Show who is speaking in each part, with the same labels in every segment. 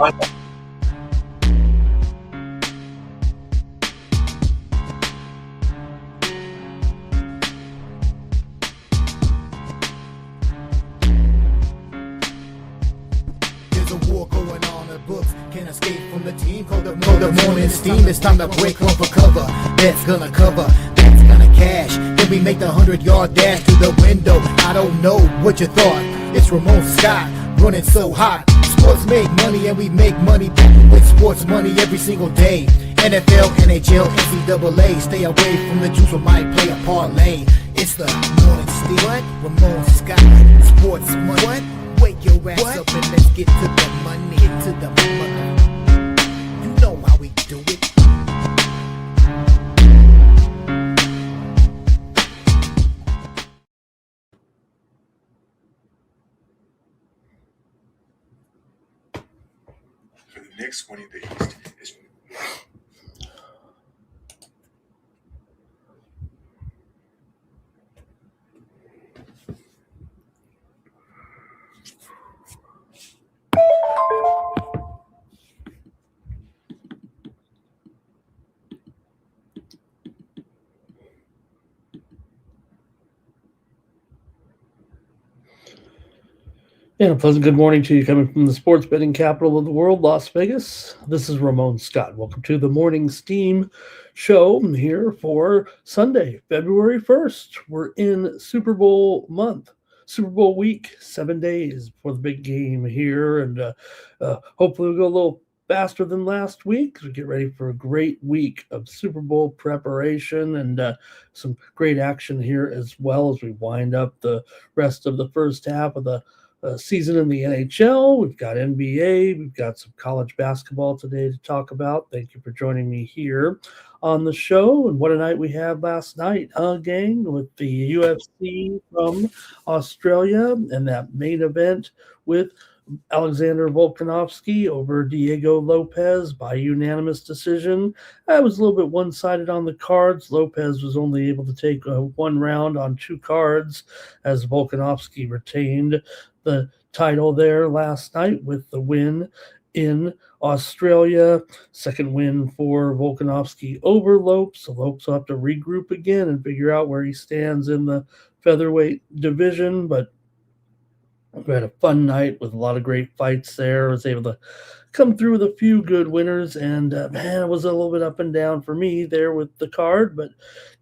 Speaker 1: There's a war going on in the books. Can't escape from the team. Call the morning steam. It's time to break one for cover. That's gonna cover. That's gonna cash. Then we make the 100-yard dash to the window. I don't know what you thought. It's Ramon Scott running so hot. Sports make money and we make money with sports money every single day. NFL, NHL, NCAA. Stay away from the juice, we might play a parlay. It's the morning steam. What? Ramon Scott. Sports money. What? Wake your ass up and let's get to the money. Get to the money. You know how we do it.
Speaker 2: For the Knicks winning the East is
Speaker 3: And a pleasant good morning to you coming from the sports betting capital of the world, Las Vegas. This is Ramon Scott. Welcome to the Morning Steam show here for Sunday, February 1st. We're in Super Bowl month, Super Bowl week, 7 days before the big game here. And hopefully we'll go a little faster than last week as we get ready for a great week of Super Bowl preparation and some great action here as well as we wind up the rest of the first half of the season in the NHL. We've got NBA. We've got some college basketball today to talk about. Thank you for joining me here on the show. And what a night we had last night, gang, with the UFC from Australia and that main event with Alexander Volkanovski over Diego Lopez by unanimous decision. I was a little bit one-sided on the cards. Lopez was only able to take one round on two cards as Volkanovski retained the title there last night with the win in Australia. Second win for Volkanovski over Lopes. So Lopes will have to regroup again and figure out where he stands in the featherweight division, but we had a fun night with a lot of great fights there. I was able to come through with a few good winners, and man, it was a little bit up and down for me there with the card, but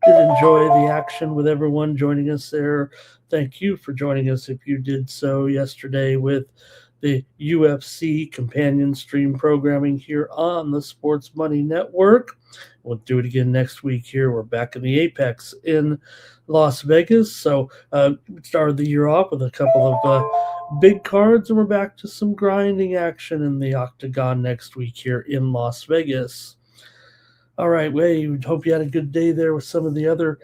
Speaker 3: did enjoy the action with everyone joining us there. Thank you for joining us if you did so yesterday with the UFC companion stream programming here on the Sports Money Network. We'll do it again next week here. We're back in the Apex in Las Vegas. So we started the year off with a couple of big cards, and we're back to some grinding action in the Octagon next week here in Las Vegas. All right, we hope you had a good day there with some of the other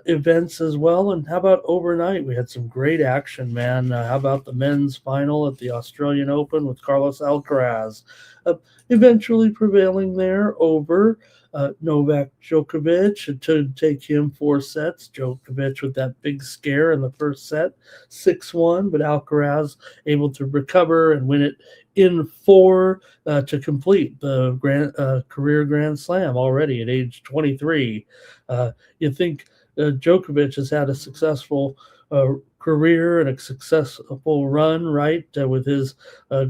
Speaker 3: events as well. And how about overnight? We had some great action, man. How about the men's final at the Australian Open with Carlos Alcaraz eventually prevailing there over Novak Djokovic to take him 4 sets. Djokovic with that big scare in the first set, 6-1, but Alcaraz able to recover and win it in 4 to complete the career Grand Slam already at age 23. You think Djokovic has had a successful career and a successful run, right, with his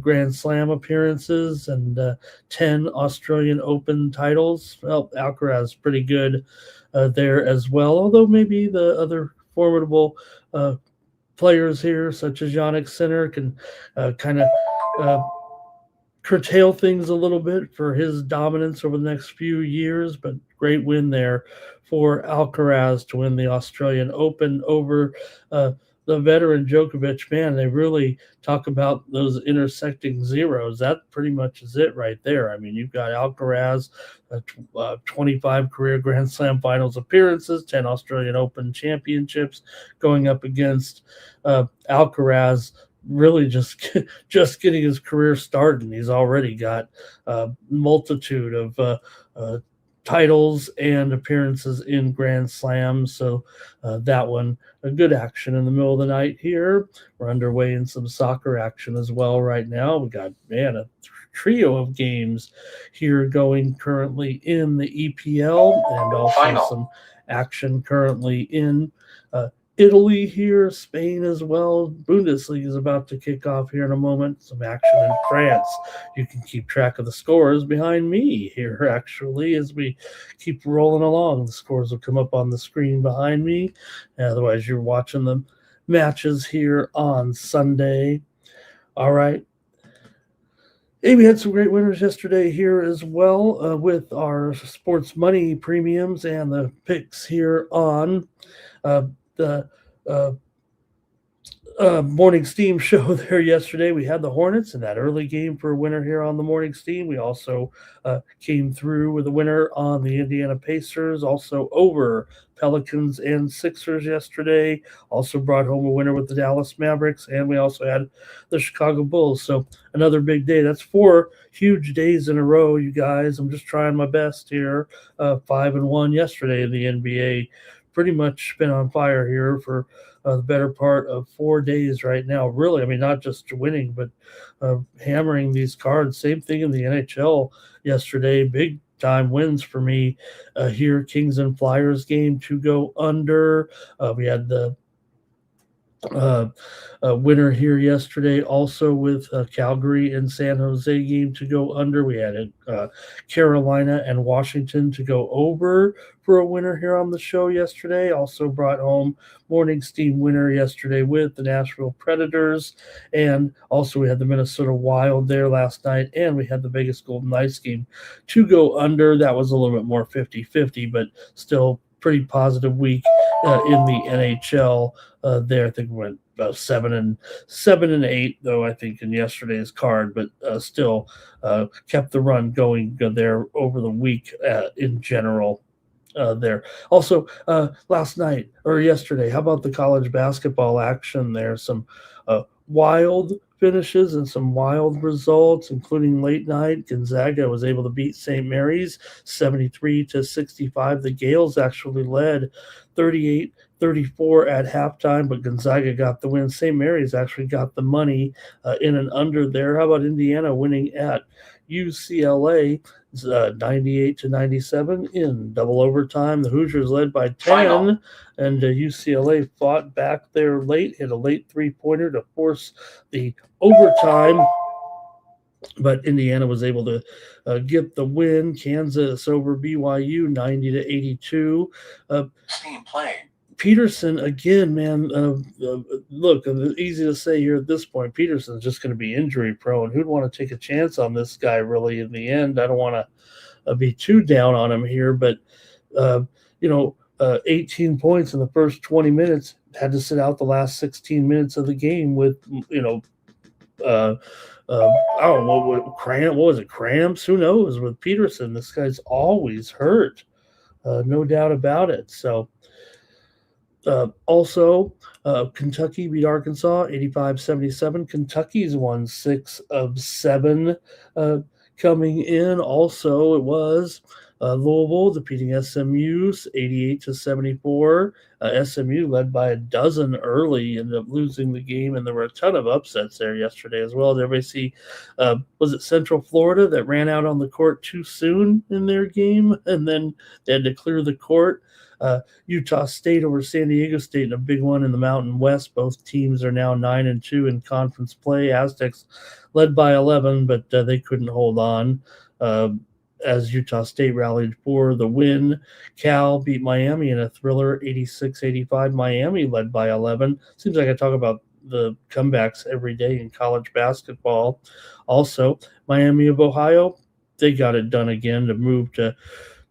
Speaker 3: Grand Slam appearances and 10 Australian Open titles. Well, Alcaraz is pretty good there as well, although maybe the other formidable players here, such as Jannik Sinner, can kind of curtail things a little bit for his dominance over the next few years, but great win there for Alcaraz to win the Australian Open over the veteran Djokovic. Man, they really talk about those intersecting zeros. That pretty much is it right there. I mean, you've got Alcaraz, 25 career Grand Slam finals appearances, 10 Australian Open championships going up against Alcaraz, really just getting his career started. And he's already got a multitude of titles and appearances in Grand Slams. So that one, a good action in the middle of the night here. We're underway in some soccer action as well right now. We got, a trio of games here going currently in the EPL, and also some action currently in Italy here, Spain as well. Bundesliga is about to kick off here in a moment. Some action in France. You can keep track of the scores behind me here, actually, as we keep rolling along. The scores will come up on the screen behind me. Otherwise, you're watching the matches here on Sunday. All right. Hey, we had some great winners yesterday here as well with our sports money premiums and the picks here on the Morning Steam show there yesterday. We had the Hornets in that early game for a winner here on the Morning Steam. We also came through with a winner on the Indiana Pacers, also over Pelicans and Sixers yesterday. Also brought home a winner with the Dallas Mavericks, and we also had the Chicago Bulls. So another big day. That's 4 huge days in a row, you guys. I'm just trying my best here. 5-1 yesterday in the NBA. Pretty much been on fire here for the better part of 4 days right now. Really, I mean, not just winning, but hammering these cards. Same thing in the NHL yesterday. Big time wins for me here. Kings and Flyers game to go under. We had the winner here yesterday, also with Calgary and San Jose game to go under. We had Carolina and Washington to go over for a winner here on the show yesterday. Also brought home Morning Steam winner yesterday with the Nashville Predators, and also we had the Minnesota Wild there last night, and we had the Vegas Golden Knights game to go under. That was a little bit more 50-50, but still pretty positive week in the NHL there. I think we went about 7 and 8 though, I think, in yesterday's card, but still kept the run going there over the week in general. There also last night or yesterday, how about the college basketball action there? Some wild finishes and some wild results, including late night. Gonzaga was able to beat St. Mary's 73-65. The Gales actually led 38-34 at halftime, but Gonzaga got the win. St. Mary's actually got the money in and under there. How about Indiana winning at UCLA 98-97 in double overtime? The Hoosiers led by 10, and UCLA fought back there late, hit a late three-pointer to force the overtime, but Indiana was able to get the win. Kansas over BYU 90-82.
Speaker 4: Steam playing.
Speaker 3: Peterson again, man. Look, easy to say here at this point. Peterson's just going to be injury prone. Who'd want to take a chance on this guy? Really, in the end, I don't want to be too down on him here, but 18 points in the first 20 minutes. Had to sit out the last 16 minutes of the game with I don't know what was it, cramps? Who knows with Peterson? This guy's always hurt, no doubt about it. So. Also, Kentucky beat Arkansas 85-77. Kentucky's won 6 of 7 coming in. Also, it was Louisville defeating SMU 88-74. SMU led by a dozen early, ended up losing the game, and there were a ton of upsets there yesterday as well. Did everybody see, was it Central Florida that ran out on the court too soon in their game, and then they had to clear the court? Utah State over San Diego State in a big one in the Mountain West. Both teams are now 9-2 in conference play. Aztecs led by 11, but they couldn't hold on as Utah State rallied for the win. Cal beat Miami in a thriller 86-85. Miami led by 11. Seems like I talk about the comebacks every day in college basketball. Also, Miami of Ohio, they got it done again to move to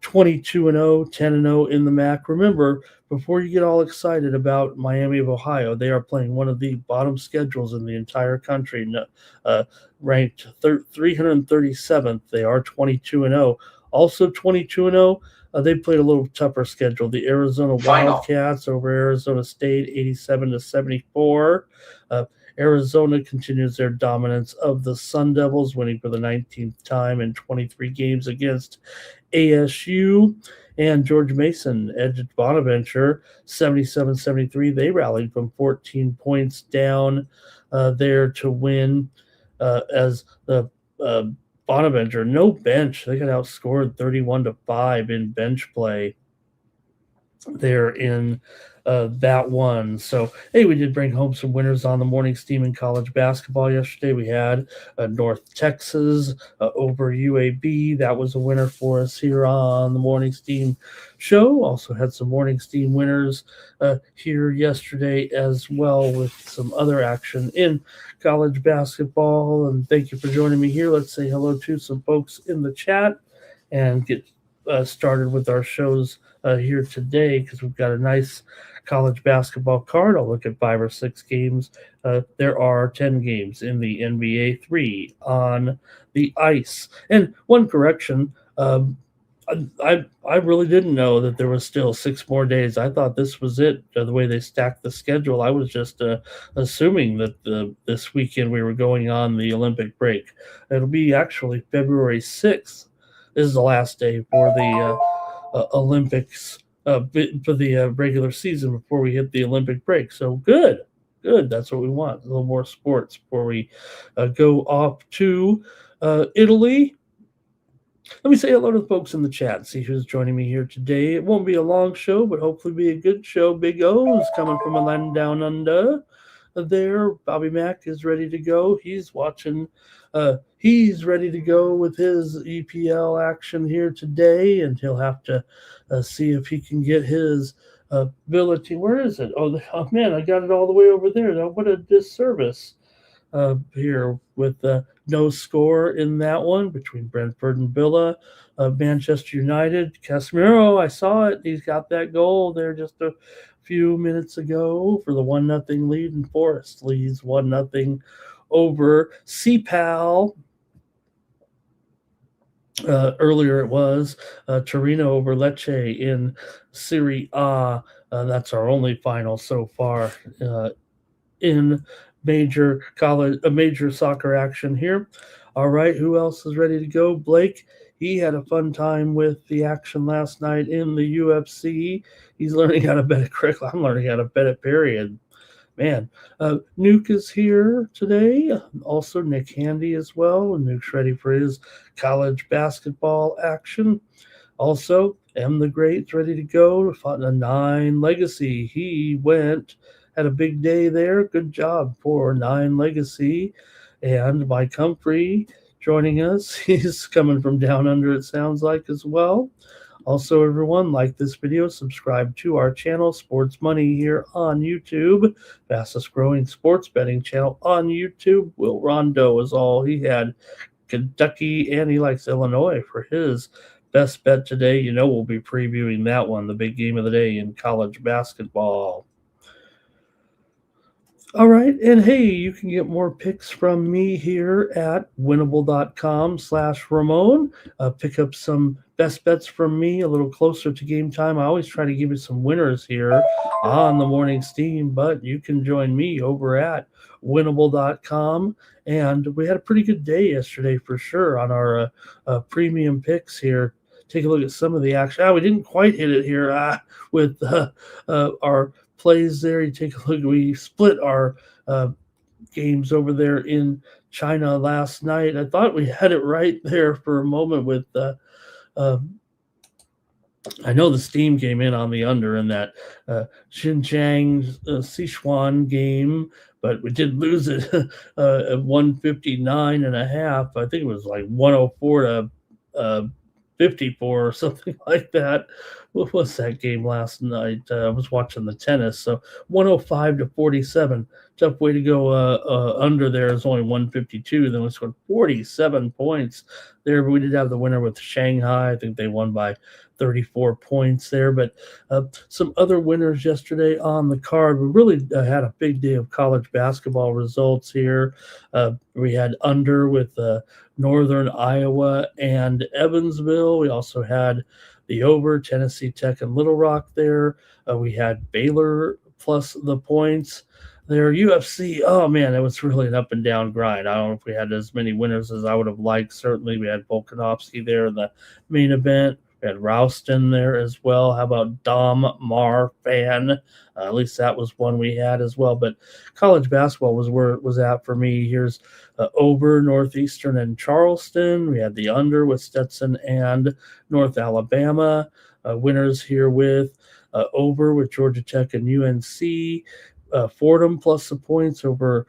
Speaker 3: 22-0, 10-0 in the MAC. Remember, before you get all excited about Miami of Ohio, they are playing one of the bottom schedules in the entire country, ranked 337th. They are 22-0. Also 22-0, they played a little tougher schedule. The Arizona Wildcats over Arizona State, 87-74. Arizona continues their dominance of the Sun Devils, winning for the 19th time in 23 games against ASU. And George Mason edged Bonaventure 77-73. They rallied from 14 points down there to win as the Bonaventure, no bench. They got outscored 31-5 in bench play there in that one. So, hey, we did bring home some winners on the morning steam in college basketball yesterday. We had North Texas over UAB. That was a winner for us here on the morning steam show. Also had some morning steam winners here yesterday as well, with some other action in college basketball. And thank you for joining me here. Let's say hello to some folks in the chat and get started with our shows here today, because we've got a nice college basketball card. I'll look at 5 or 6 games. There are 10 games in the NBA, 3 on the ice. And one correction, I really didn't know that there was still 6 more days. I thought this was it, the way they stacked the schedule. I was just assuming that this weekend we were going on the Olympic break. It'll be actually February 6th. This is the last day for the Olympics, for the regular season before we hit the Olympic break. So good. That's what we want. A little more sports before we go off to Italy. Let me say hello to the folks in the chat, see who's joining me here today. It won't be a long show, but hopefully be a good show. Big O's coming from a land down under there. Bobby Mack is ready to go. He's watching. He's ready to go with his EPL action here today, and he'll have to see if he can get his ability. Where is it? Oh, man, I got it all the way over there. Now, what a disservice here with no score in that one between Brentford and Villa. Manchester United, Casemiro, I saw it. He's got that goal there just a few minutes ago for the 1-0 lead, and Forest leads 1-0 over CPAL. Earlier it was Torino over Lecce in Serie A. That's our only final so far in major soccer action here. All right, who else is ready to go? Blake, he had a fun time with the action last night in the UFC. He's learning how to bet it correctly. I'm learning how to bet it, period. Man, Nuke is here today. Also, Nick Handy as well. And Nuke's ready for his college basketball action. Also, M the Great's ready to go. Fought a 9 Legacy. He had a big day there. Good job for 9 Legacy. And Mike Humphrey joining us. He's coming from down under, it sounds like, as well. Also, everyone, like this video, subscribe to our channel, Sports Money, here on YouTube. Fastest growing sports betting channel on YouTube. Will Rondo is all. He had Kentucky, and he likes Illinois for his best bet today. You know, we'll be previewing that one, the big game of the day in college basketball. All right, and hey, you can get more picks from me here at winnable.com/Ramon. Pick up some best bets from me a little closer to game time. I always try to give you some winners here on the morning steam, but you can join me over at winnable.com. And we had a pretty good day yesterday for sure on our premium picks here. Take a look at some of the action. We didn't quite hit it here with our plays there. You take a look. We split our games over there in China last night. I thought we had it right there for a moment with I know the steam came in on the under in that Xinjiang Sichuan game, but we did lose it at 159.5. I think it was like 104 to 54 or something like that. What was that game last night? I was watching the tennis. So 105 to 47. Tough way to go under there. Is only 152. Then we scored 47 points there. But we did have the winner with Shanghai. I think they won by 34 points there. But some other winners yesterday on the card. We really had a big day of college basketball results here. We had under with Northern Iowa and Evansville. We also had the over, Tennessee Tech and Little Rock there. We had Baylor plus the points Their UFC, oh man, it was really an up and down grind. I don't know if we had as many winners as I would have liked. Certainly, we had Volkanovski there in the main event. We had Rouston there as well. How about Dom Marfan? At least that was one we had as well. But college basketball was where it was at for me. Here's over Northeastern and Charleston. We had the under with Stetson and North Alabama. Winners here with over with Georgia Tech and UNC. Fordham plus the points over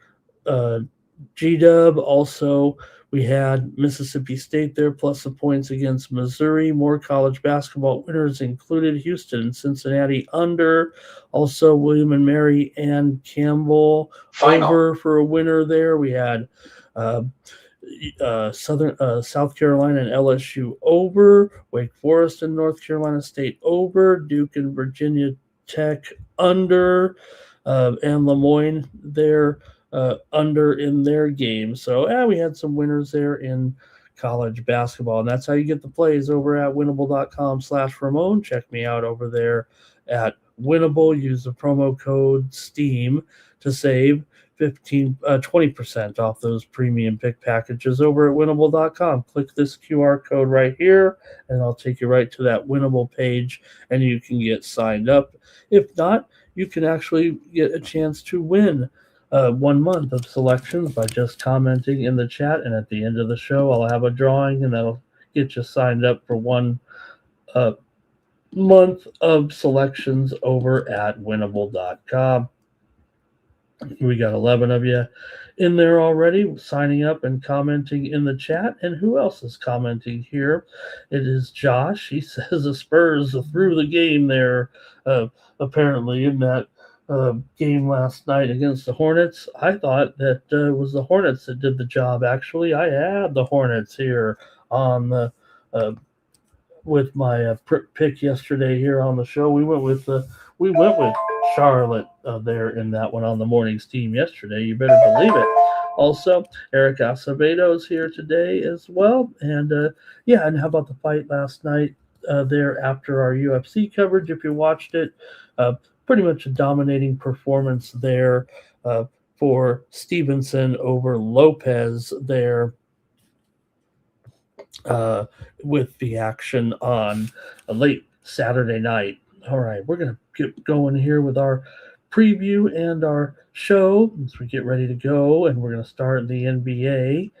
Speaker 3: G-Dub. Also, we had Mississippi State there plus the points against Missouri. More college basketball winners included Houston and Cincinnati under. Also, William and Mary and Campbell
Speaker 4: Final.
Speaker 3: over for a winner there. We had South Carolina and LSU over. Wake Forest and North Carolina State over. Duke and Virginia Tech under. And Lemoyne there under in their game. So we had some winners there in college basketball. And that's how you get the plays over at winnable.com/Ramon. Check me out over there at Winnable. Use the promo code STEAM to save 20% off those premium pick packages over at winnable.com. Click this QR code right here, and I'll take you right to that Winnable page, and you can get signed up. If not, you can actually get a chance to win 1 month of selections by just commenting in the chat. And at the end of the show, I'll have a drawing, and that'll get you signed up for 1 month of selections over at winnable.com. We got 11 of you in there already signing up and commenting in the chat. And who else is commenting here? It is Josh. He says the Spurs threw the game there, apparently, in that game last night against the Hornets. I thought that it was the Hornets that did the job, actually. I had the Hornets here on the with my pick yesterday here on the show. We went with Charlotte there in that one on the morning's team yesterday. You better believe it. Also, Eric Acevedo's here today as well. And and how about the fight last night there after our UFC coverage? If you watched it, pretty much a dominating performance there for Stevenson over Lopez there. With the action on a late Saturday night. All right, we're going to get going here with our preview and our show as we get ready to go, and we're going to start the NBA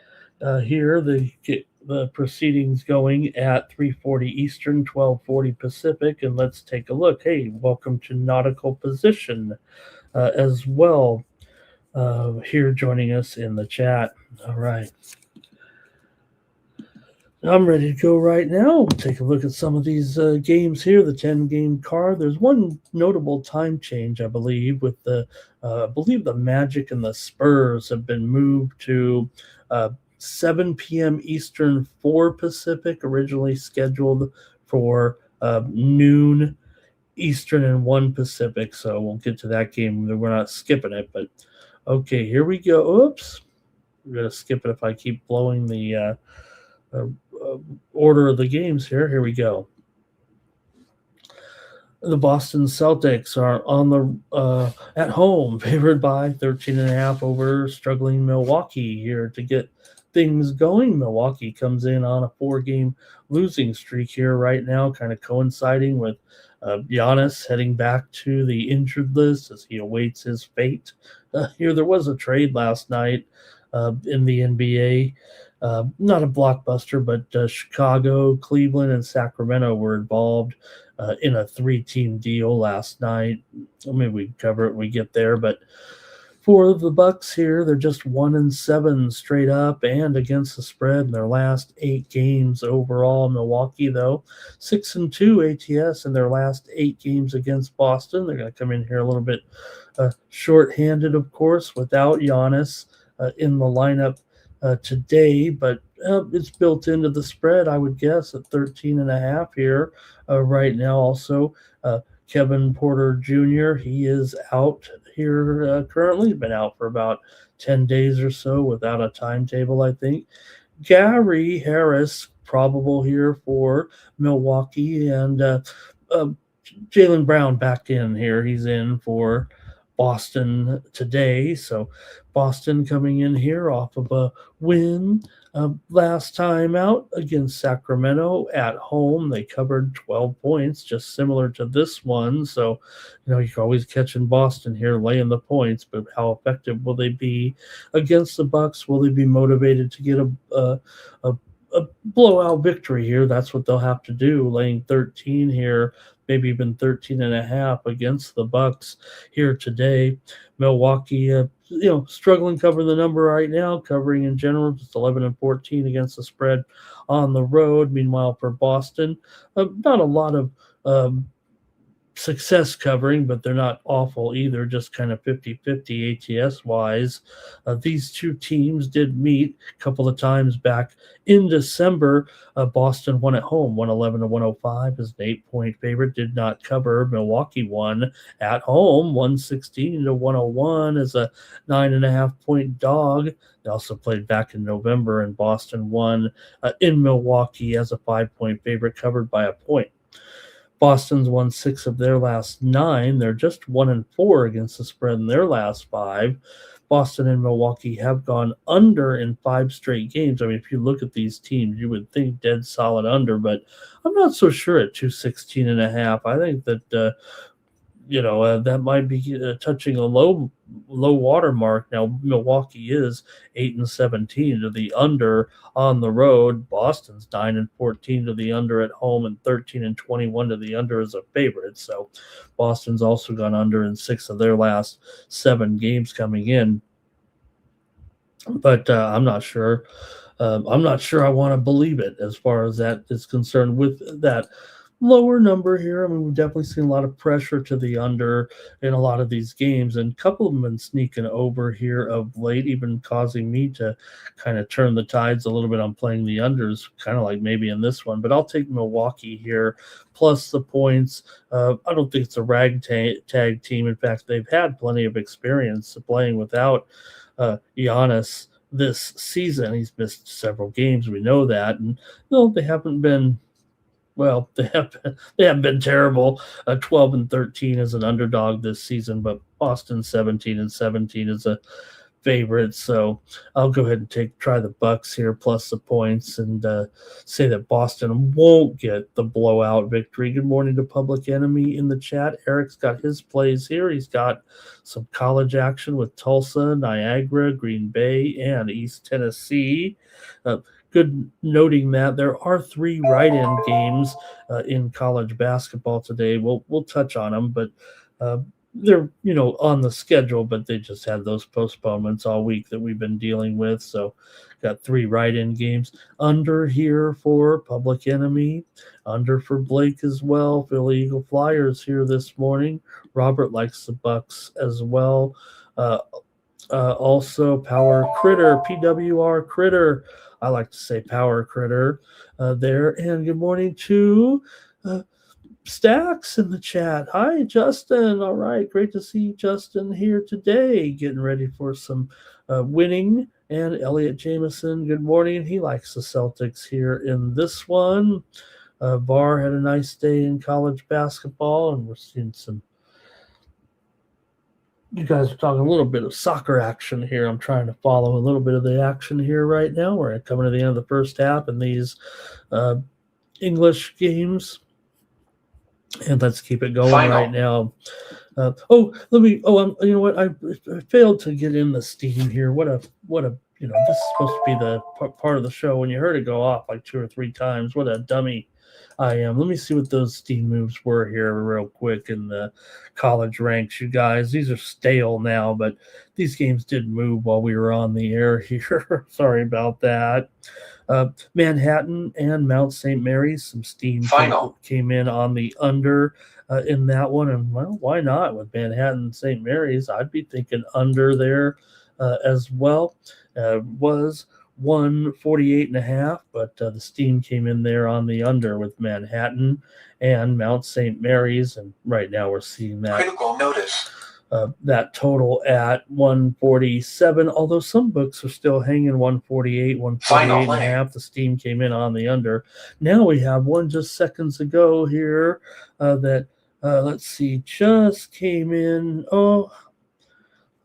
Speaker 3: here. The proceedings going at 3:40 Eastern, 12:40 Pacific, and let's take a look. Hey, welcome to Nautical Position as well here joining us in the chat. All right. I'm ready to go right now. We'll take a look at some of these games here, the 10-game card. There's one notable time change, I believe, with the Magic and the Spurs have been moved to 7 p.m. Eastern, 4 Pacific, originally scheduled for noon Eastern and 1 Pacific. So we'll get to that game. We're not skipping it, but okay, here we go. Oops. We're going to skip it if I keep blowing the order of the games here. Here we go. The Boston Celtics are on the at home, favored by 13.5 over struggling Milwaukee here to get things going. Milwaukee comes in on a 4-game losing streak here right now, kind of coinciding with Giannis heading back to the injured list as he awaits his fate. Here there was a trade last night in the NBA. Not a blockbuster, but Chicago, Cleveland, and Sacramento were involved in a 3-team deal last night. Maybe we can cover it when we get there. But for the Bucks here, they're just 1-7 straight up and against the spread in their last 8 games overall. Milwaukee, though, 6-2 ATS in their last 8 games against Boston. They're going to come in here a little bit short-handed, of course, without Giannis in the lineup today, but it's built into the spread, I would guess, at 13.5 here right now. Also, Kevin Porter Jr., he is out here currently, been out for about 10 days or so without a timetable, I think. Gary Harris, probable here for Milwaukee, and Jaylen Brown back in here. He's in for Boston today. So Boston coming in here off of a win last time out against Sacramento at home. They covered 12 points, just similar to this one. So, you can always catch in Boston here laying the points, but how effective will they be against the Bucks? Will they be motivated to get a blowout victory here? That's what they'll have to do, laying 13 here, maybe even 13 and a half against the Bucks here today. Milwaukee, struggling covering the number right now, covering in general, just 11 and 14 against the spread on the road. Meanwhile, for Boston, not a lot of success covering, but they're not awful either, just kind of 50-50 ATS wise. These two teams did meet a couple of times back in December. Boston won at home, 111-105 as an 8-point favorite, did not cover. Milwaukee won at home, 116-101 as a 9.5-point dog. They also played back in November, and Boston won in Milwaukee as a 5-point favorite, covered by a point. Boston's won 6 of their last 9. They're just 1-4 against the spread in their last 5. Boston and Milwaukee have gone under in 5 straight games. I mean, if you look at these teams, you would think dead solid under, but I'm not so sure at 216.5. I think that that might be touching a low water mark. Now Milwaukee is 8-17 to the under on the road. Boston's 9-14 to the under at home, and 13-21 to the under as a favorite. So Boston's also gone under in 6 of their last 7 games coming in. But I'm not sure. I'm not sure I want to believe it as far as that is concerned with that lower number here. I mean, we've definitely seen a lot of pressure to the under in a lot of these games, and a couple of them been sneaking over here of late, even causing me to kind of turn the tides a little bit on playing the unders, kind of like maybe in this one. But I'll take Milwaukee here, plus the points. I don't think it's a ragtag team. In fact, they've had plenty of experience playing without Giannis this season. He's missed several games. We know that. And no, they haven't been they have been terrible. 12-13 as an underdog this season, but Boston 17-17 is a favorite. So I'll go ahead and try the Bucks here plus the points, and say that Boston won't get the blowout victory. Good morning to Public Enemy in the chat. Eric's got his plays here. He's got some college action with Tulsa, Niagara, Green Bay, and East Tennessee. Good noting that there are 3 write-in games in college basketball today. We'll touch on them, but they're on the schedule, but they just had those postponements all week that we've been dealing with. So got 3 write-in games. Under here for Public Enemy, under for Blake as well. Philly Eagle Flyers here this morning. Robert likes the Bucks as well. Also Power Critter, PWR Critter. I like to say Power Critter there. And good morning to Stacks in the chat. Hi, Justin. All right. Great to see Justin here today, getting ready for some winning. And Elliot Jameson, good morning. He likes the Celtics here in this one. Var had a nice day in college basketball, and we're seeing some. You guys are talking a little bit of soccer action here. I'm trying to follow a little bit of the action here right now. We're coming to the end of the first half in these English games. And let's keep it going right now. You know what? I failed to get in the Steam here. What a this is supposed to be the part of the show when you heard it go off like 2 or 3 times. What a dummy I am. Let me see what those Steam moves were here real quick in the college ranks, you guys. These are stale now, but these games did move while we were on the air here. Sorry about that. Manhattan and Mount St. Mary's, some Steam came in on the under in that one. And, well, why not with Manhattan and St. Mary's? I'd be thinking under there as well. Was 148.5, but the Steam came in there on the under with Manhattan and Mount St. Mary's, and right now we're seeing that
Speaker 4: critical notice.
Speaker 3: That total at 147, although some books are still hanging 148, 148.5. The Steam came in on the under. Now we have one just seconds ago here that let's see, just came in. Oh,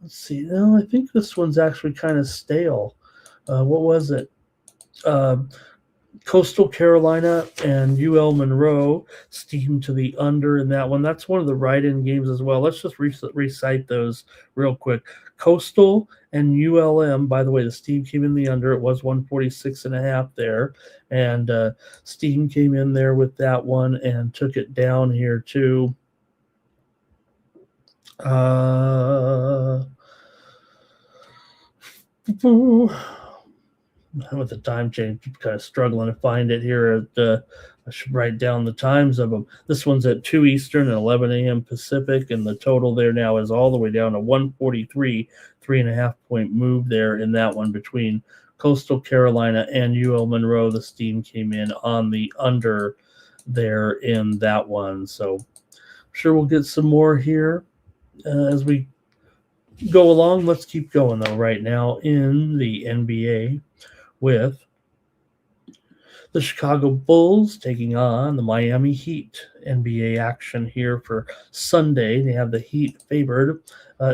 Speaker 3: Let's see. No, I think this one's actually kind of stale. What was it? Uh, Coastal Carolina and UL Monroe steamed to the under in that one. That's one of the write-in games as well. Let's just recite those real quick. Coastal and ULM, by the way, the steam came in the under. It was 146.5 there. And steam came in there with that one and took it down here to with the time change, I'm kind of struggling to find it here. I should write down the times of them. This one's at 2 Eastern and 11 a.m. Pacific, and the total there now is all the way down to 143, 3.5-point move there in that one between Coastal Carolina and UL Monroe. The steam came in on the under there in that one. So I'm sure we'll get some more here as we go along. Let's keep going, though, right now in the NBA with the Chicago Bulls taking on the Miami Heat. NBA action here for Sunday. They have the Heat favored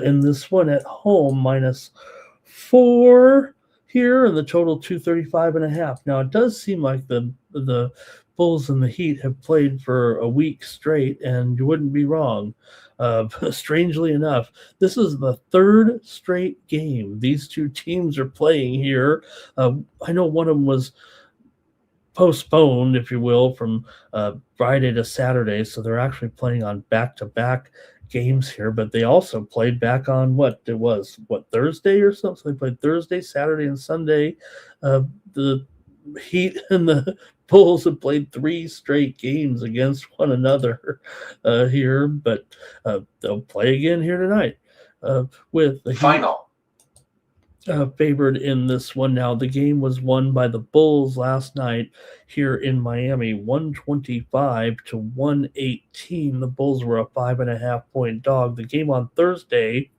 Speaker 3: in this one at home, -4 here, and the total 235.5. Now, it does seem like the Bulls and the Heat have played for a week straight, and you wouldn't be wrong. Strangely enough, this is the third straight game these two teams are playing here. I know one of them was postponed, if you will, from Friday to Saturday, so they're actually playing on back-to-back games here, but they also played back on Thursday or something. So they played Thursday, Saturday, and Sunday. The Heat and the Bulls have played 3 straight games against one another here, but they'll play again here tonight with the
Speaker 4: Final.
Speaker 3: favored in this one. Now, the game was won by the Bulls last night here in Miami, 125-118. The Bulls were a 5.5-point dog. The game on Thursday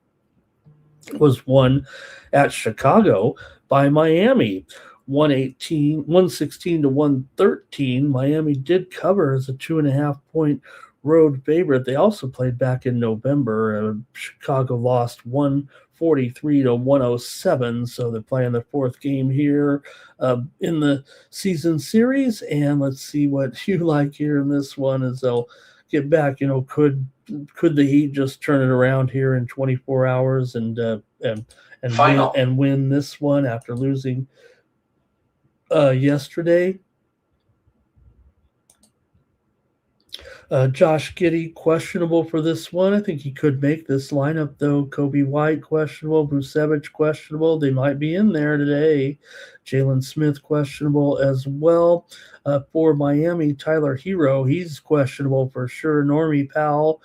Speaker 3: was won at Chicago by Miami, 116-113. Miami did cover as a 2.5-point road favorite. They also played back in November. Chicago lost 143-107, so they're playing their 4th game here in the season series. And let's see what you like here in this one as they'll get back. Could the Heat just turn it around here in 24 hours and win this one after losing yesterday? Josh Giddey questionable for this one. I think he could make this lineup, though. Kobe White questionable. Vucevic questionable. They might be in there today. Jalen Smith questionable as well. For Miami, Tyler Hero, he's questionable for sure. Normie Powell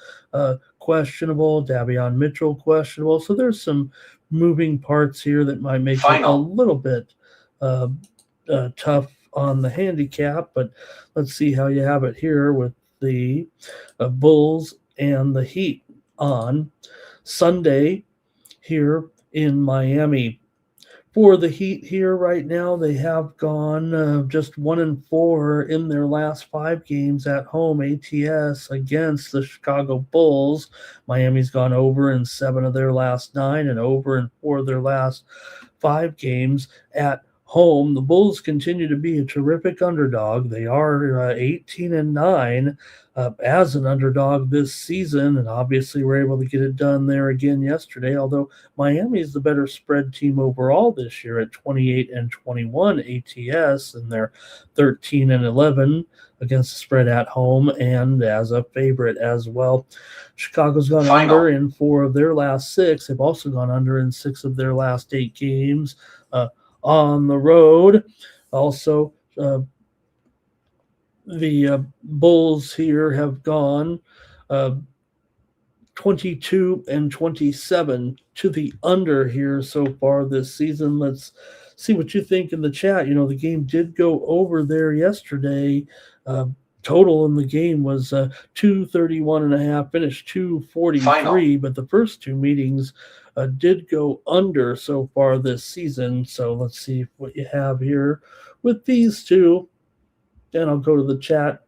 Speaker 3: questionable. Davion Mitchell questionable. So there's some moving parts here that might make it a little bit tough on the handicap, but let's see how you have it here with the Bulls and the Heat on Sunday here in Miami. For the Heat here right now, they have gone just 1-4 in their last 5 games at home ATS against the Chicago Bulls. Miami's gone over in 7 of their last 9 and over in 4 of their last 5 games at home. The Bulls continue to be a terrific underdog. They are 18-9 as an underdog this season, and obviously were able to get it done there again yesterday, although Miami is the better spread team overall this year at 28-21 ATS, and they're 13-11 against the spread at home and as a favorite as well. Chicago's gone under in 4 of their last 6. They've also gone under in 6 of their last 8 games on the road. Also, the Bulls here have gone 22-27 to the under here so far this season. Let's see what you think in the chat. The game did go over there yesterday. Total in the game was 231.5, finished 243, but the first 2 meetings did go under so far this season. So let's see what you have here with these two. And I'll go to the chat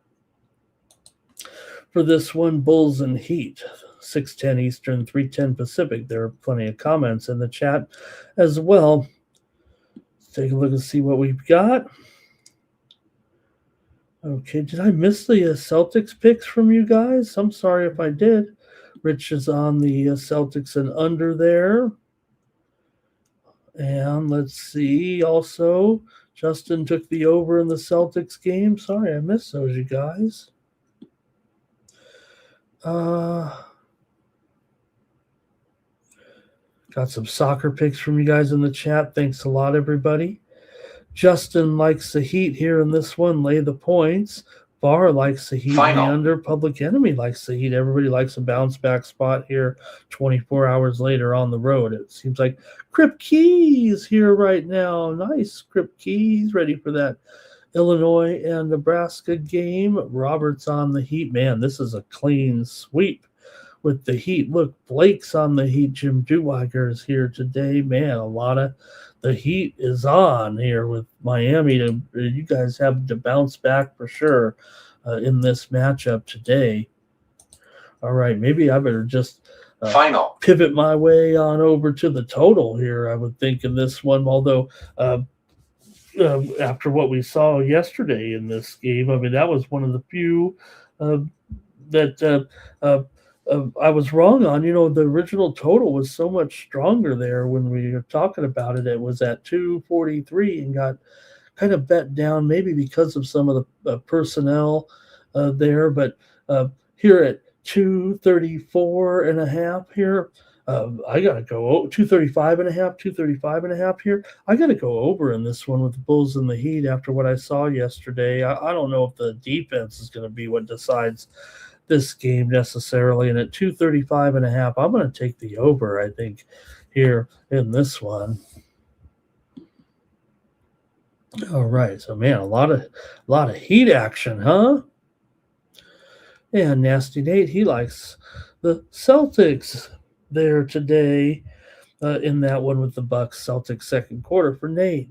Speaker 3: for this one, Bulls and Heat. 6:10 Eastern, 3:10 Pacific. There are plenty of comments in the chat as well. Let's take a look and see what we've got. Okay, did I miss the Celtics picks from you guys? I'm sorry if I did. Rich is on the Celtics and under there. And let's see. Also, Justin took the over in the Celtics game. Sorry, I missed those, you guys. Got some soccer picks from you guys in the chat. Thanks a lot, everybody. Justin likes the Heat here in this one. Lay the points. Barr likes the Heat in the under. Public Enemy likes the Heat. Everybody likes a bounce back spot here 24 hours later on the road. It seems like Crip Keys here right now. Nice. Crip Keys ready for that Illinois and Nebraska game. Robert's on the Heat. Man, this is a clean sweep with the Heat. Look, Blake's on the Heat. Jim Duweiger is here today. Man, a lot of the Heat is on here with Miami. You guys have to bounce back for sure in this matchup today. All right, maybe I better just pivot my way on over to the total here, I would think, in this one. Although after what we saw yesterday in this game, I mean, that was one of the few that I was wrong on. You know, the original total was so much stronger there when we were talking about it. It was at 243 and got kind of bet down, maybe because of some of the personnel there. But here at 234 and a half here, I got to go 235 and a half, 235 and a half here. I got to go over in this one with the Bulls and the Heat after what I saw yesterday. I don't know if the defense is going to be what decides this game necessarily. And at 235 and a half, I'm going to take the over, I think, here in this one. All right. So, man, a lot of Heat action, huh? And Nasty Nate, he likes the Celtics there today in that one with the Bucks. Celtics second quarter for Nate.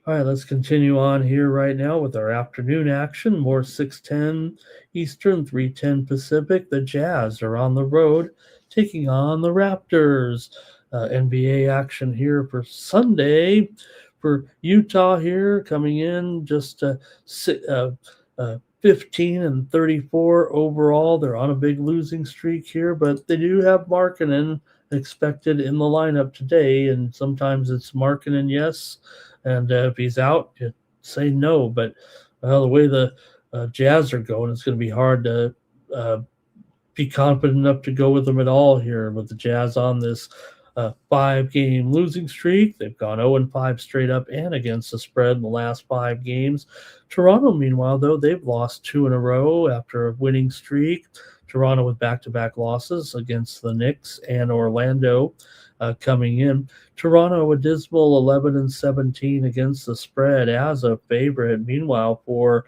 Speaker 3: All right, let's continue on here right now with our afternoon action. More 6:10 Eastern, 3:10 Pacific. The Jazz are on the road taking on the Raptors. NBA action here for Sunday for Utah here, coming in just 15 and 34 overall. They're on a big losing streak here, but they do have Markkanen expected in the lineup today, and sometimes it's Markkanen, yes, and if he's out, you say no. But the way the Jazz are going, it's going to be hard to be confident enough to go with them at all here with the Jazz on this 5-game losing streak. They've gone 0-5 straight up and against the spread in the last 5 games. Toronto, meanwhile, though, they've lost 2 in a row after a winning streak. Toronto with back-to-back losses against the Knicks and Orlando coming in. Toronto a dismal 11-17 against the spread as a favorite. Meanwhile, for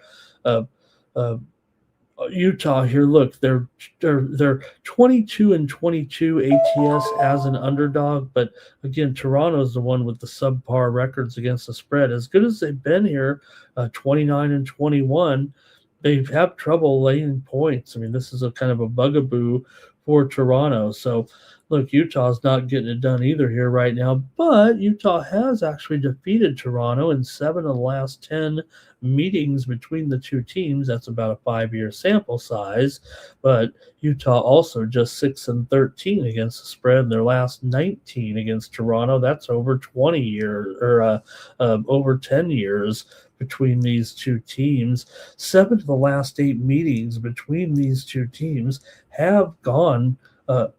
Speaker 3: Utah here, look, they're 22-22 ATS as an underdog, but again, Toronto's the one with the subpar records against the spread. As good as they've been here, 29-21, they have trouble laying points. I mean, this is a kind of a bugaboo for Toronto. So, look, Utah's not getting it done either here right now, but Utah has actually defeated Toronto in 7 of the last 10 meetings between the two teams. That's about a 5-year sample size, but Utah also just 6-13 against the spread in their last 19 against Toronto. That's over 20 years or over 10 years between these two teams. 7 of the last 8 meetings between these two teams have gone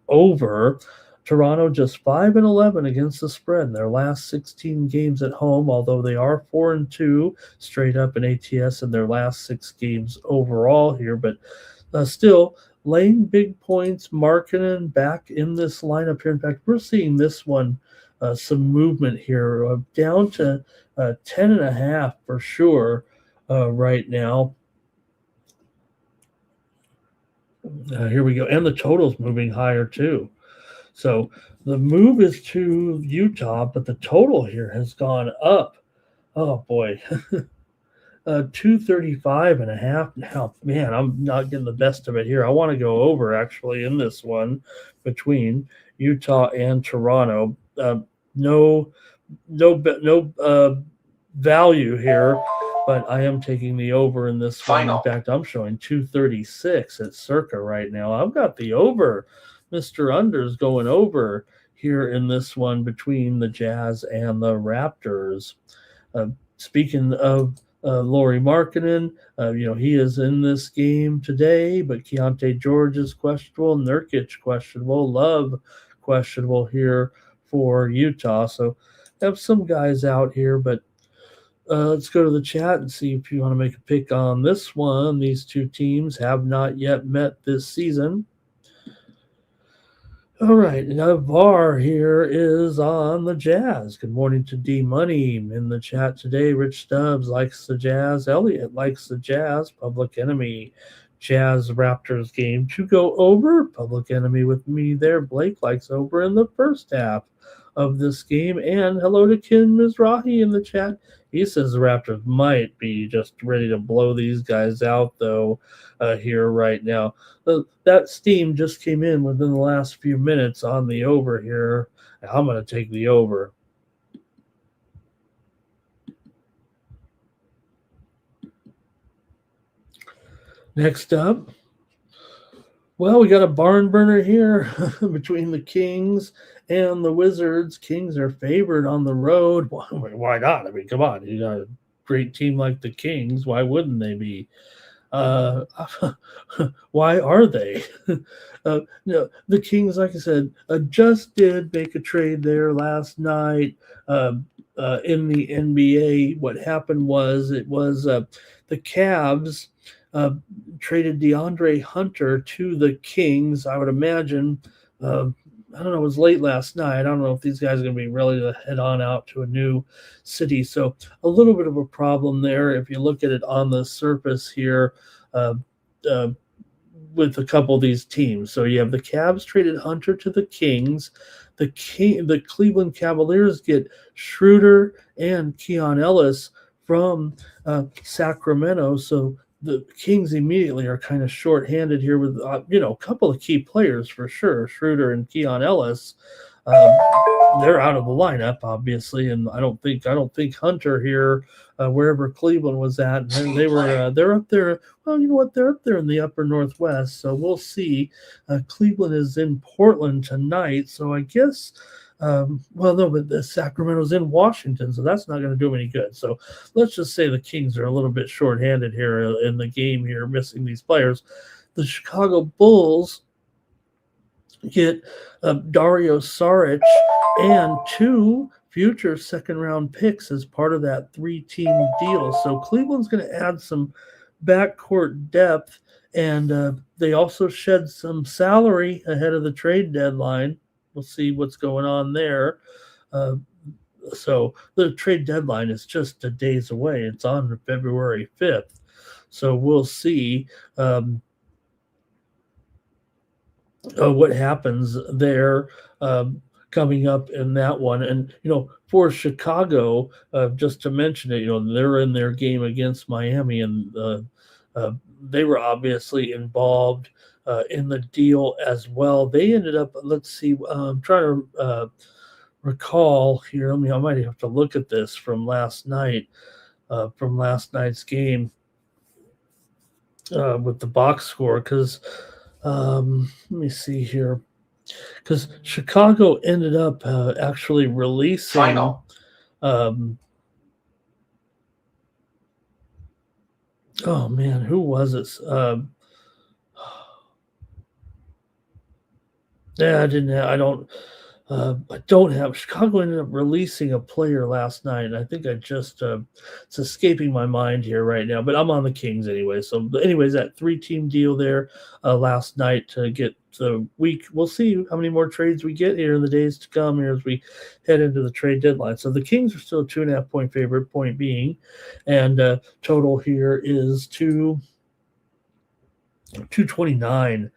Speaker 3: over. Toronto just 5-11 against the spread in their last 16 games at home, although they are 4-2 straight up in ATS in their last 6 games overall here. But still laying big points. Markkanen back in this lineup here. In fact, we're seeing this one some movement here down to 10.5 for sure right now. Here we go. And the total's moving higher too. So the move is to Utah, but the total here has gone up. Oh, boy. 235.5 now. Man, I'm not getting the best of it here. I want to go over actually in this one between Utah and Toronto. No, value here, but I am taking the over in this one.
Speaker 4: Final.
Speaker 3: In fact, I'm showing 236 at Circa right now. I've got the over. Mr. Under's going over here in this one between the Jazz and the Raptors. Speaking of Lauri Markkanen, he is in this game today, but Keontae George is questionable, Nurkic questionable, Love questionable here for Utah. So have some guys out here, but let's go to the chat and see if you want to make a pick on this one. These two teams have not yet met this season. All right, now VAR here is on the Jazz. Good morning to D Money in the chat today. Rich Stubbs likes the Jazz. Elliot likes the Jazz. Public Enemy. Jazz Raptors game to go over. Public Enemy with me there. Blake likes over in the first half of this game. And hello to Ken Mizrahi in the chat. He says the Raptors might be just ready to blow these guys out, though, here right now. That steam just came in within the last few minutes on the over here. I'm going to take the over. Next up, well, we got a barn burner here between the Kings and the Wizards. Kings are favored on the road. Why not? I mean, come on. You got a great team like the Kings. Why wouldn't they be? Why are they? The Kings, like I said, just did make a trade there last night in the NBA. What happened was it was the Cavs traded DeAndre Hunter to the Kings. I would imagine, I don't know, it was late last night. I don't know if these guys are going to be ready to head on out to a new city. So a little bit of a problem there if you look at it on the surface here with a couple of these teams. So you have the Cavs traded Hunter to the Kings. The Cleveland Cavaliers get Schroeder and Keon Ellis from Sacramento. So the Kings immediately are kind of shorthanded here with a couple of key players for sure. Schroeder and Keon Ellis, they're out of the lineup, obviously, and I don't think Hunter here, wherever Cleveland was at, they're up there. Well, you know what? They're up there in the upper Northwest, so we'll see. Cleveland is in Portland tonight, so I guess. But the Sacramento's in Washington, so that's not going to do them any good. So let's just say the Kings are a little bit shorthanded here in the game here, missing these players. The Chicago Bulls get Dario Saric and 2 future second-round picks as part of that 3-team deal. So Cleveland's going to add some backcourt depth, and they also shed some salary ahead of the trade deadline. We'll see what's going on there. So the trade deadline is just a days away. It's on February 5th. So we'll see what happens there coming up in that one. And, for Chicago, just to mention it, they're in their game against Miami, and they were obviously involved in the deal as well. They ended up, let's see, I'm trying to recall here. I might have to look at this from last night, from last night's game with the box score, because let me see here. Because Chicago ended up actually releasing
Speaker 4: Final.
Speaker 3: Oh man, who was it? I don't have. Chicago ended up releasing a player last night, and I think it's escaping my mind here right now. But I'm on the Kings anyway. So, anyways, that 3-team deal there last night to get the week. We'll see how many more trades we get here in the days to come here as we head into the trade deadline. So the Kings are still a 2.5 point favorite, point being, and total here is 2. 229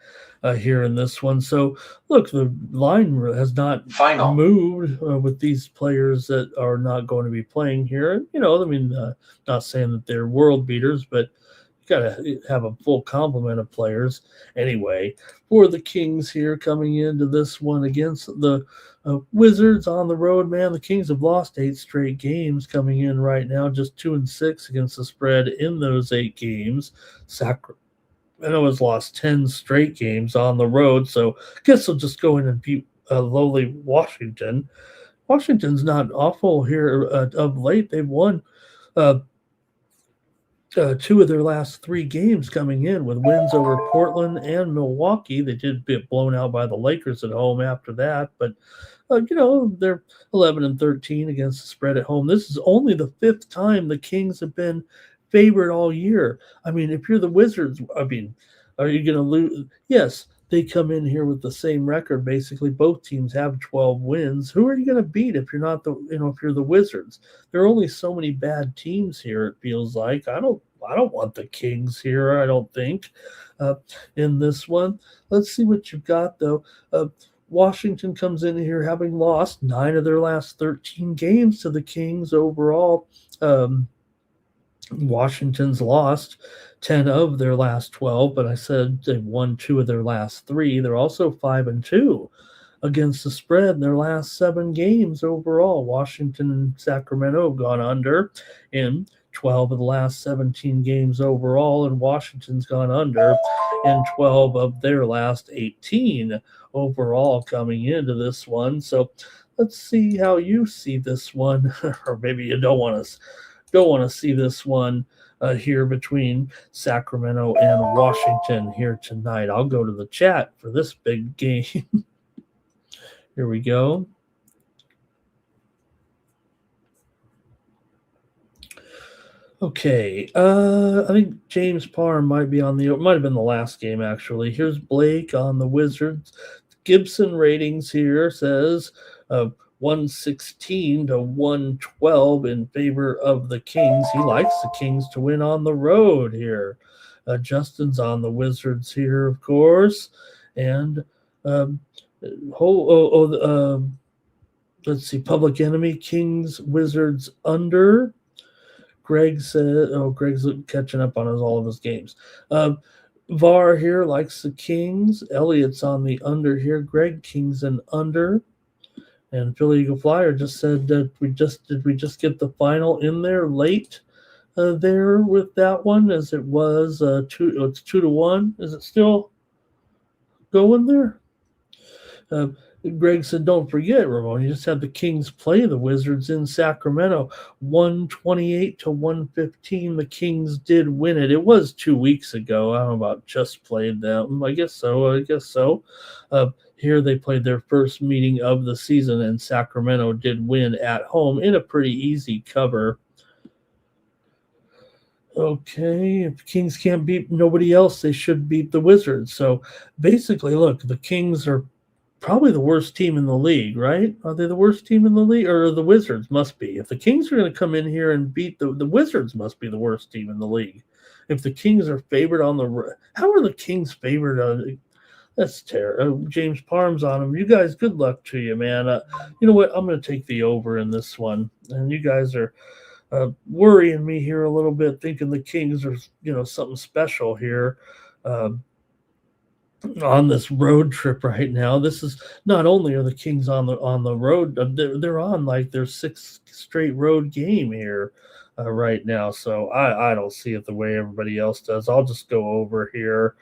Speaker 3: here in this one. So, look, the line has not
Speaker 4: Final.
Speaker 3: moved with these players that are not going to be playing here. I mean, not saying that they're world beaters, but you got to have a full complement of players. Anyway, for the Kings here coming into this one against the Wizards on the road, man, the Kings have lost 8 straight games coming in right now, just 2-6 against the spread in those 8 games. Sacramento has lost 10 straight games on the road, so I guess they'll just go in and beat lowly Washington. Washington's not awful here of late. They've won 2 of their last 3 games coming in with wins over Portland and Milwaukee. They did get blown out by the Lakers at home after that, but they're 11-13 against the spread at home. This is only the 5th time the Kings have been favored all year. I mean, if you're the Wizards, I mean, are you going to lose? Yes, they come in here with the same record. Basically, both teams have 12 wins. Who are you going to beat if you're not if you're the Wizards? There are only so many bad teams here. It feels like I don't want the Kings here. I don't think in this one. Let's see what you've got though. Washington comes in here having lost 9 of their last 13 games to the Kings overall. Washington's lost 10 of their last 12, but I said they've won 2 of their last 3. They're also 5-2 against the spread in their last 7 games overall. Washington and Sacramento have gone under in 12 of the last 17 games overall, and Washington's gone under in 12 of their last 18 overall coming into this one. So let's see how you see this one, or maybe you don't want to see this one here between Sacramento and Washington here tonight. I'll go to the chat for this big game. Here we go. Okay, I think James Parham might have been the last game actually. Here's Blake on the Wizards. Gibson ratings here says 116 to 112 in favor of the Kings. He likes the Kings to win on the road here. Justin's on the Wizards here, of course, and let's see, Public Enemy, Kings, Wizards under. Greg said, Greg's catching up on all of his games. VAR here likes the Kings. Elliot's on the under here. Greg, Kings and under. And Philly Eagle Flyer just said that did we just get the final in there late there with that one, as it was it's 2-1. Is it still going there? Greg said, don't forget, Ramon, you just had the Kings play the Wizards in Sacramento, 128 to 115. The Kings did win it. It was 2 weeks ago. I don't know about just played them. I guess so. Here they played their first meeting of the season, and Sacramento did win at home in a pretty easy cover. Okay, if the Kings can't beat nobody else, they should beat the Wizards. So basically, look, the Kings are probably the worst team in the league, right? Are they the worst team in the league? Or the Wizards must be. If the Kings are going to come in here and beat the Wizards must be the worst team in the league. If the Kings are favored on the – how are the Kings favored on – that's terrible. James Parham's on them. You guys, good luck to you, man. You know what? I'm going to take the over in this one. And you guys are worrying me here a little bit, thinking the Kings are, something special here. On this road trip right now. This is not only are the Kings on the road, they're on like their 6th straight road game here right now. So I don't see it the way everybody else does. I'll just go over here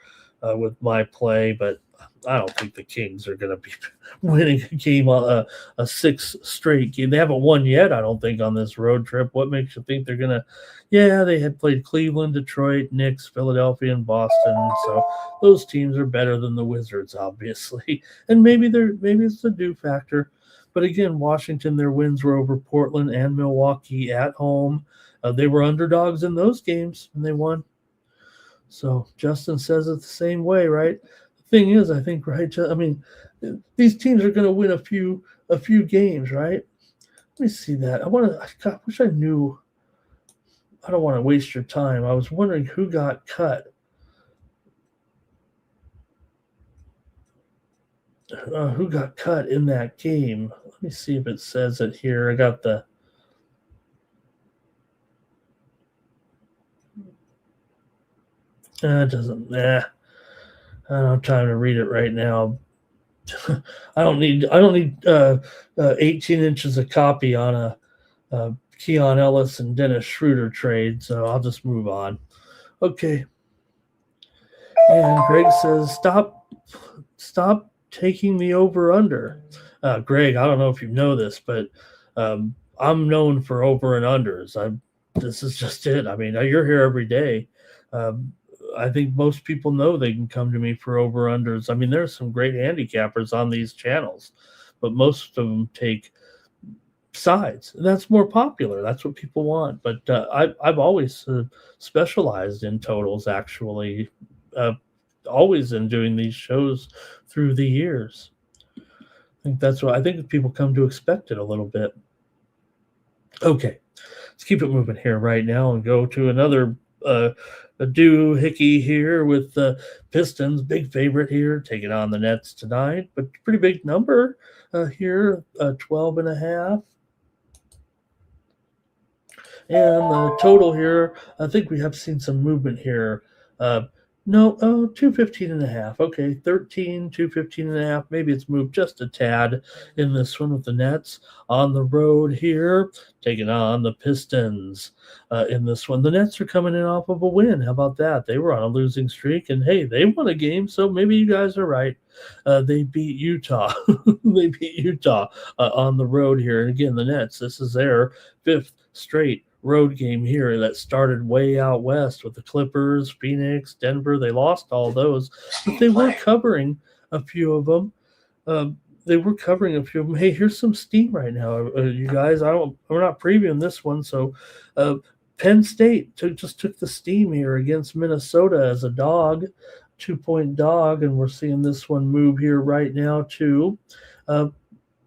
Speaker 3: with my play, but I don't think the Kings are going to be winning a game on a 6th straight game. They haven't won yet, I don't think, on this road trip. What makes you think they're going to? Yeah, they had played Cleveland, Detroit, Knicks, Philadelphia, and Boston. So those teams are better than the Wizards, obviously. And maybe it's the dew factor. But again, Washington, their wins were over Portland and Milwaukee at home. They were underdogs in those games, and they won. So Justin says it the same way, right? Thing is, I think, right? I mean, these teams are going to win a few games, right? Let me see that. I wish I knew. I don't want to waste your time. I was wondering who got cut. who got cut in that game. Let me see if it says it here. I got the it doesn't. I don't have time to read it right now. I don't need 18 inches of copy on a Keon Ellis and Dennis Schroeder trade, so I'll just move on. Okay. And Greg says, stop taking the over under. Greg, I don't know if you know this, but I'm known for over and unders. This is just it. I mean, you're here every day. I think most people know they can come to me for over unders. I mean, there's some great handicappers on these channels, but most of them take sides. And that's more popular. That's what people want. But I've always specialized in totals, actually, always in doing these shows through the years. I think that's what I think people come to expect it a little bit. Okay, let's keep it moving here right now and go to another a doohickey here with the Pistons, big favorite here, taking on the Nets tonight, but pretty big number here, 12 and a half. And the total here, I think we have seen some movement here. 215 and a half. Okay, 13, 215 and a half. Maybe it's moved just a tad in this one with the Nets on the road here, taking on the Pistons in this one. The Nets are coming in off of a win. How about that? They were on a losing streak, and hey, they won a game, so maybe you guys are right. They beat Utah. They beat Utah on the road here. And again, the Nets, this is their fifth straight road game here that started way out west with the Clippers, Phoenix, Denver. They lost all those, but they were covering a few of them. Hey, here's some steam right now, you guys. We're not previewing this one, so Penn State just took the steam here against Minnesota as a dog, 2-point dog, and we're seeing this one move here right now too.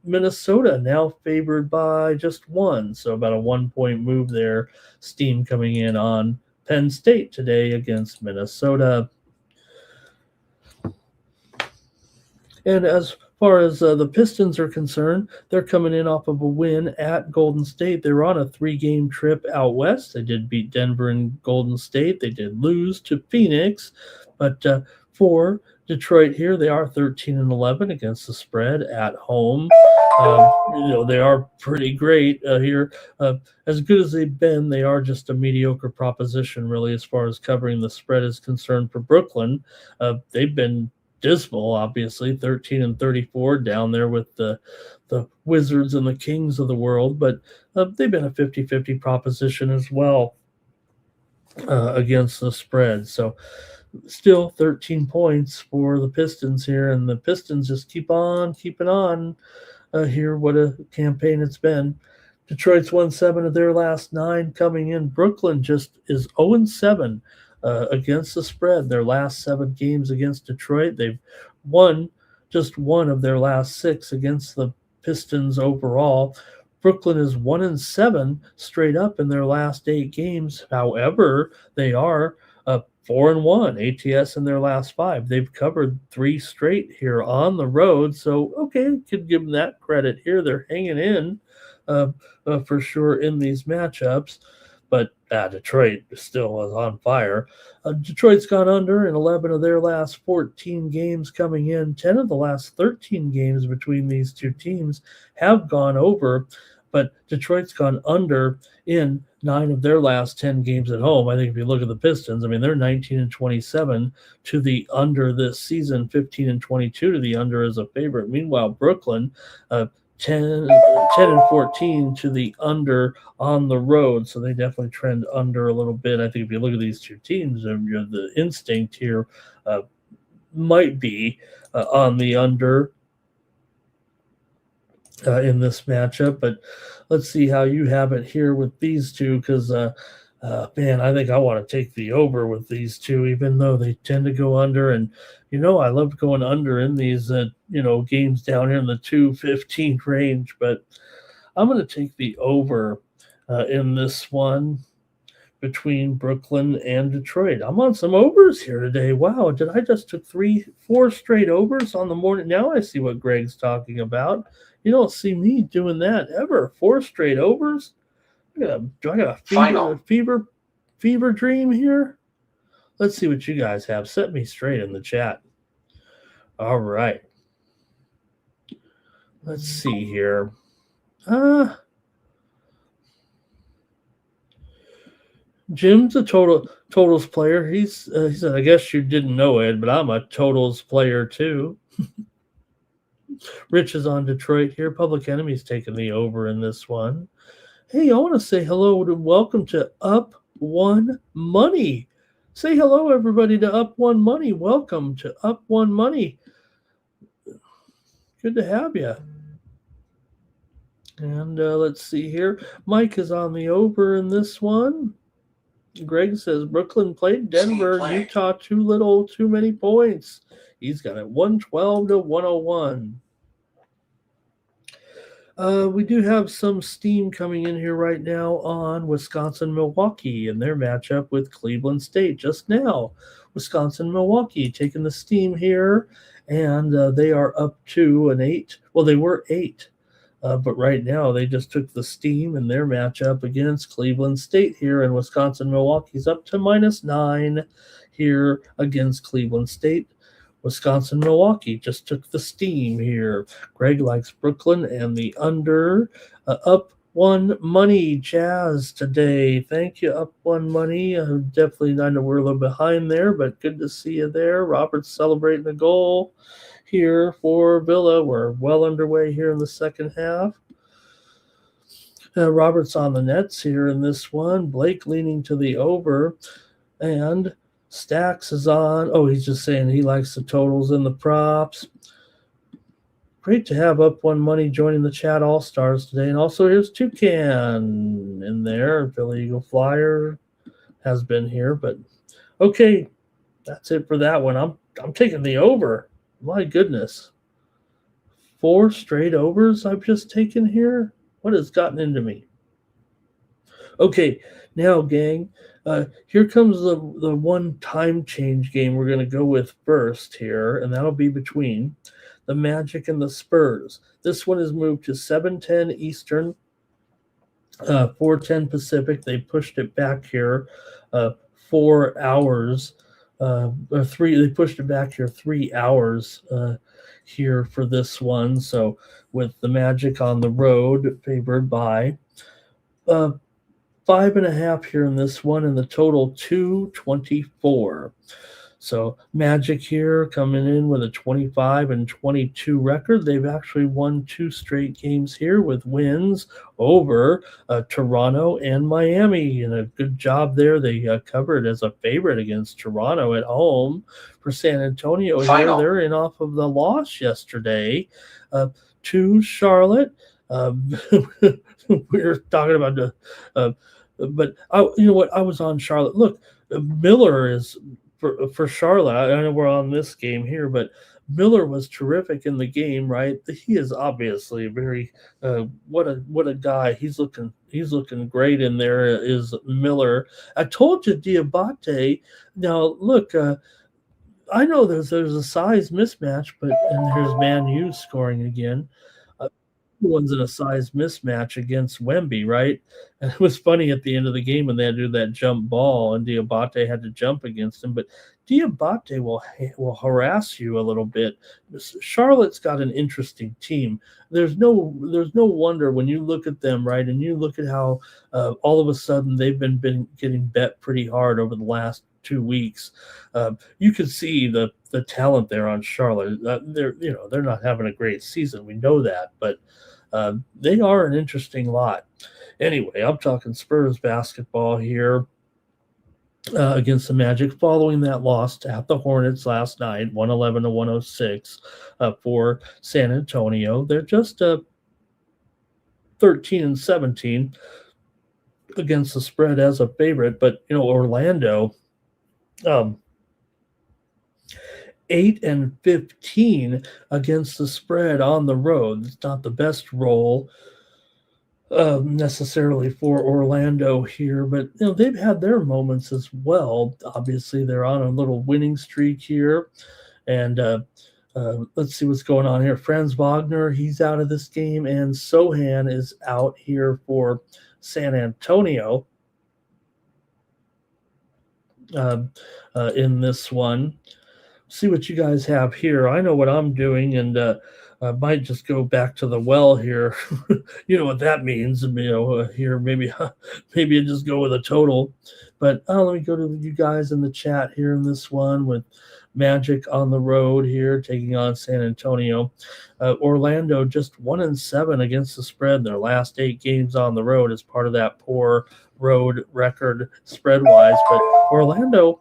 Speaker 3: Minnesota now favored by just one, so about a 1-point move there. Steam coming in on Penn State today against Minnesota. And as far as the Pistons are concerned, they're coming in off of a win at Golden State. They were on a 3-game trip out west. They did beat Denver and Golden State. They did lose to Phoenix, but for Detroit here, they are 13 and 11 against the spread at home. They are pretty great here. As good as they've been, they are just a mediocre proposition, really, as far as covering the spread is concerned for Brooklyn. They've been dismal, obviously, 13 and 34 down there with the Wizards and the Kings of the world, but they've been a 50-50 proposition as well against the spread. So still 13 points for the Pistons here, and the Pistons just keep on keeping on here. What a campaign it's been. Detroit's won 7 of their last 9 coming in. Brooklyn just is 0-7 against the spread. Their last 7 games against Detroit, they've won just 1 of their last 6 against the Pistons overall. Brooklyn is 1-7 straight up in their last 8 games. However, they are 4-1 ATS in their last 5. They've covered 3 straight here on the road. So, okay, could give them that credit here. They're hanging in for sure in these matchups. But Detroit still is on fire. Detroit's gone under in 11 of their last 14 games coming in. 10 of the last 13 games between these two teams have gone over, but Detroit's gone under in 9 of their last 10 games at home. I think if you look at the Pistons, I mean, they're 19 and 27 to the under this season, 15 and 22 to the under as a favorite. Meanwhile, Brooklyn, 10 and 14 to the under on the road, so they definitely trend under a little bit. I think if you look at these two teams, the instinct here might be on the under in this matchup, but let's see how you have it here with these two, because man, I think I want to take the over with these two, even though they tend to go under. And I love going under in these games down here in the 215 range, but I'm going to take the over in this one. between Brooklyn and Detroit. I'm on some overs here today. Wow, did I just took 4 straight overs on the morning? Now I see what Greg's talking about. You don't see me doing that ever. 4 straight overs. Do I got a fever dream here? Let's see what you guys have. Set me straight in the chat. All right. Let's see here. Jim's a totals player. He said, I guess you didn't know, Ed, but I'm a totals player too. Rich is on Detroit here. Public Enemy's taking the over in this one. Hey, I want to say hello and welcome to Up One Money. Say hello, everybody, to Up One Money. Welcome to Up One Money. Good to have you. And let's see here. Mike is on the over in this one. Greg says Brooklyn played Denver, Utah too little, too many points. He's got it 112 to 101. We do have some steam coming in here right now on Wisconsin-Milwaukee and their matchup with Cleveland State just now. Wisconsin-Milwaukee taking the steam here, and they are up to an 8. Well, they were 8. But right now, they just took the steam in their matchup against Cleveland State here, and Wisconsin-Milwaukee's up to -9 here against Cleveland State. Wisconsin-Milwaukee just took the steam here. Greg likes Brooklyn and the under. Up One Money Jazz today. Thank you, Up One Money. Definitely, I know we're a little behind there, but good to see you there. Robert's celebrating a goal here for Villa. We're well underway here in the second half. Robert's on the nets here in this one. Blake leaning to the over. And Stacks is on. Oh, he's just saying he likes the totals and the props. Great to have Up One Money joining the chat all-stars today. And also here's Toucan in there. Philly Eagle Flyer has been here. But okay, that's it for that one. I'm taking the over. My goodness. 4 straight overs I've just taken here? What has gotten into me? Okay, now, gang, here comes the one time change game we're going to go with first here, and that'll be between the Magic and the Spurs. This one is moved to 7:10 Eastern, 4:10 Pacific. They pushed it back here 4 hours. They pushed it back here 3 hours here for this one. So with the Magic on the road, favored by 5.5 here in this one, and the total 224. So Magic here coming in with a 25-22 record. They've actually won 2 straight games here with wins over Toronto and Miami. And a good job there. They covered as a favorite against Toronto at home. For San Antonio here, they're in off of the loss yesterday to Charlotte. We were talking about but you know what? I was on Charlotte. Look, Miller is for Charlotte. I know we're on this game here, but Miller was terrific in the game, right? He is obviously very what a guy. He's looking great in there. Is Miller? I told you Diabate. Now look, I know there's a size mismatch, but and here's Man U scoring again. One's in a size mismatch against Wemby, right? And it was funny at the end of the game when they had to do that jump ball and Diabate had to jump against him. But Diabate will harass you a little bit. Charlotte's got an interesting team. There's no wonder when you look at them, right, and you look at how all of a sudden they've been getting bet pretty hard over the last 2 weeks. You can see the talent there on Charlotte. They're not having a great season. We know that, but they are an interesting lot. Anyway, I'm talking Spurs basketball here against the Magic following that loss at the Hornets last night, 111 to 106 for San Antonio. They're just 13-17 against the spread as a favorite, but Orlando 8-15 against the spread on the road. It's not the best roll necessarily for Orlando here, but they've had their moments as well. Obviously, they're on a little winning streak here, and let's see what's going on here. Franz Wagner, he's out of this game, and Sohan is out here for San Antonio in this one. See what you guys have here. I know what I'm doing, and I might just go back to the well here. You know what that means. Here maybe maybe I just go with a total. But let me go to you guys in the chat here in this one with Magic on the road here, taking on San Antonio. Orlando just 1-7 against the spread. Their last 8 games on the road as part of that poor road record spread-wise. But Orlando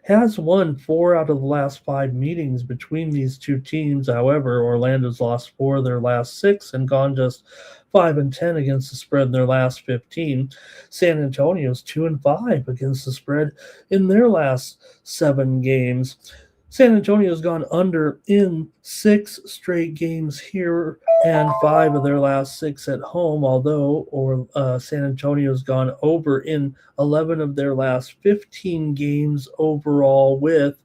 Speaker 3: has won 4 out of the last 5 meetings between these two teams. However, Orlando's lost 4 of their last 6 and gone just 5-10 against the spread in their last 15. San Antonio's 2-5 against the spread in their last 7 games. San Antonio's gone under in 6 straight games here and 5 of their last 6 at home, although San Antonio's gone over in 11 of their last 15 games overall with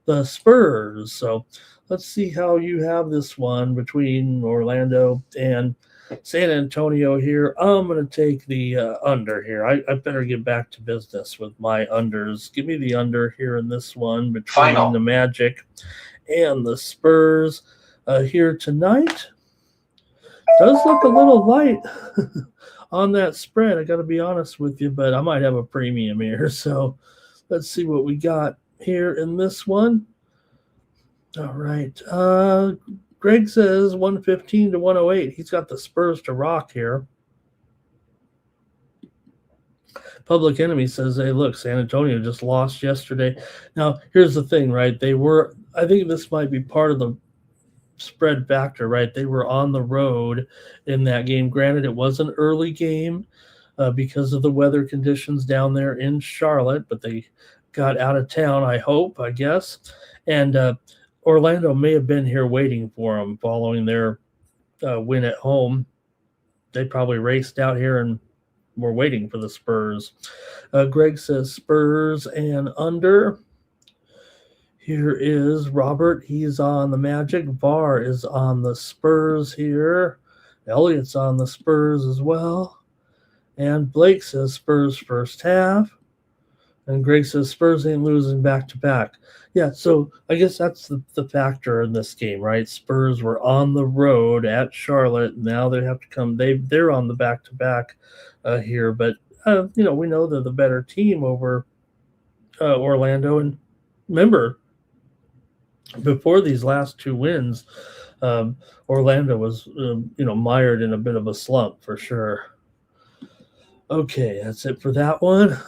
Speaker 3: the Spurs. So let's see how you have this one between Orlando and San Antonio here. I'm going to take the under here. I better get back to business with my unders. Give me the under here in this one between the Magic and the Spurs here tonight. Does look a little light on that spread. I got to be honest with you, but I might have a premium here. So let's see what we got here in this one. All right. Greg says 115 to 108. He's got the Spurs to rock here. Public Enemy says, hey, look, San Antonio just lost yesterday. Now, here's the thing, right? I think this might be part of the spread factor, right? They were on the road in that game. Granted, it was an early game because of the weather conditions down there in Charlotte, but they got out of town, I guess. And Orlando may have been here waiting for them following their win at home. They probably raced out here and were waiting for the Spurs. Greg says Spurs and under. Here is Robert. He's on the Magic. VAR is on the Spurs here. Elliot's on the Spurs as well. And Blake says Spurs first half. And Greg says Spurs ain't losing back-to-back. Yeah, so I guess that's the factor in this game, right? Spurs were on the road at Charlotte. Now they have to come. They're on the back-to-back here. But, we know they're the better team over Orlando. And remember, before these last 2 wins, Orlando was, mired in a bit of a slump for sure. Okay, that's it for that one.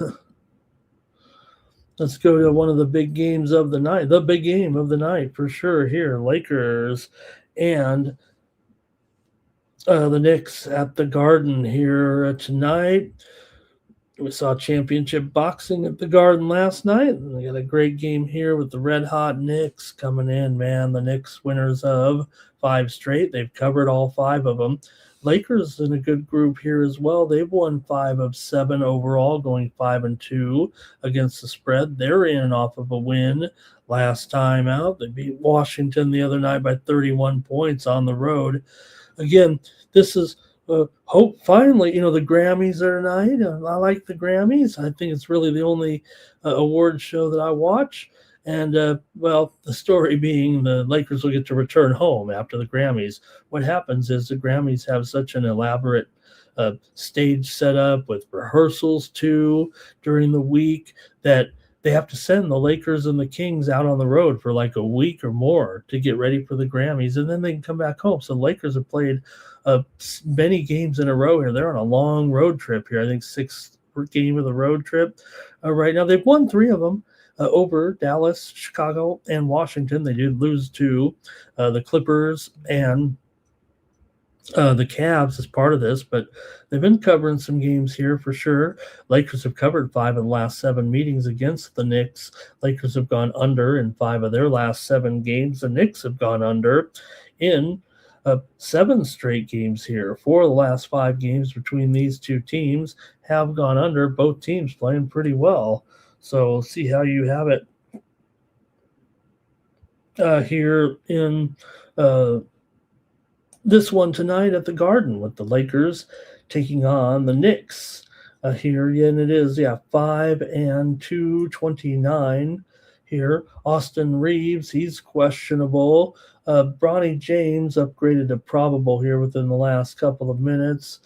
Speaker 3: Let's go to one of the big games of the night. The big game of the night for sure here. Lakers and the Knicks at the Garden here tonight. We saw championship boxing at the Garden last night. We got a great game here with the Red Hot Knicks coming in, man. The Knicks winners of 5 straight. They've covered all 5 of them. Lakers in a good group here as well. They've won 5 of 7 overall, going 5-2 against the spread. They're in off of a win last time out. They beat Washington the other night by 31 points on the road. Again, this is hope finally, the Grammys are tonight. I like the Grammys. I think it's really the only award show that I watch. And, the story being the Lakers will get to return home after the Grammys. What happens is the Grammys have such an elaborate stage setup with rehearsals, too, during the week that they have to send the Lakers and the Kings out on the road for like a week or more to get ready for the Grammys, and then they can come back home. So the Lakers have played many games in a row here. They're on a long road trip here. I think 6th game of the road trip right now. They've won 3 of them. Over Dallas, Chicago, and Washington. They did lose to the Clippers and the Cavs as part of this, but they've been covering some games here for sure. Lakers have covered 5 of the last 7 meetings against the Knicks. Lakers have gone under in 5 of their last 7 games. The Knicks have gone under in 7 straight games here. 4 of the last 5 games between these two teams have gone under. Both teams playing pretty well. So we'll see how you have it here in this one tonight at the Garden with the Lakers taking on the Knicks. Here, and it is, 5 and 229 here. Austin Reeves, he's questionable. Bronny James upgraded to probable here within the last couple of minutes.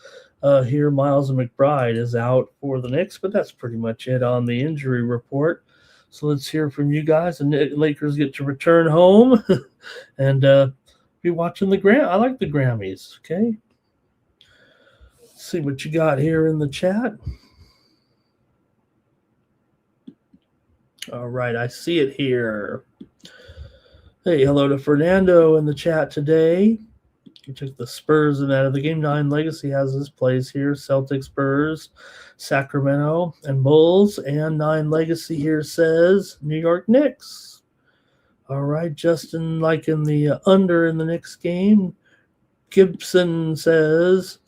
Speaker 3: Here, Miles McBride is out for the Knicks, but that's pretty much it on the injury report. So let's hear from you guys. And the Lakers get to return home and be watching I like the Grammys, okay? See what you got here in the chat. All right, I see it here. Hey, hello to Fernando in the chat today. He took the Spurs and out of the game. 9 Legacy has his plays here. Celtics, Spurs, Sacramento, and Bulls. And 9 Legacy here says New York Knicks. All right, Justin liking the under in the Knicks game. Gibson says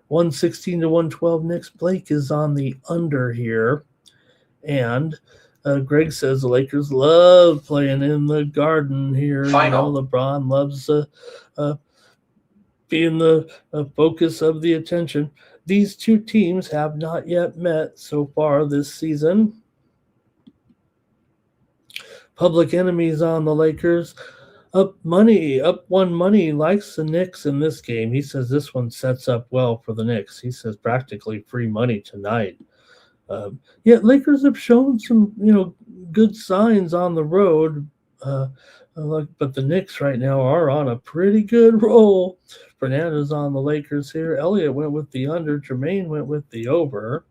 Speaker 3: 116 to 112 Knicks. Blake is on the under here. And Greg says the Lakers love playing in the Garden here.
Speaker 4: Final.
Speaker 3: You know, LeBron loves being the focus of the attention. These two teams have not yet met so far this season. Public enemies on the Lakers. Up one money, likes the Knicks in this game. He says this one sets up well for the Knicks. He says practically free money tonight. Lakers have shown some, good signs on the road. But the Knicks right now are on a pretty good roll. Fernando's on the Lakers here. Elliott went with the under. Jermaine went with the over.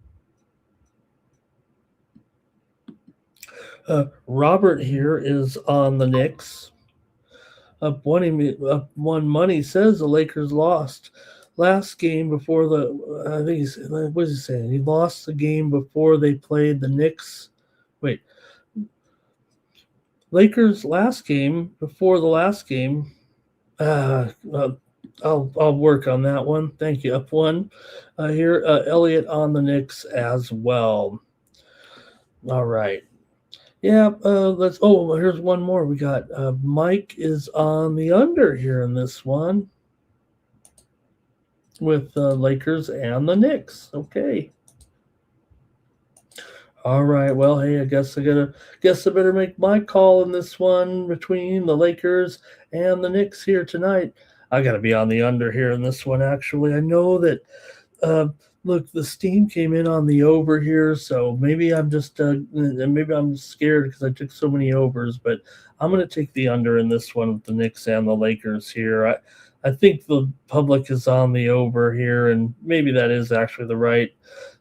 Speaker 3: Robert here is on the Knicks. Up one money says the Lakers lost last game before what is he saying? He lost the game before they played the Knicks. Wait. Lakers last game before the last game. I'll work on that one. Thank you. Up one here. Elliott on the Knicks as well. All right. Yeah, here's one more. We got Mike is on the under here in this one with Lakers and the Knicks. Okay. All right. Well, hey, I guess I better make my call in this one between the Lakers and the Knicks here tonight. I got to be on the under here in this one, actually. I know that look, the steam came in on the over here, so maybe I'm just maybe I'm scared because I took so many overs, but I'm going to take the under in this one with the Knicks and the Lakers here. I think the public is on the over here, and maybe that is actually the right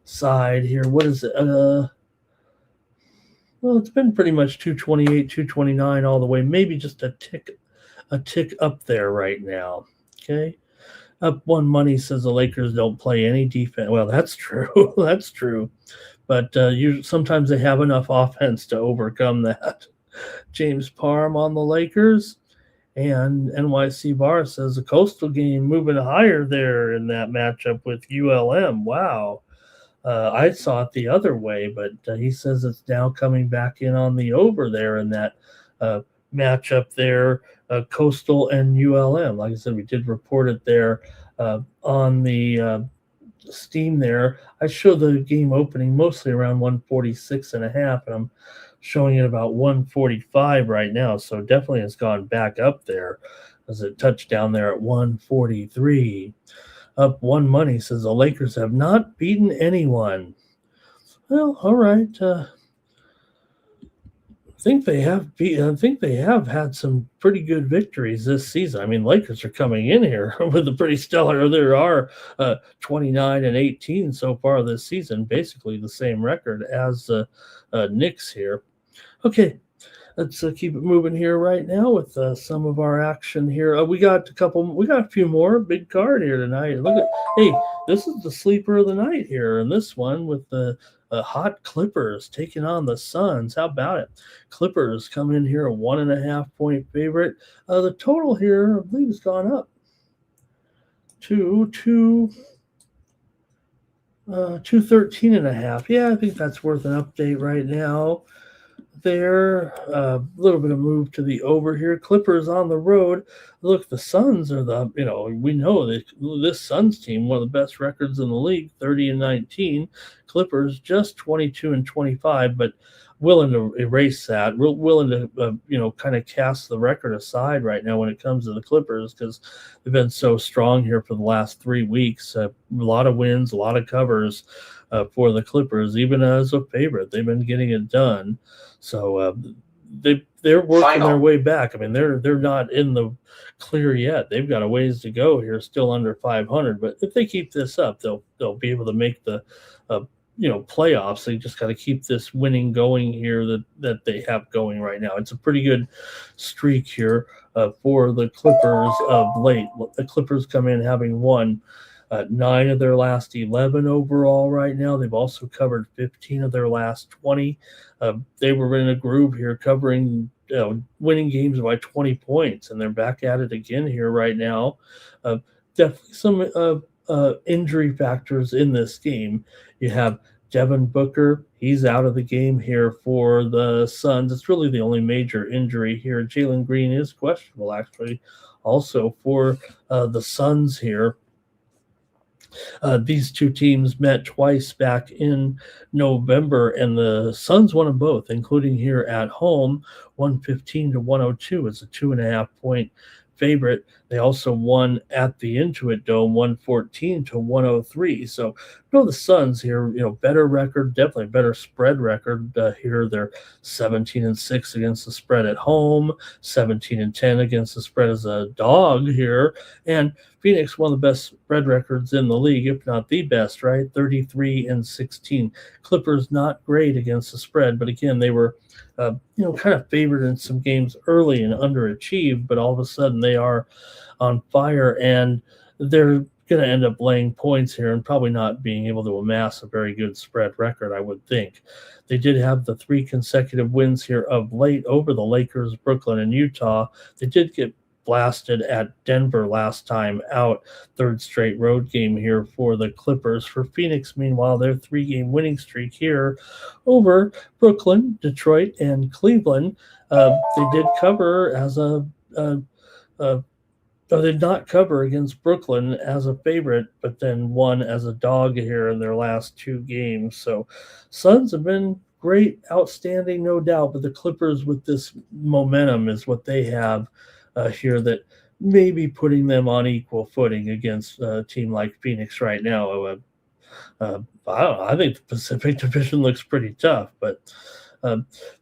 Speaker 3: side here. What is it? Well, it's been pretty much 228, 229 all the way, maybe just a tick up there right now. Okay. Up one money says the Lakers don't play any defense. Well, that's true. That's true. But sometimes they have enough offense to overcome that. James Parham on the Lakers. And NYC Bar says the Coastal game moving higher there in that matchup with ULM. Wow. I saw it the other way, but he says it's now coming back in on the over there in that matchup there, Coastal and ULM. Like I said, we did report it there on the Steam there. I show the game opening mostly around 146.5, and I'm showing it about 145 right now. So definitely has gone back up there as it touched down there at 143. Up one money says the Lakers have not beaten anyone. Well, all right. I think they have had some pretty good victories this season. I mean, Lakers are coming in here with a pretty stellar. There are 29 and 18 so far this season, basically the same record as the Knicks here. Okay, let's keep it moving here right now with some of our action here. We got a few more big card here tonight. Hey, this is the sleeper of the night here, and this one with the hot Clippers taking on the Suns. How about it? Clippers come in here a 1.5 point favorite. The total here, I believe, has gone up. to 213.5. Yeah, I think that's worth an update right now. There, a little bit of move to the over here. Clippers on the road. Look, the Suns are we know that this Suns team, one of the best records in the league, 30-19. Clippers just 22-25, but willing to erase that. Willing to kind of cast the record aside right now when it comes to the Clippers, because they've been so strong here for the last 3 weeks. A lot of wins, a lot of covers for the Clippers, even as a favorite. They've been getting it done. So they're working their way back. I mean, they're not in the clear yet. They've got a ways to go here, still under 500. But if they keep this up, they'll be able to make the playoffs. They just got to keep this winning going here that they have going right now. It's a pretty good streak here for the Clippers of late. The Clippers come in having won 9 of their last 11 overall right now. They've also covered 15 of their last 20. They were in a groove here covering, winning games by 20 points, and they're back at it again here right now. Definitely some injury factors in this game. You have Devin Booker. He's out of the game here for the Suns. It's really the only major injury here. Jalen Green is questionable, actually, also for the Suns here. These two teams met twice back in November, and the Suns won them both, including here at home, 115-102. It's a 2.5-point favorite. They also won at the Intuit Dome, 114-103. So, the Suns here, better record, definitely better spread record here. They're 17-6 against the spread at home, 17-10 against the spread as a dog here, and Phoenix, one of the best spread records in the league, if not the best, right? 33-16. Clippers not great against the spread, but again, they were, kind of favored in some games early and underachieved, but all of a sudden they are on fire, and they're going to end up laying points here and probably not being able to amass a very good spread record, I would think. They did have the 3 consecutive wins here of late over the Lakers, Brooklyn, and Utah. They did get blasted at Denver last time out. 3rd straight road game here for the Clippers. For Phoenix, meanwhile, their 3-game winning streak here over Brooklyn, Detroit, and Cleveland. They did cover as they did not cover against Brooklyn as a favorite, but then won as a dog here in their last 2 games. So Suns have been great, outstanding, no doubt, but the Clippers with this momentum is what they have here that may be putting them on equal footing against a team like Phoenix right now. I think the Pacific Division looks pretty tough, but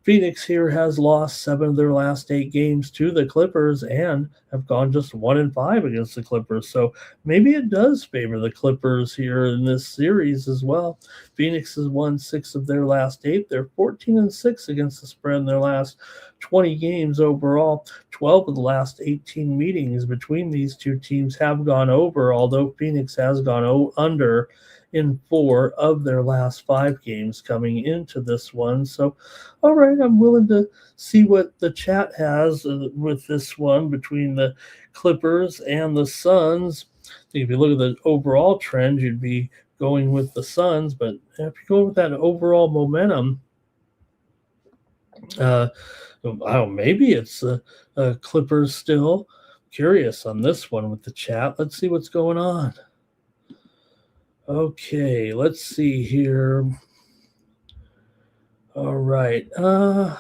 Speaker 3: Phoenix here has lost 7 of their last 8 games to the Clippers and have gone just 1-5 against the Clippers. So maybe it does favor the Clippers here in this series as well. Phoenix has won 6 of their last 8. They're 14-6 against the spread in their last 20 games overall. 12 of the last 18 meetings between these two teams have gone over, although Phoenix has gone under in 4 of their last 5 games coming into this one. So, all right, I'm willing to see what the chat has with this one between the Clippers and the Suns. I think if you look at the overall trend, you'd be going with the Suns, but if you go with that overall momentum, I don't know, maybe it's Clippers still. Curious on this one with the chat. Let's see what's going on. Okay, let's see here. All right. Up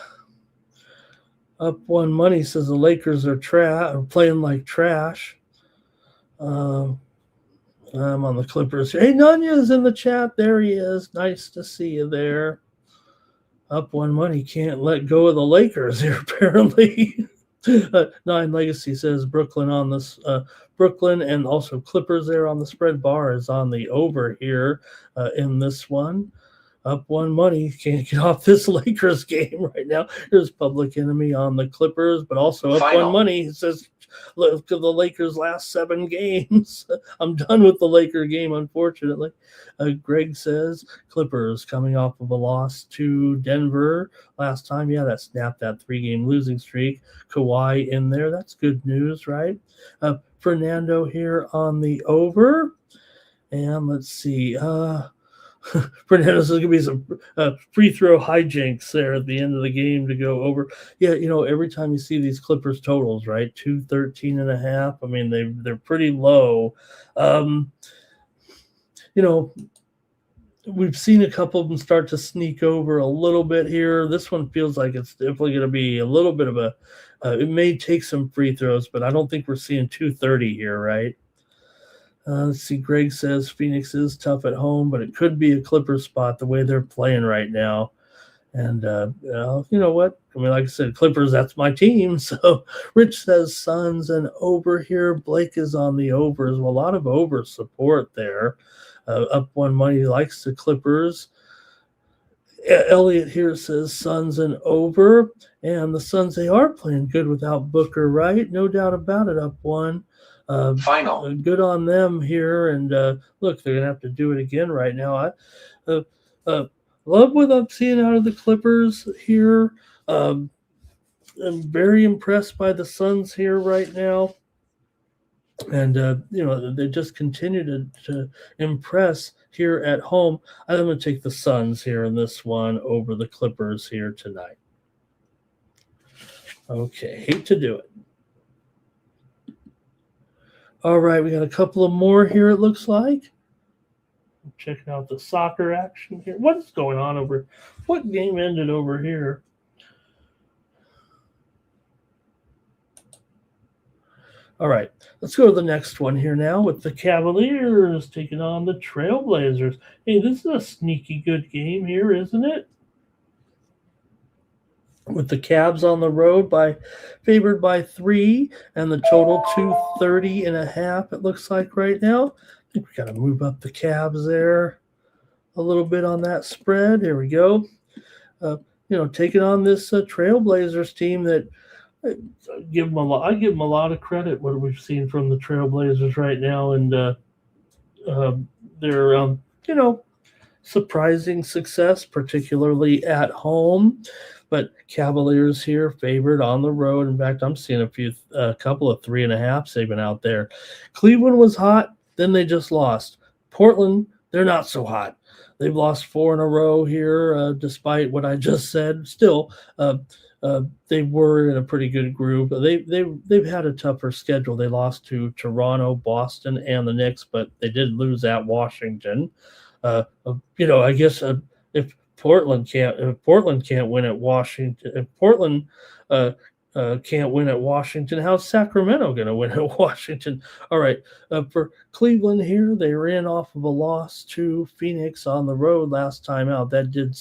Speaker 3: One Money says the Lakers are playing like trash. I'm on the Clippers. Hey, Nunya's in the chat. There he is. Nice to see you there. Up One Money can't let go of the Lakers here, apparently. Nine Legacy says Brooklyn on this. Brooklyn and also Clippers there on the spread bar is on the over here in this one. Up One Money can't get off this Lakers game right now. Here's Public Enemy on the Clippers, but also Up One Money says, look at the Lakers' last 7 games. I'm done with the Laker game, unfortunately. Greg says Clippers coming off of a loss to Denver last time. Yeah, that snapped that 3-game losing streak. Kawhi in there. That's good news, right? Fernando here on the over. And let's see. Fernando's going to be some free throw hijinks there at the end of the game to go over. Yeah, every time you see these Clippers totals, right? 213.5. I mean, they're pretty low. We've seen a couple of them start to sneak over a little bit here. This one feels like it's definitely going to be a little bit of it may take some free throws, but I don't think we're seeing 230 here, right? Let's see. Greg says Phoenix is tough at home, but it could be a Clipper spot the way they're playing right now. And you know what? I mean, like I said, Clippers, that's my team. So Rich says Suns and over here. Blake is on the overs. Well, a lot of over support there. Up one money likes the Clippers. Elliot here says Suns and over. And the Suns, they are playing good without Booker, right? No doubt about it, up one.
Speaker 4: Final.
Speaker 3: Good on them here. And look, they're going to have to do it again right now. I love what I'm seeing out of the Clippers here. I'm very impressed by the Suns here right now. And, they just continue to impress here at home. I'm going to take the Suns here in this one over the Clippers here tonight. Okay, hate to do it. All right, we got a couple of more here, it looks like. Checking out the soccer action here. What's going on over? What game ended over here? All right, let's go to the next one here now with the Cavaliers taking on the Trailblazers. Hey, this is a sneaky good game here, isn't it? With the Cavs on the road favored by 3 and the total 230.5, it looks like right now. I think we got to move up the Cavs there a little bit on that spread. Here we go. Taking on this Trailblazers team that I give them a lot of credit what we've seen from the Trailblazers right now, and their surprising success, particularly at home. But Cavaliers here favored on the road. In fact, I'm seeing a couple of 3.5s even out there. Cleveland was hot, then they just lost. Portland, they're not so hot. They've lost 4 in a row here, despite what I just said. Still, they were in a pretty good group. They've had a tougher schedule. They lost to Toronto, Boston, and the Knicks, but they did lose at Washington. I guess if Portland can't win at Washington, if Portland can't win at Washington, how's Sacramento going to win at Washington? All right, for Cleveland here, they ran off of a loss to Phoenix on the road last time out. That did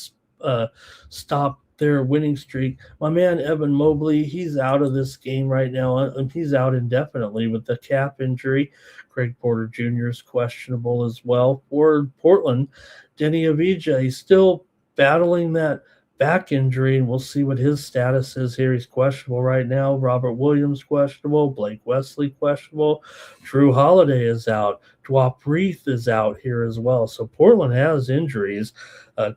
Speaker 3: stop their winning streak. My man Evan Mobley, he's out of this game right now, and he's out indefinitely with the calf injury. Craig Porter Jr. is questionable as well. For Portland, Denny Avdija, he's still battling that back injury, and we'll see what his status is here. He's questionable right now. Robert Williams questionable. Blake Wesley questionable. Drew Holiday is out. Dwap Reith is out here as well. So Portland has injuries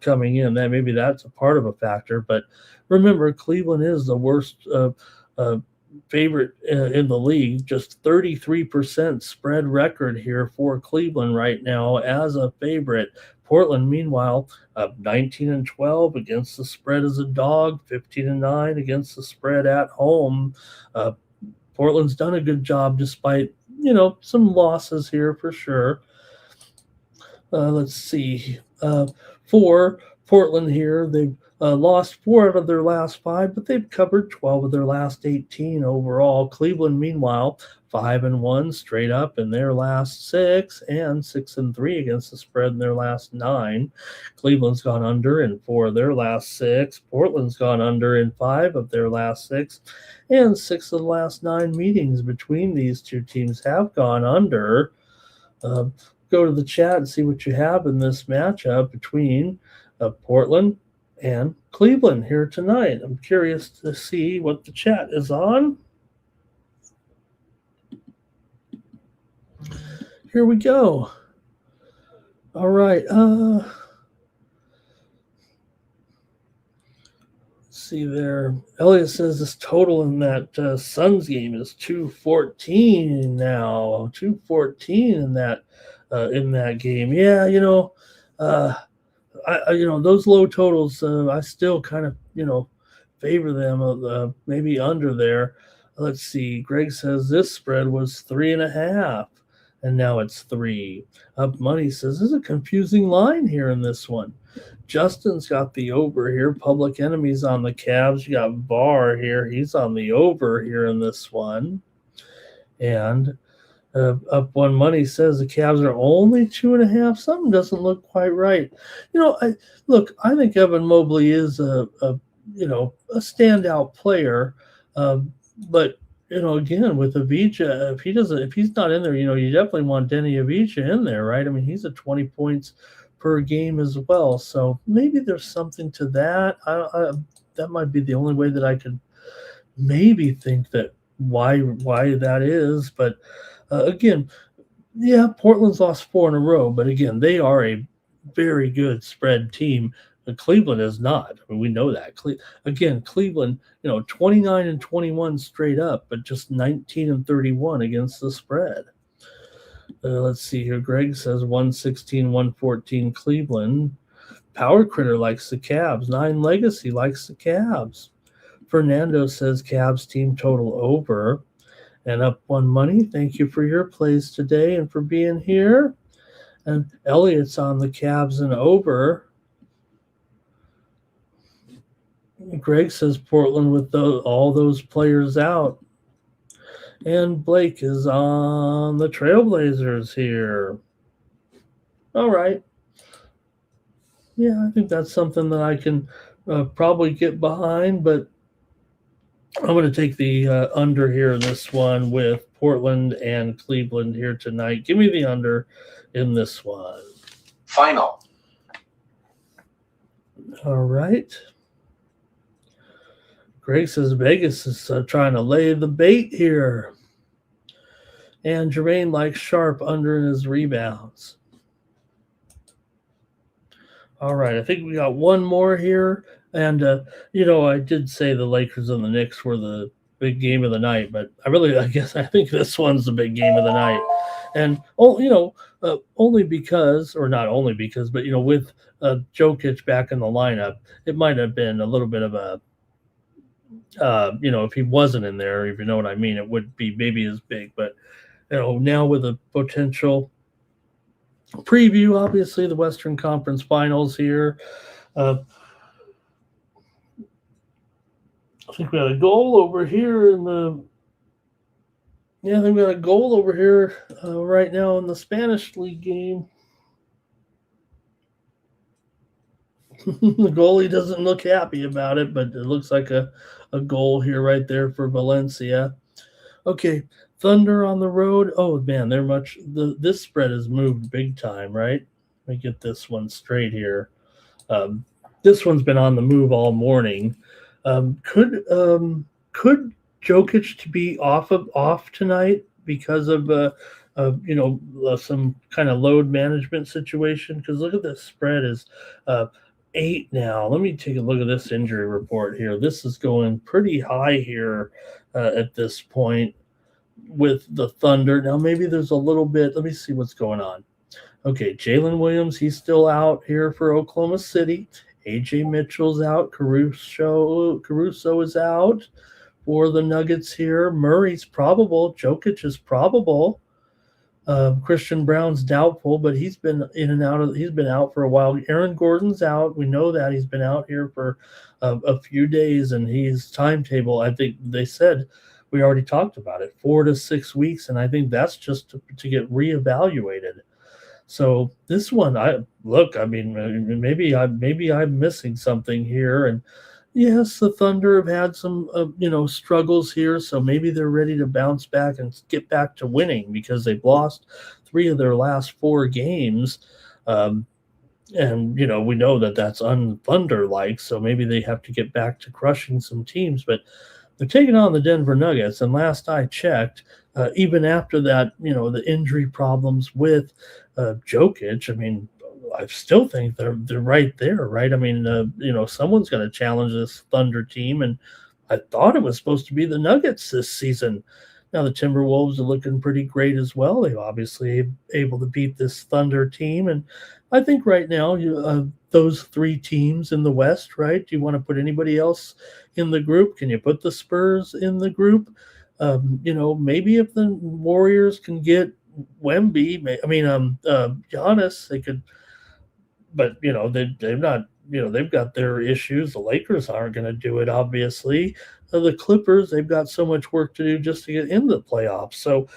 Speaker 3: coming in. Maybe that's a part of a factor. But remember, Cleveland is the worst favorite in the league. Just 33% spread record here for Cleveland right now as a favorite. Portland, meanwhile, 19-12 against the spread as a dog, 15-9 against the spread at home. Portland's done a good job despite, some losses here for sure. Let's see. For Portland here, they've lost 4 out of their last 5, but they've covered 12 of their last 18 overall. Cleveland, meanwhile, 5-1 straight up in their last 6 and 6-3 against the spread in their last 9. Cleveland's gone under in 4 of their last 6. Portland's gone under in 5 of their last 6. And 6 of the last 9 meetings between these two teams have gone under. Go to the chat and see what you have in this matchup between Portland and Cleveland here tonight. I'm curious to see what the chat is on. Here we go. All right. Let's see there. Elliot says this total in that Suns game is 214 now. 214 in that game. Yeah, those low totals. I still kind of favor them. Maybe under there. Let's see. Greg says this spread was 3.5, and now it's 3. Up Money says this is a confusing line here in this one. Justin's got the over here. Public Enemy's on the Cavs. You got Barr here. He's on the over here in this one. And Up One Money says the Cavs are only 2.5. Something doesn't look quite right. I think Evan Mobley is a standout player. But again, with Avicii, if he's not in there, you definitely want Denny Avicii in there, right? I mean, he's at 20 points per game as well. So maybe there's something to that. That might be the only way that I could maybe think that why that is. But again, yeah, Portland's lost 4 in a row. But again, they are a very good spread team. Cleveland is not. I mean, we know that. Cleveland, 29 and 21 straight up, but just 19 and 31 against the spread. Let's see here. Greg says 116, 114 Cleveland. Power Critter likes the Cavs. 9 Legacy likes the Cavs. Fernando says Cavs team total over. And Up One Money, thank you for your plays today and for being here. And Elliot's on the Cavs and over. Greg says Portland with all those players out. And Blake is on the Trailblazers here. All right. Yeah, I think that's something that I can probably get behind, but I'm going to take the under here in this one with Portland and Cleveland here tonight. Give me the under in this one.
Speaker 4: Final.
Speaker 3: All right. Greg says Vegas is trying to lay the bait here. And Jermaine likes Sharp under in his rebounds. All right, I think we got one more here. And, I did say the Lakers and the Knicks were the big game of the night, but I think this one's the big game of the night. And, only because, or not only because, but, with Jokic back in the lineup, it might have been a little bit of a, if he wasn't in there, if you know what I mean, it would be maybe as big. But, now with a potential preview, obviously, the Western Conference Finals here. I think we had a goal over here I think we got a goal over here right now in the Spanish League game. The goalie doesn't look happy about it, but it looks like a goal here right there for Valencia. Okay, Thunder on the road. Oh, man, this spread has moved big time, right? Let me get this one straight here. This one's been on the move all morning. Could Jokic to be off tonight because of some kind of load management situation? Because look at this spread is 8 now. Let me take a look at this injury report here. This is going pretty high here at this point with the Thunder. Now maybe there's a little bit. Let me see what's going on. Okay, Jalen Williams, he's still out here for Oklahoma City. AJ Mitchell's out. Caruso is out for the Nuggets here. Murray's probable. Jokic is probable. Christian Brown's doubtful, but he's been in and out. He's been out for a while. Aaron Gordon's out. We know that he's been out here for a few days, and his timetable, I think they said, we already talked about it, 4 to 6 weeks, and I think that's just to get reevaluated. So this one, maybe I'm missing something here. And yes, the Thunder have had some, struggles here. So maybe they're ready to bounce back and get back to winning because they've lost 3 of their last 4 games. And, we know that that's un-Thunder-like. So maybe they have to get back to crushing some teams. But they're taking on the Denver Nuggets. And last I checked, even after that, the injury problems with Jokic, I still think they're right there, right? I mean, someone's going to challenge this Thunder team, and I thought it was supposed to be the Nuggets this season. Now the Timberwolves are looking pretty great as well. They're obviously able to beat this Thunder team, and I think right now those three teams in the West, right? Do you want to put anybody else in the group? Can you put the Spurs in the group? Maybe if the Warriors can get Wemby, Giannis, they could, but they've not, they've got their issues. The Lakers aren't going to do it, obviously. The Clippers, they've got so much work to do just to get into the playoffs. So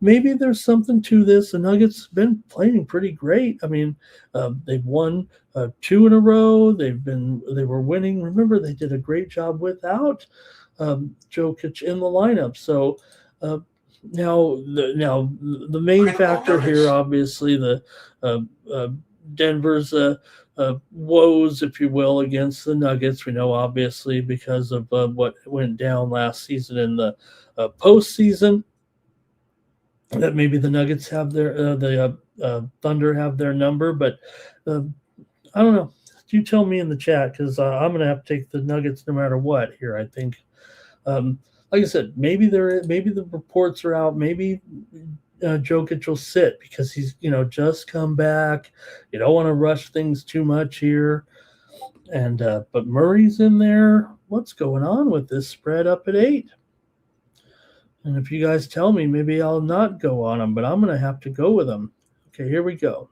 Speaker 3: maybe there's something to this. The Nuggets have been playing pretty great. I mean, they've won 2 in a row. They were winning. Remember, they did a great job without Jokic in the lineup. So now the main factor here, obviously, the Denver's woes, if you will, against the Nuggets. We know, obviously, because of what went down last season in the postseason, that maybe the Nuggets have the Thunder have their number. But I don't know. You tell me in the chat, because I'm going to have to take the Nuggets no matter what here, I think. Like I said, maybe the reports are out. Maybe Jokic will sit because he's just come back. You don't want to rush things too much here. And but Murray's in there. What's going on with this spread up at 8? And if you guys tell me, maybe I'll not go on them, but I'm going to have to go with them. Okay, here we go.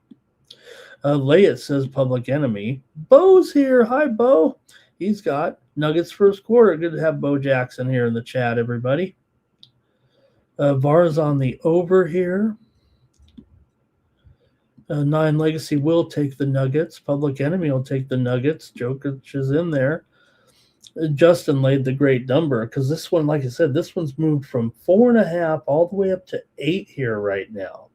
Speaker 3: Layet says Public Enemy. Bo's here. Hi, Bo. He's got Nuggets first quarter. Good to have Bo Jackson here in the chat, everybody. VAR's on the over here. 9 Legacy will take the Nuggets. Public Enemy will take the Nuggets. Jokic is in there. Justin laid the great number, because this one, like I said, this one's moved from 4.5 all the way up to 8 here right now.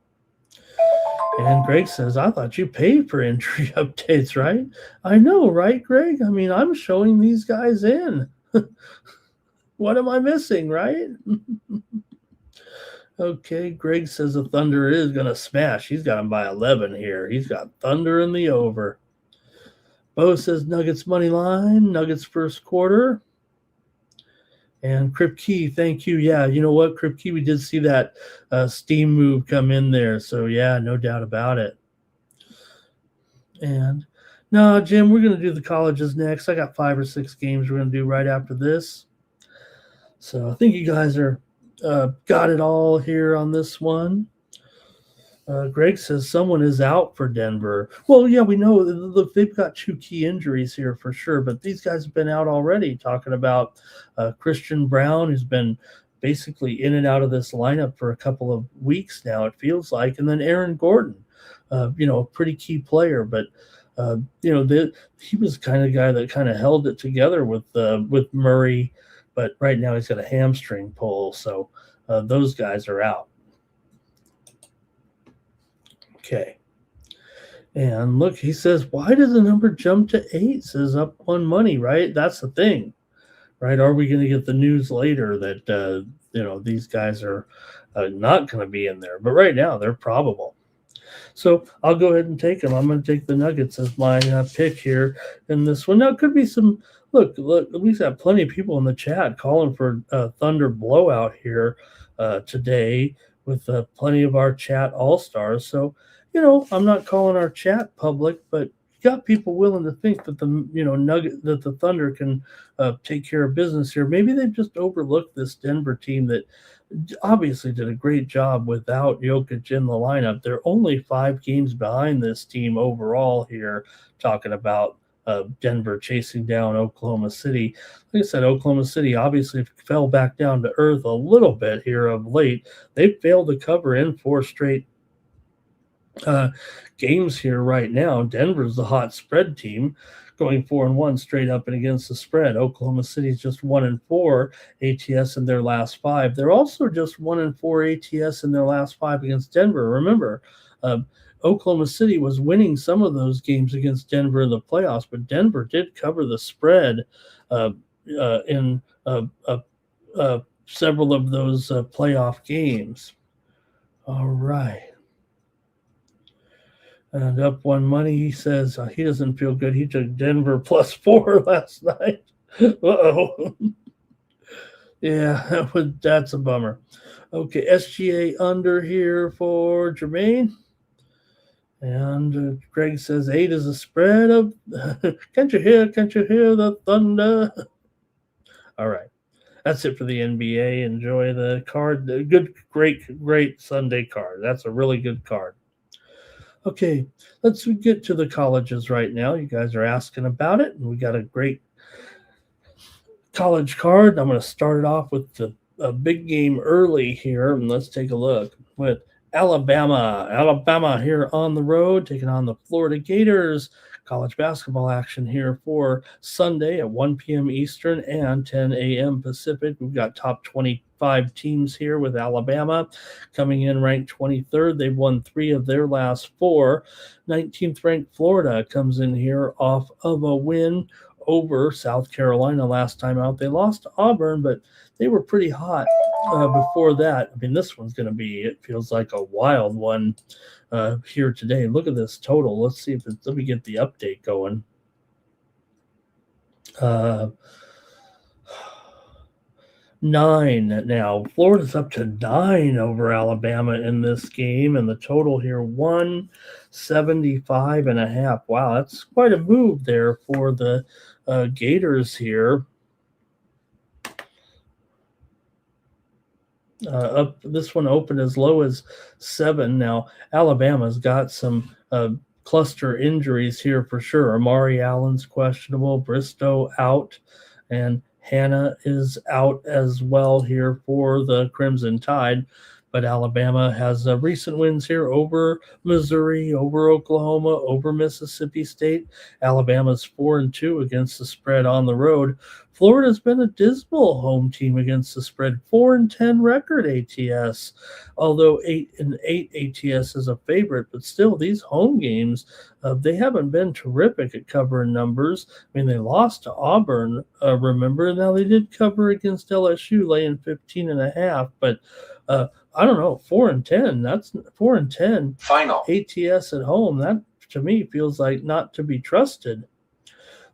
Speaker 3: And Greg says, I thought you paid for injury updates, right? I know, right, Greg? I mean, I'm showing these guys in. What am I missing, right? Okay, Greg says the Thunder is going to smash. He's got him by 11 here. He's got Thunder in the over. Bo says Nuggets money line, Nuggets first quarter. And Crip Key, thank you. Yeah, you know what, Crip Key, we did see that steam move come in there. So, yeah, no doubt about it. And, no, Jim, we're going to do the colleges next. I got 5 or 6 games we're going to do right after this. So I think you guys are got it all here on this one. Greg says someone is out for Denver. Well, yeah, we know they've got 2 key injuries here for sure, but these guys have been out already. Talking about Christian Brown, who's been basically in and out of this lineup for a couple of weeks now, it feels like, and then Aaron Gordon, a pretty key player, but he was the kind of guy that kind of held it together with Murray, but right now he's got a hamstring pull, so those guys are out. Okay. And look, he says, why does the number jump to 8? Says up on money, right? That's the thing, right? Are we going to get the news later that, these guys are not going to be in there? But right now, they're probable. So I'll go ahead and take them. I'm going to take the Nuggets as my pick here in this one. Now, it could be some – look, we've got plenty of people in the chat calling for Thunder blowout here today with plenty of our chat all-stars. So, I'm not calling our chat public, but you got people willing to think that the Thunder can take care of business here. Maybe they've just overlooked this Denver team that obviously did a great job without Jokic in the lineup. They're only 5 games behind this team overall here, talking about Denver chasing down Oklahoma City. Like I said, Oklahoma City obviously fell back down to earth a little bit here of late. They failed to cover in 4 straight games here right now. Denver's the hot spread team, going 4-1 straight up and against the spread. Oklahoma City's just 1-4 ATS in their last 5. They're also just 1-4 ATS in their last 5 against Denver. Remember, Oklahoma City was winning some of those games against Denver in the playoffs, but Denver did cover the spread in several of those playoff games. All right. And up one money, he says he doesn't feel good. He took Denver +4 last night. Uh-oh. Yeah, that's a bummer. Okay, SGA under here for Jermaine. And Greg says 8 is a spread of. Can't you hear? Can't you hear the thunder? All right, that's it for the NBA. Enjoy the card. Good, great Sunday card. That's a really good card. Okay, let's get to the colleges right now. You guys are asking about it, and we got a great college card. I'm going to start it off with the big game early here, and let's take a look with Alabama. Alabama here on the road, taking on the Florida Gators. College basketball action here for Sunday at 1 p.m. Eastern and 10 a.m. Pacific. We've got top 25 teams here with Alabama coming in ranked 23rd. They've won 3 of their last 4. 19th ranked Florida comes in here off of a win over South Carolina last time out. They lost to Auburn, but they were pretty hot before that. I mean, this one's going to be, it feels like a wild one here today. Look at this total. Let's see if it's, let me get the update going. 9 now. Florida's up to 9 over Alabama in this game, and the total here 175.5. Wow, that's quite a move there for the Gators here. Up this one opened as low as 7. Now Alabama's got some cluster injuries here for sure. Amari Allen's questionable, Bristow out, and Hannah is out as well here for the Crimson Tide. But Alabama has recent wins here over Missouri, over Oklahoma, over Mississippi State. Alabama's 4-2 against the spread on the road. Florida's been a dismal home team against the spread. 4-10 record ATS, although 8-8 ATS is a favorite, but still these home games, they haven't been terrific at covering numbers. I mean, they lost to Auburn, remember? Now they did cover against LSU, laying 15.5, but I don't know, 4-10. That's 4-10
Speaker 4: Final
Speaker 3: ATS at home. That to me feels like not to be trusted.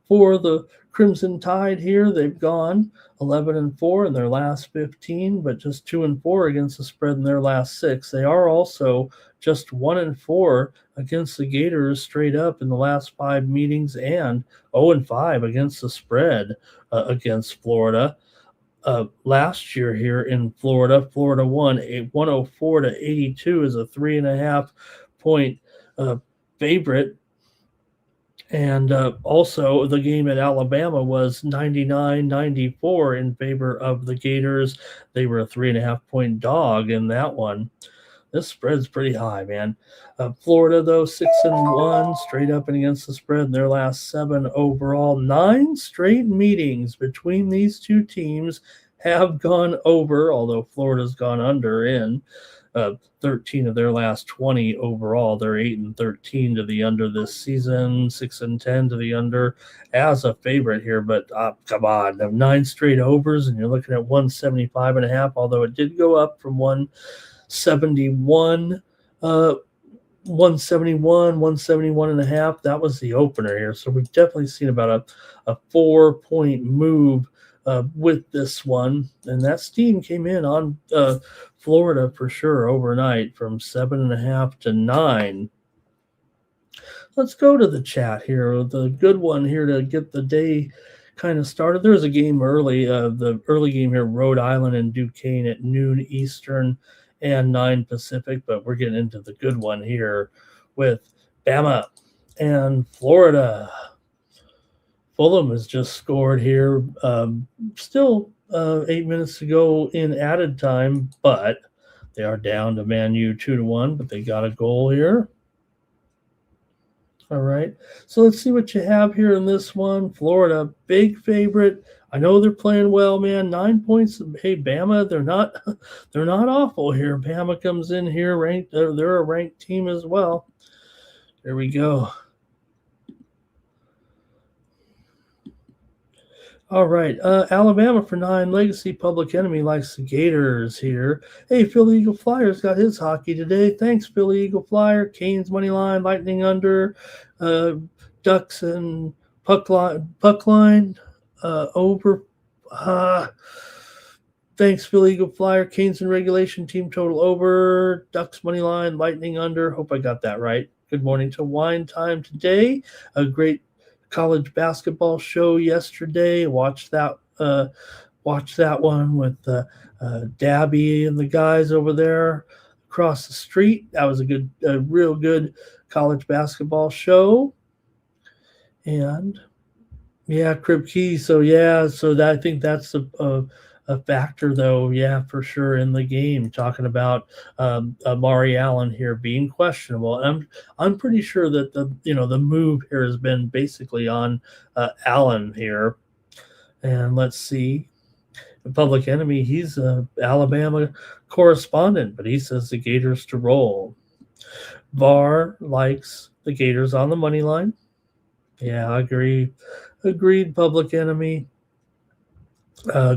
Speaker 3: For the Crimson Tide here, they've gone 11-4 in their last 15, but just 2-4 against the spread in their last 6. They are also just 1-4 against the Gators straight up in the last 5 meetings, and 0-5 against the spread against Florida. Last year here in Florida, Florida won 104-82 as a 3.5 point favorite. And also the game at Alabama was 99-94 in favor of the Gators. They were a 3.5 point dog in that one. This spread's pretty high, man. Florida, though, 6-1 straight up and against the spread in their last 7 overall. 9 straight meetings between these two teams have gone over, although Florida's gone under in 13 of their last 20 overall. They're 8-13 to the under this season, 6-10 to the under as a favorite here. But come on, 9 straight overs, and you're looking at 175.5, although it did go up from 171, 171.5. That was the opener here. So we've definitely seen about a 4-point move with this one. And that steam came in on Florida for sure overnight from 7.5 to 9. Let's go to the chat here. The good one here to get the day kind of started. There's a game early, the early game here, Rhode Island and Duquesne at noon Eastern and 9 Pacific, but we're getting into the good one here with Bama and Florida. Fulham has just scored here. Still 8 minutes to go in added time, but they are down to Man U 2-1, but they got a goal here. All right, so let's see what you have here in this one. Florida, big favorite. I know they're playing well, man. 9 points. Hey, Bama, they're not awful here. Bama comes in here ranked. They're a ranked team as well. There we go. All right. Alabama for 9. Legacy Public Enemy likes the Gators here. Hey, Philly Eagle Flyers got his hockey today. Thanks, Philly Eagle Flyer. Canes money line, Lightning under, Ducks and puck line over. Thanks, Philly Eagle Flyer. Canes in regulation, team total over. Ducks money line, Lightning under. Hope I got that right. Good morning to Wine Time today. A great college basketball show yesterday. Watched that one with Dabby and the guys over there across the street. That was a real good college basketball show. And yeah, Crib Key. So I think that's a factor, though. Yeah, for sure in the game. Talking about Amari Allen here being questionable, and I'm pretty sure that the move here has been basically on Allen here. And let's see, the Public Enemy. He's a Alabama correspondent, but he says the Gators to roll. VAR likes the Gators on the money line. Yeah, I agree. Agreed, Public Enemy.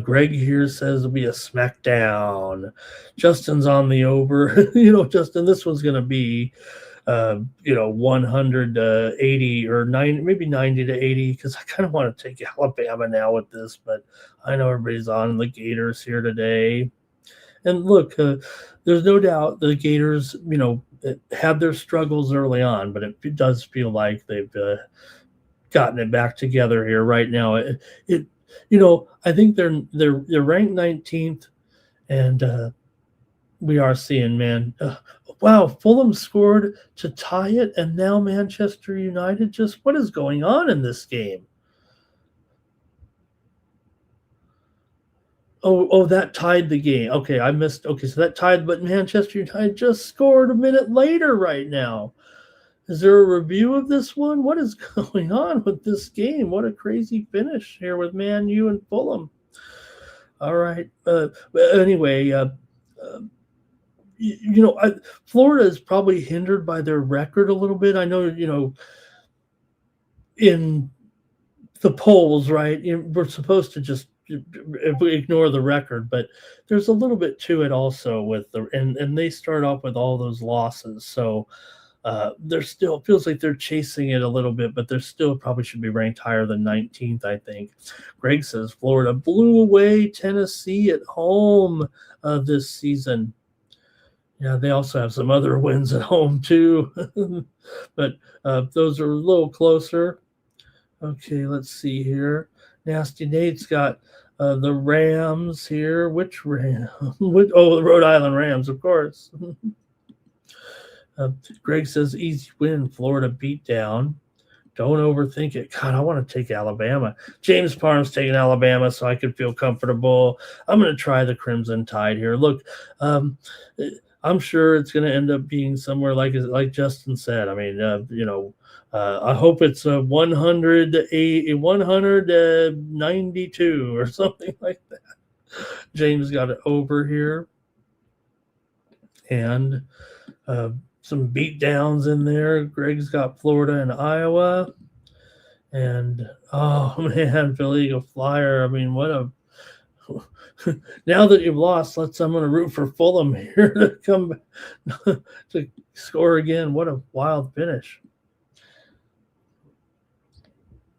Speaker 3: Greg here says it'll be a smackdown. Justin's on the over. Justin, this one's going to be, 100 to 80 or 90, maybe 90 to 80, because I kind of want to take Alabama now with this, but I know everybody's on the Gators here today. And look, there's no doubt the Gators, had their struggles early on, but it does feel like they've gotten it back together here right now. I think they're ranked 19th, and we are seeing, man. Wow, Fulham scored to tie it, and now Manchester United. Just what is going on in this game? Oh, that tied the game. Okay, I missed. Okay, so that tied, but Manchester United just scored a minute later right now. Is there a review of this one? What is going on with this game? What a crazy finish here with Man U and Fulham. All right. Anyway, Florida is probably hindered by their record a little bit. I know, in the polls, right, we're supposed to just ignore the record, but there's a little bit to it also with and they start off with all those losses. So they're still feels like they're chasing it a little bit, but they're still probably should be ranked higher than 19th, I think. Greg says Florida blew away Tennessee at home this season. Yeah, they also have some other wins at home too, but those are a little closer. Okay, let's see here. Nasty Nate's got the Rams here. Which Ram? The Rhode Island Rams, of course. Greg says easy win, Florida beat down. Don't overthink it. God, I want to take Alabama. James Parham's taking Alabama, so I could feel comfortable. I'm going to try the Crimson Tide here. Look, I'm sure it's going to end up being somewhere like Justin said. I mean, I hope it's a 192 or something like that. James got it over here, and some beat downs in there. Greg's got Florida and Iowa. And, oh, man, Philly Eagle Flyer. I mean, what a – now that you've lost, I'm going to root for Fulham here to come to score again. What a wild finish.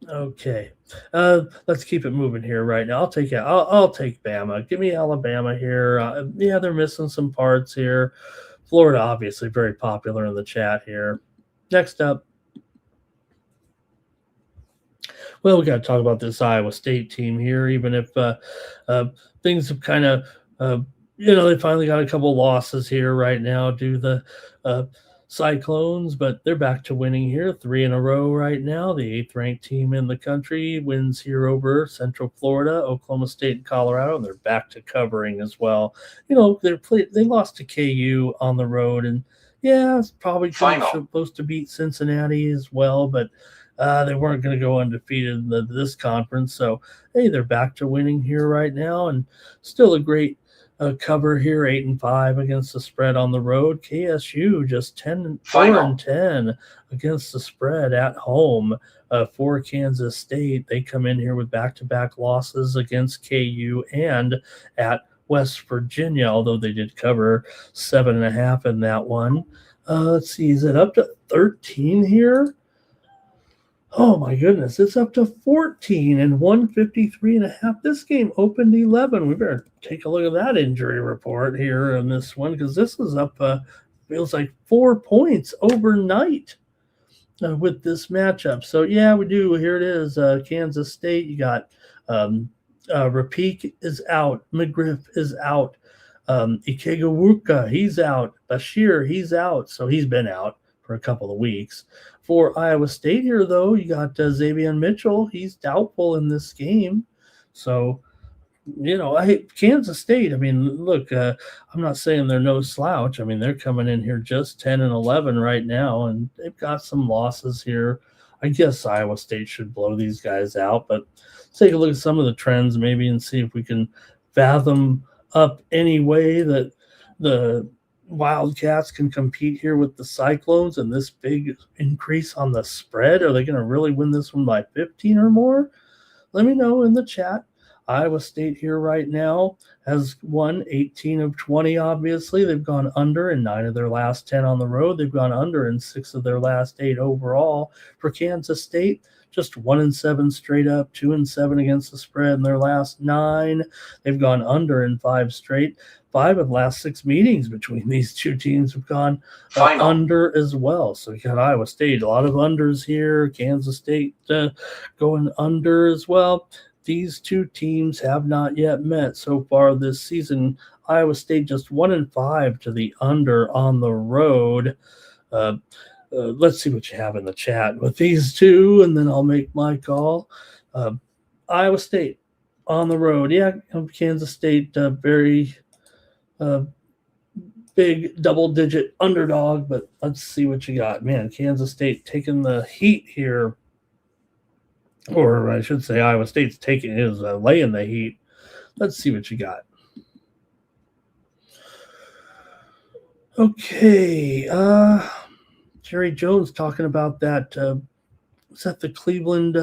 Speaker 3: Okay. Let's keep it moving here right now. I'll take Bama. Give me Alabama here. They're missing some parts here. Florida, obviously, very popular in the chat here. Next up. Well, we got to talk about this Iowa State team here, even if things have kind of, they finally got a couple losses here right now due to the Cyclones, but they're back to winning here, 3 in a row right now. The 8th-ranked team in the country wins here over Central Florida, Oklahoma State, and Colorado, and they're back to covering as well. They lost to KU on the road, and it's probably supposed to beat Cincinnati as well, but they weren't going to go undefeated in this conference. So, hey, they're back to winning here right now, and still a great cover here, 8-5 against the spread on the road. KSU just 4
Speaker 4: Final.
Speaker 3: and 10 against the spread at home for Kansas State. They come in here with back-to-back losses against KU and at West Virginia, although they did cover 7.5 in that one. Let's see, is it up to 13 here? Oh my goodness, it's up to 14 and 153.5. This game opened 11. We better take a look at that injury report here in this one, because this is up, feels like 4 points overnight with this matchup. So yeah, we do. Here it is. Kansas State. You got Rapik is out. McGriff is out. Ikegawuka, he's out. Bashir, he's out. So he's been out for a couple of weeks. For Iowa State here, though, you got Xavier Mitchell. He's doubtful in this game. So, Kansas State, I mean, look, I'm not saying they're no slouch. I mean, they're coming in here just 10 and 11 right now, and they've got some losses here. I guess Iowa State should blow these guys out, but let's take a look at some of the trends maybe and see if we can fathom up any way that the Wildcats can compete here with the Cyclones and this big increase on the spread. Are they going to really win this one by 15 or more? Let me know in the chat. Iowa State here right now has won 18 of 20, obviously. They've gone under in 9 of their last 10 on the road. They've gone under in 6 of their last 8 overall. For Kansas State, just 1-7 straight up, 2-7 against the spread in their last 9. They've gone under in 5 straight. 5 of the last 6 meetings between these two teams have gone under as well. So you got Iowa State, a lot of unders here. Kansas State going under as well. These two teams have not yet met so far this season. Iowa State just 1-5 to the under on the road. Let's see what you have in the chat with these two, and then I'll make my call. Iowa State on the road. Yeah, Kansas State, very big double-digit underdog, but let's see what you got. Man, Kansas State taking the heat here. Or I should say Iowa State's laying the heat. Let's see what you got. Okay. Jerry Jones talking about that. Was that the Cleveland?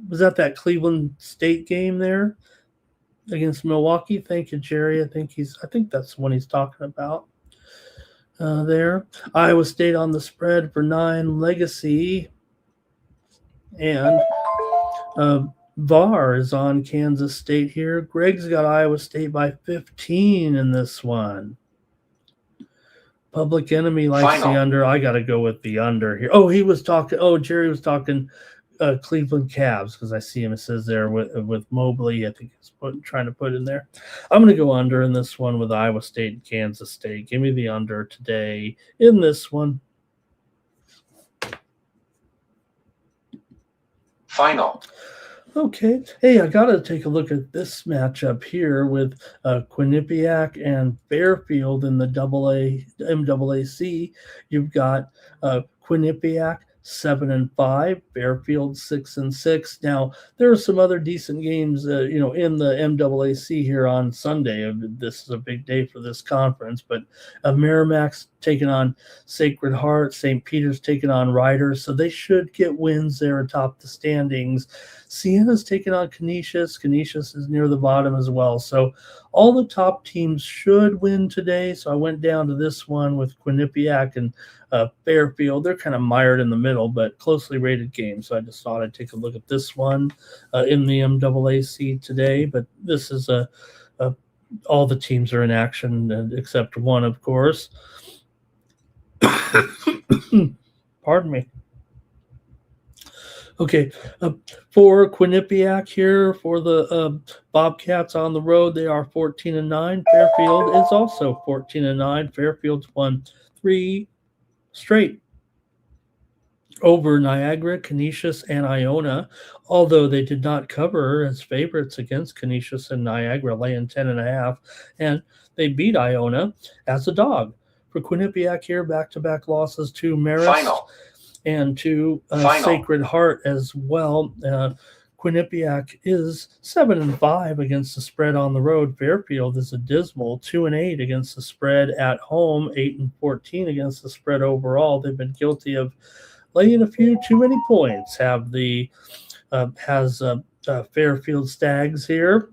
Speaker 3: Was that Cleveland State game there against Milwaukee? Thank you, Jerry. I think that's the one he's talking about. There. Iowa State on the spread for 9. Legacy. And VAR is on Kansas State here. Greg's got Iowa State by 15 in this one. Public Enemy likes the under. I got to go with the under here. Oh, Jerry was talking Cleveland Cavs, because I see him. It says there with Mobley. I think he's trying to put in there. I'm going to go under in this one with Iowa State and Kansas State. Give me the under today in this one.
Speaker 4: Final.
Speaker 3: Okay. Hey, I got to take a look at this matchup here with Quinnipiac and Fairfield in the MAAC. You've got Quinnipiac 7-5, Fairfield 6-6. Now, there are some other decent games, in the MAAC here on Sunday. This is a big day for this conference, but Merrimack's taking on Sacred Heart, St. Peter's taking on Riders, so they should get wins there atop the standings. Sienna's taking on Canisius. Canisius is near the bottom as well. So all the top teams should win today. So I went down to this one with Quinnipiac and Fairfield. They're kind of mired in the middle, but closely rated games. So I just thought I'd take a look at this one in the MAAC today. But this is all the teams are in action except one, of course. Pardon me. Okay, for Quinnipiac here, for the Bobcats on the road, they are 14-9. Fairfield is also 14-9. Fairfield's won 3 straight over Niagara, Canisius, and Iona, although they did not cover as favorites against Canisius and Niagara, laying 10.5, and they beat Iona as a dog. For Quinnipiac here, back-to-back losses to Marist and to Sacred Heart as well. Quinnipiac is 7-5 against the spread on the road. Fairfield is a dismal 2-8 against the spread at home, 8-14 against the spread overall. They've been guilty of laying a few too many points. Has Fairfield Stags here.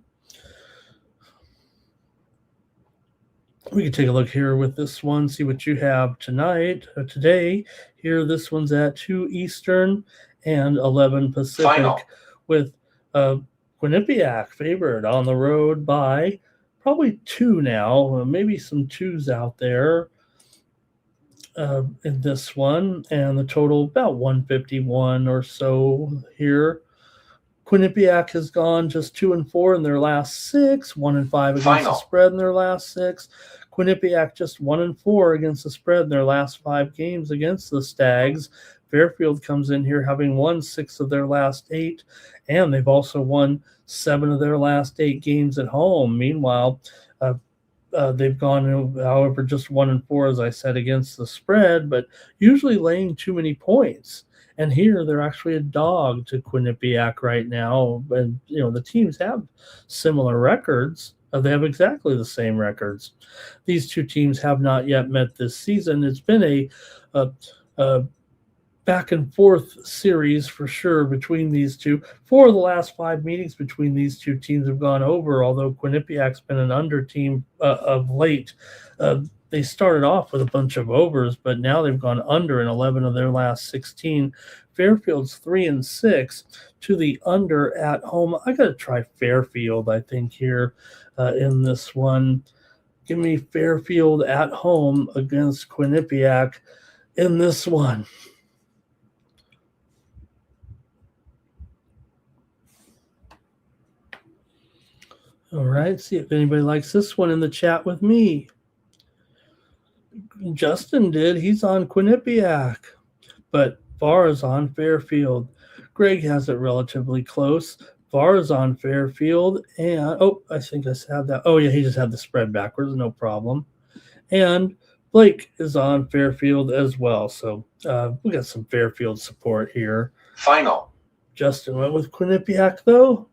Speaker 3: We can take a look here with this one, see what you have today. Here, this one's at 2 Eastern and 11 Pacific.
Speaker 4: Final.
Speaker 3: With Quinnipiac favored on the road by probably 2 now, maybe some 2s out there in this one, and the total about 151 or so here. Quinnipiac has gone just 2-4 in their last 6, 1-5 against
Speaker 4: Final.
Speaker 3: the spread in their last 6. Quinnipiac just 1-4 against the spread in their last 5 games against the Stags. Fairfield comes in here having won 6 of their last 8, and they've also won 7 of their last 8 games at home. Meanwhile, they've gone, however, just 1-4, as I said, against the spread, but usually laying too many points. And here they're actually a dog to Quinnipiac right now. And, the teams have similar records. They have exactly the same records. These two teams have not yet met this season. It's been a back and forth series for sure between these two. 4 of the last 5 meetings between these two teams have gone over, although Quinnipiac's been an under team of late. They started off with a bunch of overs, but now they've gone under in 11 of their last 16. Fairfield's 3-6 to the under at home. I got to try Fairfield, I think, here in this one. Give me Fairfield at home against Quinnipiac in this one. All right, see if anybody likes this one in the chat with me. Justin did. He's on Quinnipiac, but VAR is on Fairfield. Greg has it relatively close. VAR is on Fairfield, and I think I had that. Oh yeah, he just had the spread backwards, no problem. And Blake is on Fairfield as well, so we got some Fairfield support here.
Speaker 4: Final.
Speaker 3: Justin went with Quinnipiac though.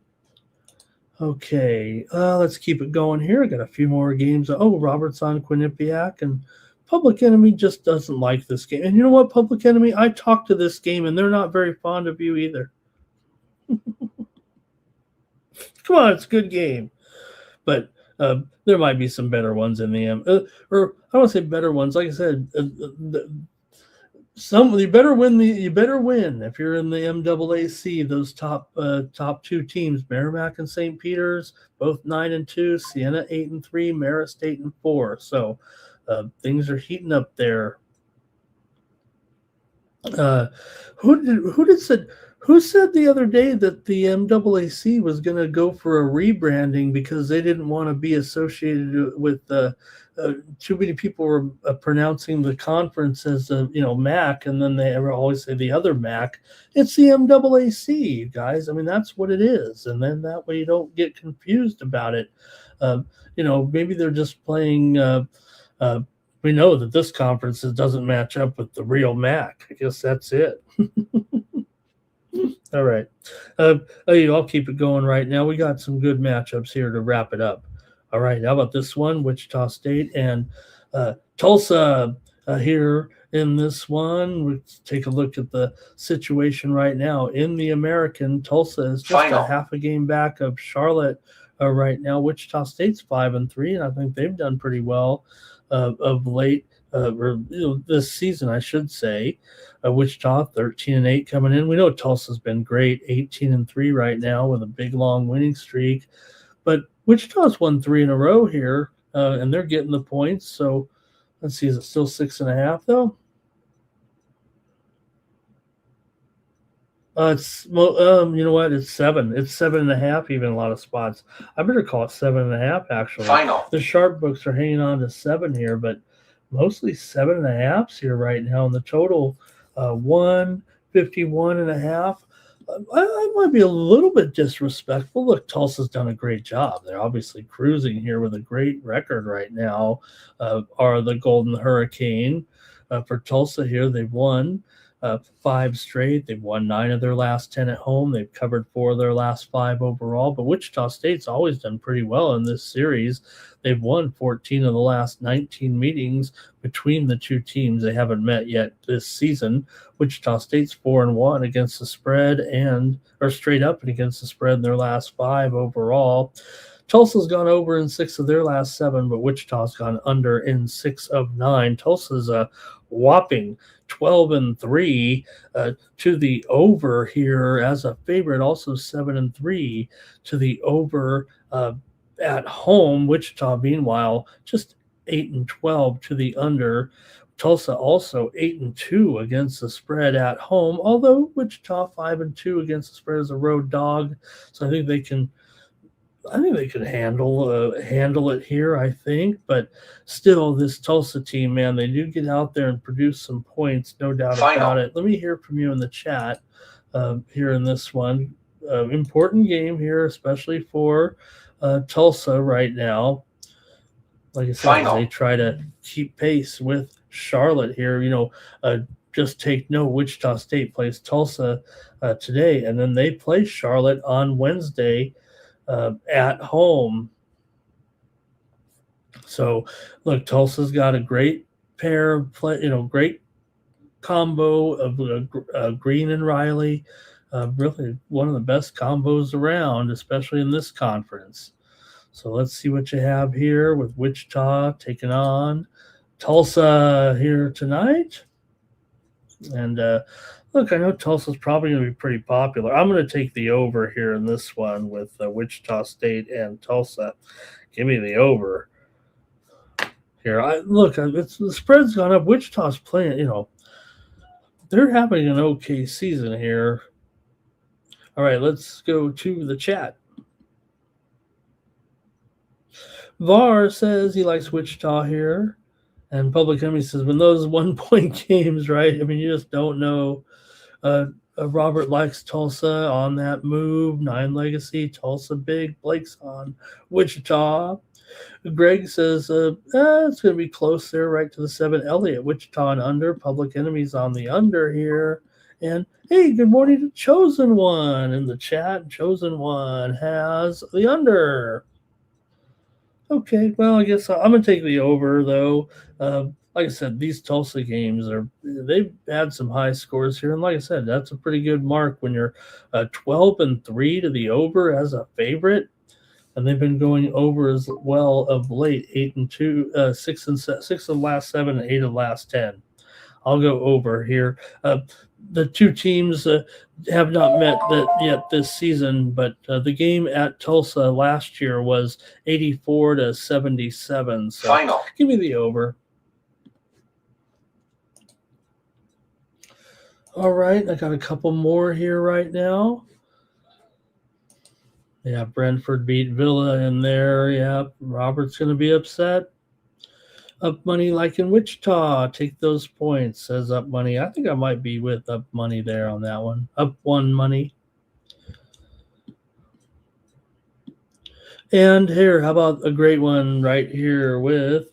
Speaker 3: Okay, let's keep it going here. I got a few more games. Robert's on Quinnipiac, and Public Enemy just doesn't like this game. And you know what, Public Enemy? I talked to this game, and they're not very fond of you either. Come on, it's a good game. But there might be some better ones in the M. Or I don't want to say better ones. Like I said, you better win if you're in the MAAC. Those top 2 teams, Merrimack and St. Peter's, both 9-2, Siena 8-3, Marist 8-4. So things are heating up there. Who said the other day that the MAAC was going to go for a rebranding because they didn't want to be associated with too many people were pronouncing the conference as MAC, and then they always say the other MAC. It's the MAAC, you guys. I mean, that's what it is, and then that way you don't get confused about it. Maybe they're just playing. We know that this conference doesn't match up with the real MAC. I guess that's it. All right. I'll keep it going right now. We got some good matchups here to wrap it up. All right. How about this one? Wichita State and Tulsa here in this one. Let's take a look at the situation right now. In the American, Tulsa is just
Speaker 4: Final.
Speaker 3: a half a game back of Charlotte right now. Wichita State's 5-3, and I think they've done pretty well of late. This season, I should say. Wichita 13-8 coming in. We know Tulsa's been great, 18-3 right now with a big long winning streak, but Wichita's won 3 in a row here, and they're getting the points. So let's see, is it still 6.5 though? It's you know what? It's 7. It's 7.5 even in a lot of spots. I better call it 7.5 actually.
Speaker 4: Final.
Speaker 3: The sharp books are hanging on to 7 here, but mostly 7.5s here right now, and the total 151.5. I might be a little bit disrespectful. Look, Tulsa's done a great job. They're obviously cruising here with a great record right now. Are the Golden Hurricane for Tulsa here? They've won 5 straight. They've won 9 of their last 10 at home. They've covered 4 of their last 5 overall. But Wichita State's always done pretty well in this series. They've won 14 of the last 19 meetings between the two teams. They haven't met yet this season. Wichita State's 4-1 against the spread or straight up and against the spread in their last 5 overall. Tulsa's gone over in 6 of their last 7, but Wichita's gone under in 6 of 9. Tulsa's a whopping 12-3 to the over here as a favorite, also 7-3 to the over at home. Wichita, meanwhile, just 8-12 to the under. Tulsa also 8-2 against the spread at home, although Wichita 5-2 against the spread as a road dog. So I think they can handle it here, I think. But still, this Tulsa team, man, they do get out there and produce some points, no doubt about it. Let me hear from you in the chat here in this one. Important game here, especially for Tulsa right now. Like I said, they try to keep pace with Charlotte here. Just take note, Wichita State plays Tulsa today, and then they play Charlotte on Wednesday at home. So, look, Tulsa's got a great pair of great combo of Green and Riley. Really one of the best combos around, especially in this conference. So let's see what you have here with Wichita taking on Tulsa here tonight. And look, I know Tulsa's probably going to be pretty popular. I'm going to take the over here in this one with Wichita State and Tulsa. Give me the over here. The spread's gone up. Wichita's playing, they're having an okay season here. All right, let's go to the chat. VAR says he likes Wichita here. And Public Enemy says, when those 1-point games, right? I mean, you just don't know. Robert likes Tulsa on that move. 9 legacy, Tulsa big. Blake's on Wichita. Greg says, it's going to be close there, right to the 7. Elliott, Wichita and under. Public Enemy's on the under here. And, hey, good morning to Chosen One in the chat. Chosen One has the under. Okay, well, I guess I'm going to take the over, though. Like I said, these Tulsa games, they've had some high scores here. And like I said, that's a pretty good mark when you're 12-3 to the over as a favorite. And they've been going over as well of late, 8-2, 6 of the last 7, and 8 of the last 10. I'll go over here. The two teams have not met yet this season, but the game at Tulsa last year was 84-77. So
Speaker 4: Final.
Speaker 3: Give me the over. All right, I got a couple more here right now. Yeah, Brentford beat Villa in there. Yeah, Robert's going to be upset. Up money like in Wichita. Take those points, says Up Money. I think I might be with Up Money there on that one. Up 1 money. And here, how about a great one right here with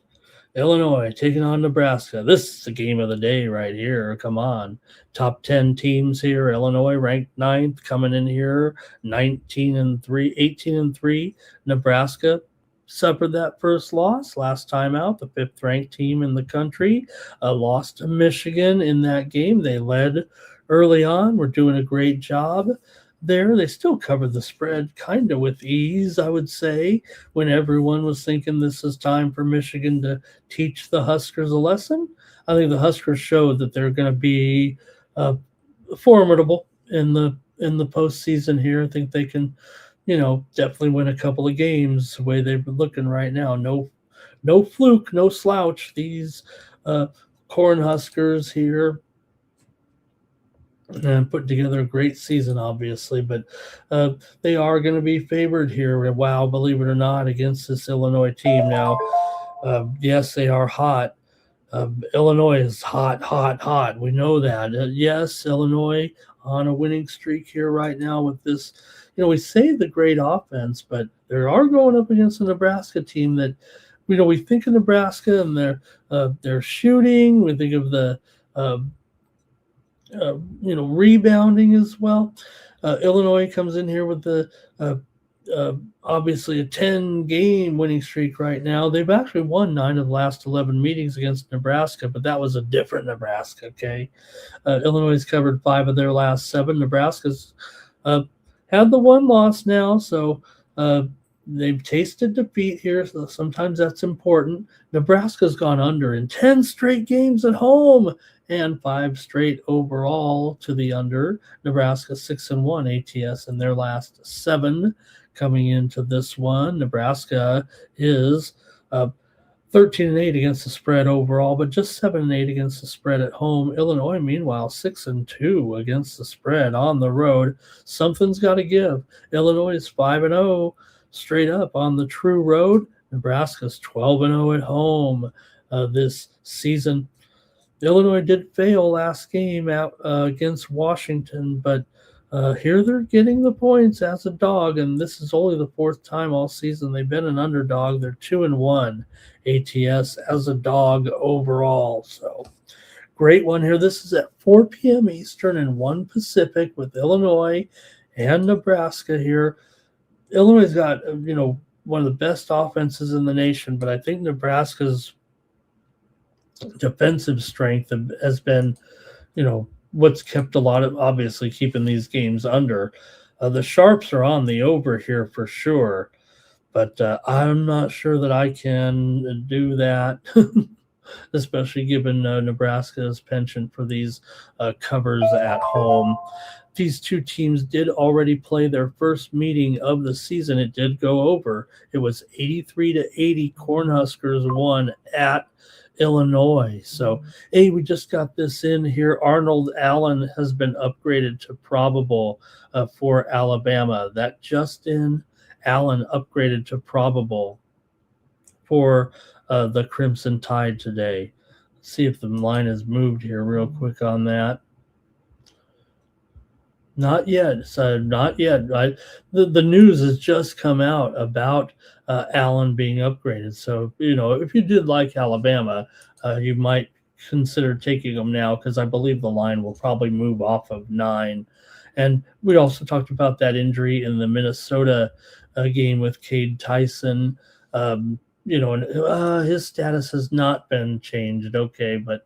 Speaker 3: Illinois taking on Nebraska. This is the game of the day right here. Come on. Top 10 teams here. Illinois ranked 9th, coming in here 18-3. Nebraska suffered that first loss last time out, the 5th ranked team in the country, lost to Michigan in that game. They led early on. We're doing a great job there. They still covered the spread kind of with ease, I would say, when everyone was thinking this is time for Michigan to teach the Huskers a lesson. I think the Huskers showed that they're going to be formidable in the postseason here. I think they can definitely win a couple of games the way they've been looking right now. No fluke, no slouch. These Cornhuskers here and put together a great season, obviously, but they are going to be favored here. Wow, believe it or not, against this Illinois team. Now, yes, they are hot. Illinois is hot. We know that. Yes, Illinois on a winning streak here right now with this. We say the great offense, but they are going up against a Nebraska team that, we think of Nebraska and their shooting. We think of the rebounding as well. Illinois comes in here with the obviously a 10-game winning streak right now. They've actually won 9 of the last 11 meetings against Nebraska, but that was a different Nebraska, okay? Illinois has covered 5 of their last 7. Nebraska's had the one loss now, so they've tasted defeat here, so sometimes that's important. Nebraska's gone under in 10 straight games at home and 5 straight overall to the under. Nebraska 6-1 ATS in their last 7 coming into this one. Nebraska is 13-8 against the spread overall, but just 7-8 against the spread at home. Illinois, meanwhile, 6-2 against the spread on the road. Something's got to give. Illinois is 5-0 straight up on the true road. Nebraska's 12-0 at home this season. Illinois did fail last game out against Washington, but here they're getting the points as a dog, and this is only the 4th time all season they've been an underdog. They're 2-1 ATS as a dog overall. So great one here. This is at 4 p.m. Eastern and 1 Pacific with Illinois and Nebraska here. Illinois's got one of the best offenses in the nation, but I think Nebraska's defensive strength has been, what's kept a lot of obviously keeping these games under. The Sharps are on the over here for sure, but I'm not sure that I can do that, especially given Nebraska's penchant for these covers at home. These two teams did already play their first meeting of the season. It did go over. It was 83-80. Cornhuskers won at Illinois. So, hey, we just got this in here. Arnold Allen has been upgraded to probable for Alabama. That Justin Allen upgraded to probable for the Crimson Tide today. Let's see if the line has moved here real quick on that. Not yet. So not yet. The news has just come out about Allen being upgraded. So, if you did like Alabama, you might consider taking them now because I believe the line will probably move off of 9. And we also talked about that injury in the Minnesota game with Cade Tyson. And his status has not been changed. Okay, but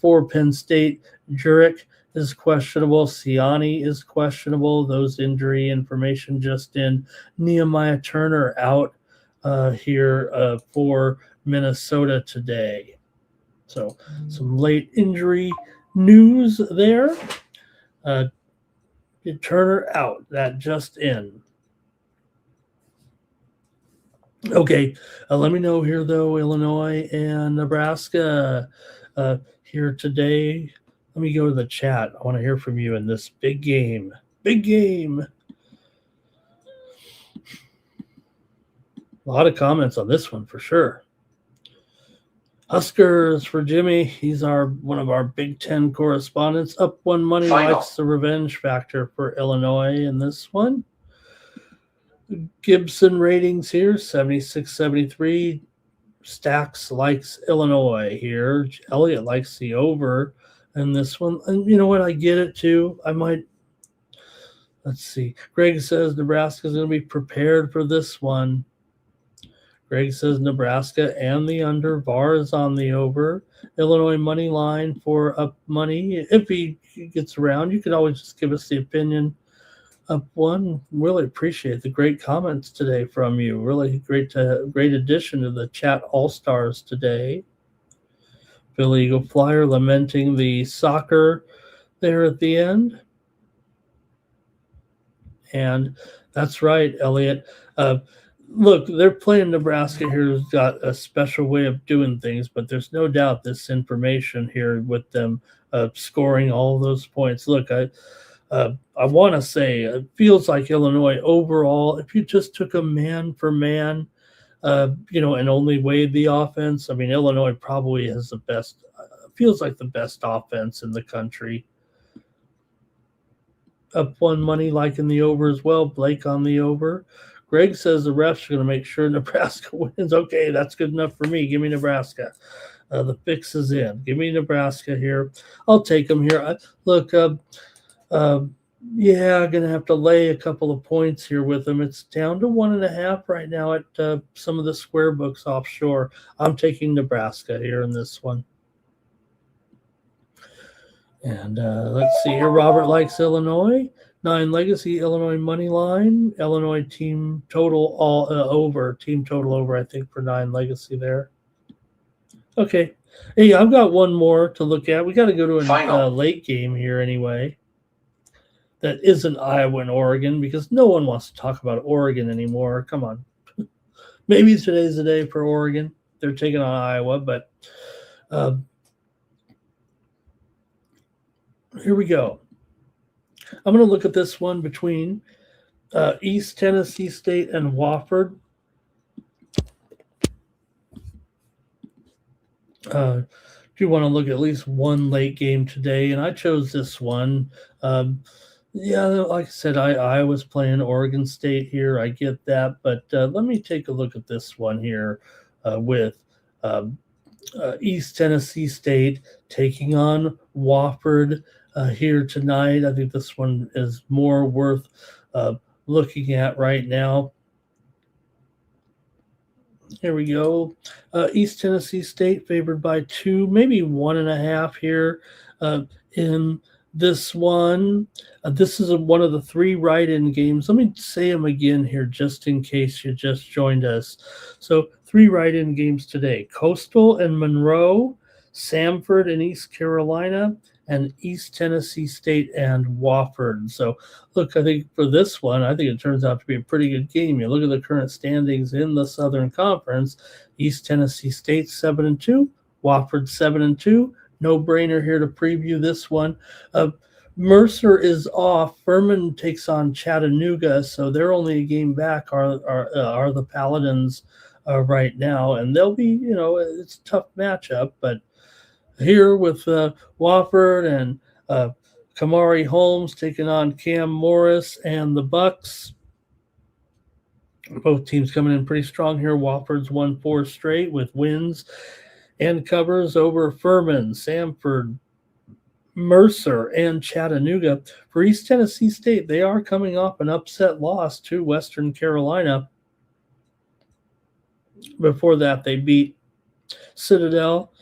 Speaker 3: for Penn State, Jurek is questionable. Siani is questionable. Those injury information just in. Nehemiah Turner out here for Minnesota today. So some late injury news there. Turner out. That just in. Okay, let me know here, though, Illinois and Nebraska here today. Let me go to the chat. I want to hear from you in this big game. Big game. A lot of comments on this one for sure. Huskers for Jimmy. He's one of our Big Ten correspondents. Up one money likes the revenge factor for Illinois in this one. Gibson ratings here, 76-73. Stacks likes Illinois here. Elliott likes the over. And this one, and you know what? I get it too. Let's see. Greg says Nebraska is going to be prepared for this one. Greg says Nebraska and the under. VAR is on the over. Illinois money line for up money. If he gets around, you could always just give us the opinion. Up one. Really appreciate the great comments today from you. Really great addition to the chat all-stars today. Philly Eagle Flyer lamenting the soccer there at the end. And that's right, Elliot. Look, they're playing Nebraska here who's got a special way of doing things, but there's no doubt this information here with them scoring all those points. Look, I want to say it feels like Illinois overall, if you just took a man for man, and only weighed the offense. I mean, Illinois probably has the best, feels like the best offense in the country. Up one money, like in the over as well. Blake on the over. Greg says the refs are going to make sure Nebraska wins. Okay, that's good enough for me. Give me Nebraska. The fix is in. Give me Nebraska here. I'll take them here. Yeah, going to have to lay a couple of points here with them. It's down to 1.5 right now at some of the square books offshore. I'm taking Nebraska here in this one. And let's see here. Robert likes Illinois. 9 Legacy, Illinois money line. Illinois team total all over. Team total over, I think, for 9 Legacy there. Okay. Hey, I've got one more to look at. We got to go to a late game here anyway. That isn't Iowa and Oregon because no one wants to talk about Oregon anymore. Come on. Maybe today's the day for Oregon. They're taking on Iowa, but here we go. I'm going to look at this one between East Tennessee State and Wofford. If you want to look at least one late game today, and I chose this one. Yeah, like I said, I was playing Oregon State here. I get that, but let me take a look at this one here with East Tennessee State taking on Wofford here tonight. I think this one is more worth looking at right now. Here we go. East Tennessee State favored by 2, maybe 1.5 here in this one. This is one of the 3 write-in games. Let me say them again here just in case you just joined us. So 3 write-in games today. Coastal and Monroe, Samford and East Carolina, and East Tennessee State and Wofford. So look, I think for this one, I think it turns out to be a pretty good game. You look at the current standings in the Southern Conference. East Tennessee State 7-2, Wofford 7-2. No brainer here to preview this one. Mercer is off. Furman takes on Chattanooga, so they're only a game back. Are the Paladins right now, and they'll be, it's a tough matchup. But here with Wofford and Kamari Holmes taking on Cam Morris and the Bucks. Both teams coming in pretty strong here. Wofford's won 4 straight with wins and covers over Furman, Samford, Mercer, and Chattanooga. For East Tennessee State, they are coming off an upset loss to Western Carolina. Before that, they beat Citadel,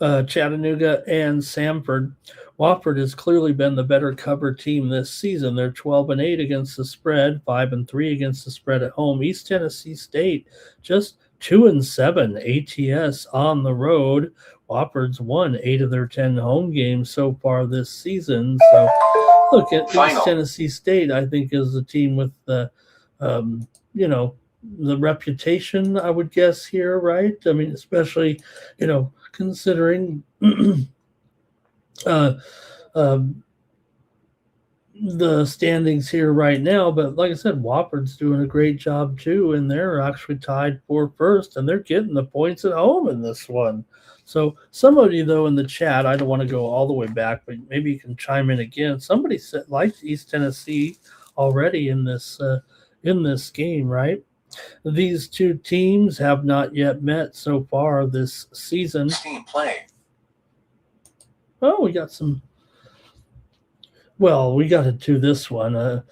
Speaker 3: Chattanooga, and Samford. Wofford has clearly been the better cover team this season. They're 12-8 against the spread, 5-3 against the spread at home. East Tennessee State just 2-7 ATS on the road. Wofford's won 8 of their 10 home games so far this season. So look at East Tennessee State, I think, is a team with the, the reputation, I would guess here, right? I mean, especially, considering the standings here right now. But like I said, Wofford's doing a great job too, and they're actually tied for first, and they're getting the points at home in this one. So somebody, though, in the chat, I don't want to go all the way back, but maybe you can chime in again. Somebody said liked East Tennessee already in this game, right? These 2 teams have not yet met so far this season.
Speaker 4: Team play.
Speaker 3: Oh, we got some. Well, we got to this one,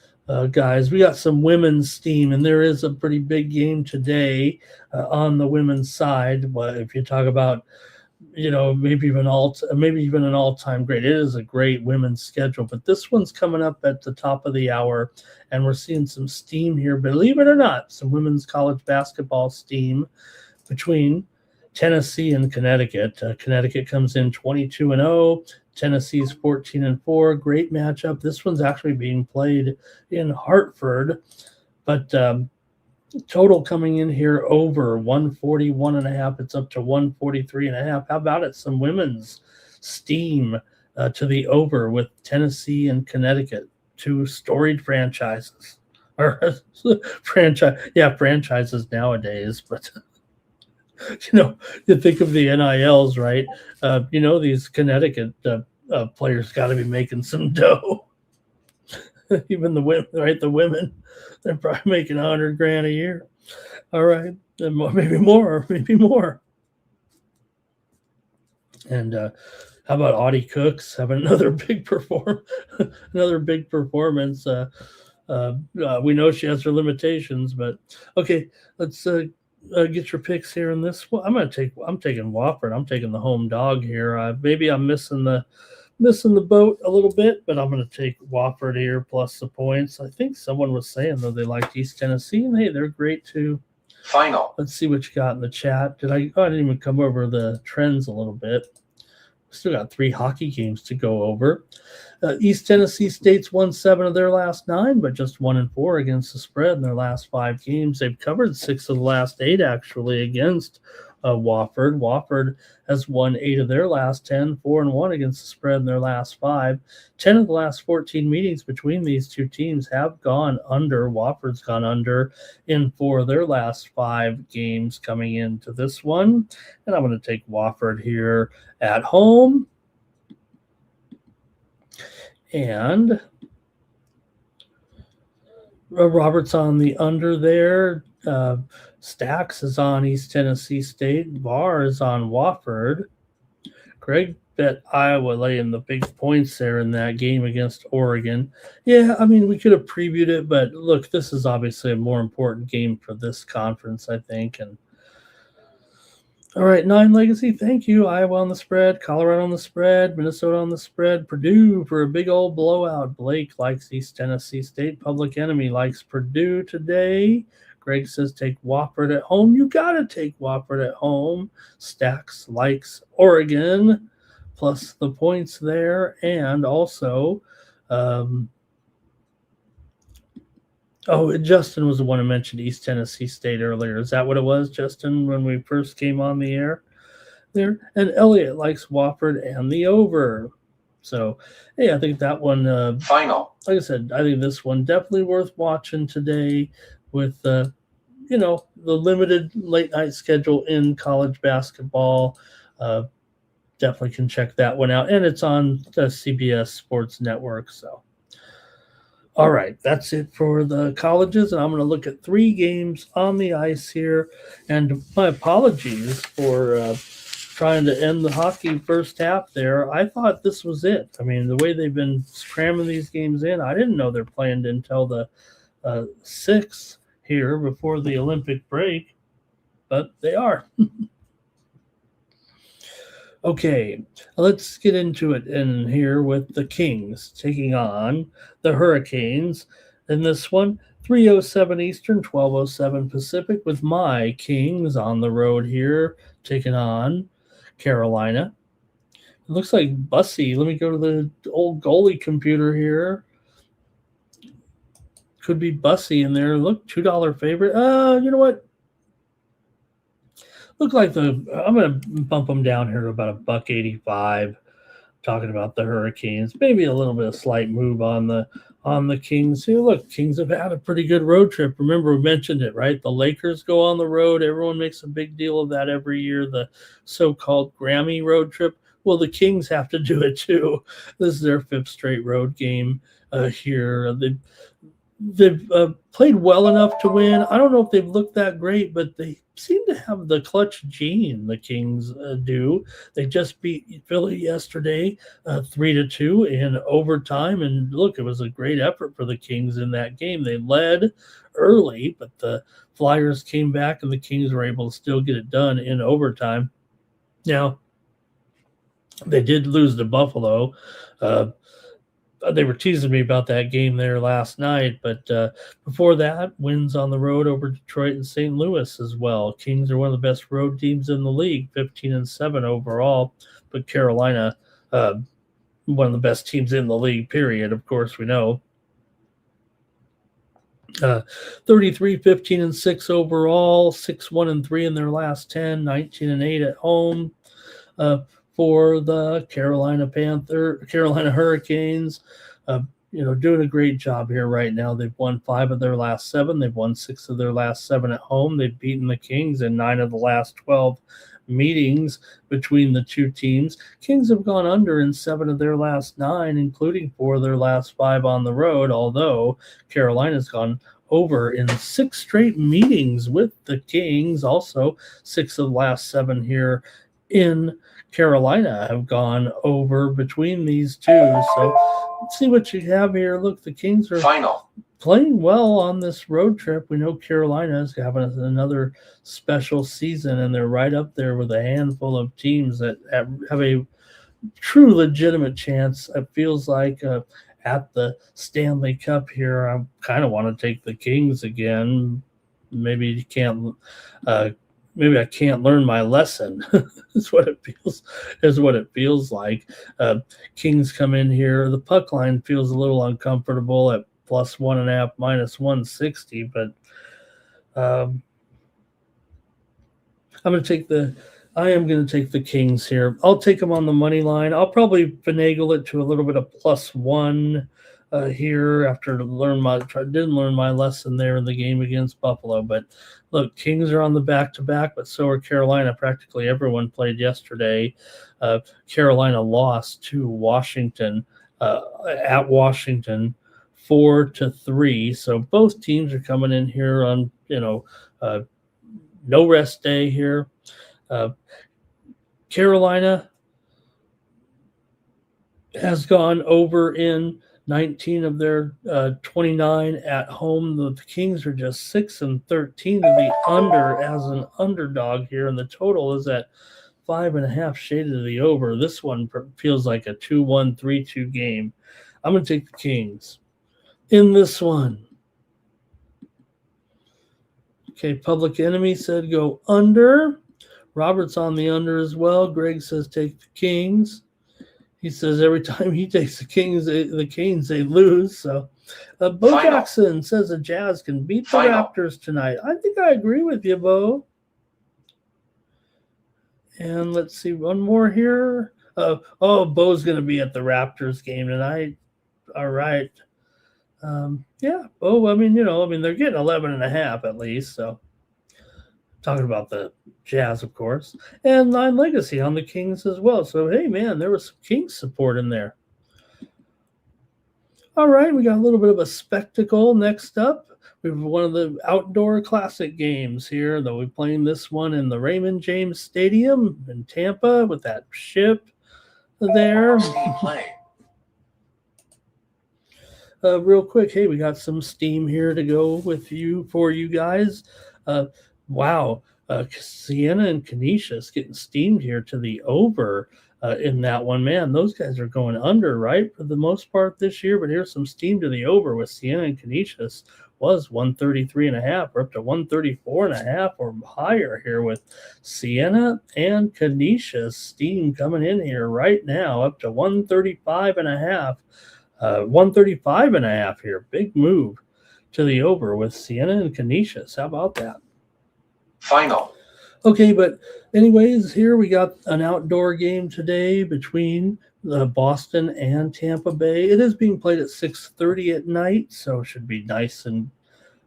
Speaker 3: guys. We got some women's steam, and there is a pretty big game today on the women's side. But if you talk about, maybe even an all-time great, it is a great women's schedule. But this one's coming up at the top of the hour, and we're seeing some steam here. Believe it or not, some women's college basketball steam between Tennessee and Connecticut. Connecticut comes in 22-0. Tennessee's 14-4. Great matchup. This one's actually being played in Hartford, but total coming in here over 141.5. It's up to 143.5. How about it? Some women's steam to the over with Tennessee and Connecticut, 2 storied franchises. Or franchises nowadays, but you think of the NILs, right? These Connecticut players got to be making some dough. Even the women, right? The women, they're probably making $100,000 a year. All right, and maybe more. And how about Audie Cooks having another big another big performance? We know she has her limitations, but okay, let's get your picks here in this one. I'm taking Wofford. I'm taking the home dog here. Maybe I'm missing the boat a little bit, but I'm going to take Wofford here plus the points. I think someone was saying though they liked East Tennessee, and hey, they're great too.
Speaker 4: Final.
Speaker 3: Let's see what you got in the chat. I didn't even come over the trends a little bit. Still got 3 hockey games to go over. East Tennessee State's won 7 of their last 9, but just 1-4 against the spread in their last 5 games. They've covered 6 of the last 8 actually against Wofford. Wofford has won 8 of their last 10, 4-1 against the spread in their last 5. 10 of the last 14 meetings between these two teams have gone under. Wofford's gone under in 4 of their last 5 games coming into this one. And I'm going to take Wofford here at home. And Robert's on the under there. Stacks is on East Tennessee State. Barr is on Wofford. Greg bet Iowa laying the big points there in that game against Oregon. Yeah, I mean, we could have previewed it, but look, this is obviously a more important game for this conference, I think. And all right, 9 Legacy, thank you. Iowa on the spread, Colorado on the spread, Minnesota on the spread, Purdue for a big old blowout. Blake likes East Tennessee State. Public Enemy likes Purdue today. Greg says take Wofford at home. You got to take Wofford at home. Stacks likes Oregon, plus the points there. And also, Justin was the one who mentioned East Tennessee State earlier. Is that what it was, Justin, when we first came on the air there? And Elliot likes Wofford and the over. So, hey, I think that one
Speaker 4: Final.
Speaker 3: Like I said, I think this one definitely worth watching today with, the limited late night schedule in college basketball. Definitely can check that one out. And it's on the CBS Sports Network. So, all right, that's it for the colleges. And I'm going to look at 3 games on the ice here. And my apologies for trying to end the hockey first half there. I thought this was it. I mean, the way they've been cramming these games in, I didn't know they're playing until the 6th here before the Olympic break, but they are. Okay, let's get into it in here with the Kings taking on the Hurricanes. In this one, 3:07 Eastern, 12:07 Pacific, with my Kings on the road here taking on Carolina. It looks like Bussy. Let me go to the old goalie computer here. Could be Bussy in there. Look, $2 favorite. You know what? Look like I'm going to bump them down here to about $1.85. Talking about the Hurricanes, maybe a little bit of slight move on the Kings here. Look, Kings have had a pretty good road trip. Remember, we mentioned it, right? The Lakers go on the road. Everyone makes a big deal of that every year. The so-called Grammy road trip. Well, the Kings have to do it too. This is their 5th straight road game here. They've played well enough to win. I don't know if they've looked that great, but they seem to have the clutch gene, the Kings do. They just beat Philly yesterday 3-2 in overtime. And look, it was a great effort for the Kings in that game. They led early, but the Flyers came back and the Kings were able to still get it done in overtime. Now, they did lose to Buffalo. They were teasing me about that game there last night, but before that, wins on the road over Detroit and St. Louis as well. Kings are one of the best road teams in the league, 15-7 overall, but Carolina, one of the best teams in the league, period, of course, we know. 33-15-6 overall, 6-1-3 in their last 10, 19-8 at home. For the Carolina Hurricanes, doing a great job here right now. They've won 5 of their last 7. They've won 6 of their last 7 at home. They've beaten the Kings in 9 of the last 12 meetings between the two teams. Kings have gone under in 7 of their last 9, including 4 of their last 5 on the road, although Carolina's gone over in 6 straight meetings with the Kings, also 6 of the last 7 here in Carolina have gone over between these two. So let's see what you have here. Look, the Kings are
Speaker 4: Final.
Speaker 3: playing well on this road trip. We know Carolina is having another special season, and they're right up there with a handful of teams that have a true legitimate chance. It feels like at the Stanley Cup here, I kind of want to take the Kings again. Maybe you can't. Maybe I can't learn my lesson. Is what it feels like. Kings come in here. The puck line feels a little uncomfortable at plus 1.5, minus 160, but I am going to take the Kings here. I'll take them on the money line. I'll probably finagle it to a little bit of +1 here after didn't learn my lesson there in the game against Buffalo. But look, Kings are on the back-to-back, but so are Carolina. Practically everyone played yesterday. Carolina lost to Washington at Washington 4-3. So both teams are coming in here on no rest day here. Carolina has gone over in 19 of their 29 at home. The Kings are just 6-13 to the under as an underdog here, and the total is at 5.5 shaded to the over. This one feels like a 2-1, 3-2 game. I'm going to take the Kings in this one. Okay, Public Enemy said go under. Robert's on the under as well. Greg says take the Kings. He says every time he takes the Kings, they lose. So, Bo Jackson says the Jazz can beat the Raptors tonight. I think I agree with you, Bo. And let's see one more here. Bo's going to be at the Raptors game tonight. All right. Yeah, Bo. They're getting 11.5 at least. So, talking about the Jazz, of course, and 9 Legacy on the Kings as well. So, hey, man, there was some Kings support in there. All right, we got a little bit of a spectacle next up. We have one of the outdoor classic games here, though we're playing this one in the Raymond James Stadium in Tampa with that ship there.
Speaker 4: Steam play.
Speaker 3: Real quick, hey, we got some steam here to go for you guys. Wow. Sienna and Canisius getting steamed here to the over in that one. Man, those guys are going under, right, for the most part this year. But here's some steam to the over with Sienna and Canisius. Was 133.5 or up to 134.5 or higher here with Sienna and Canisius. Steam coming in here right now up to 135.5. 135.5 here. Big move to the over with Sienna and Canisius. How about that?
Speaker 4: Final.
Speaker 3: Okay, but anyways, here we got an outdoor game today between Boston and Tampa Bay. It is being played at 6:30 at night, so it should be nice and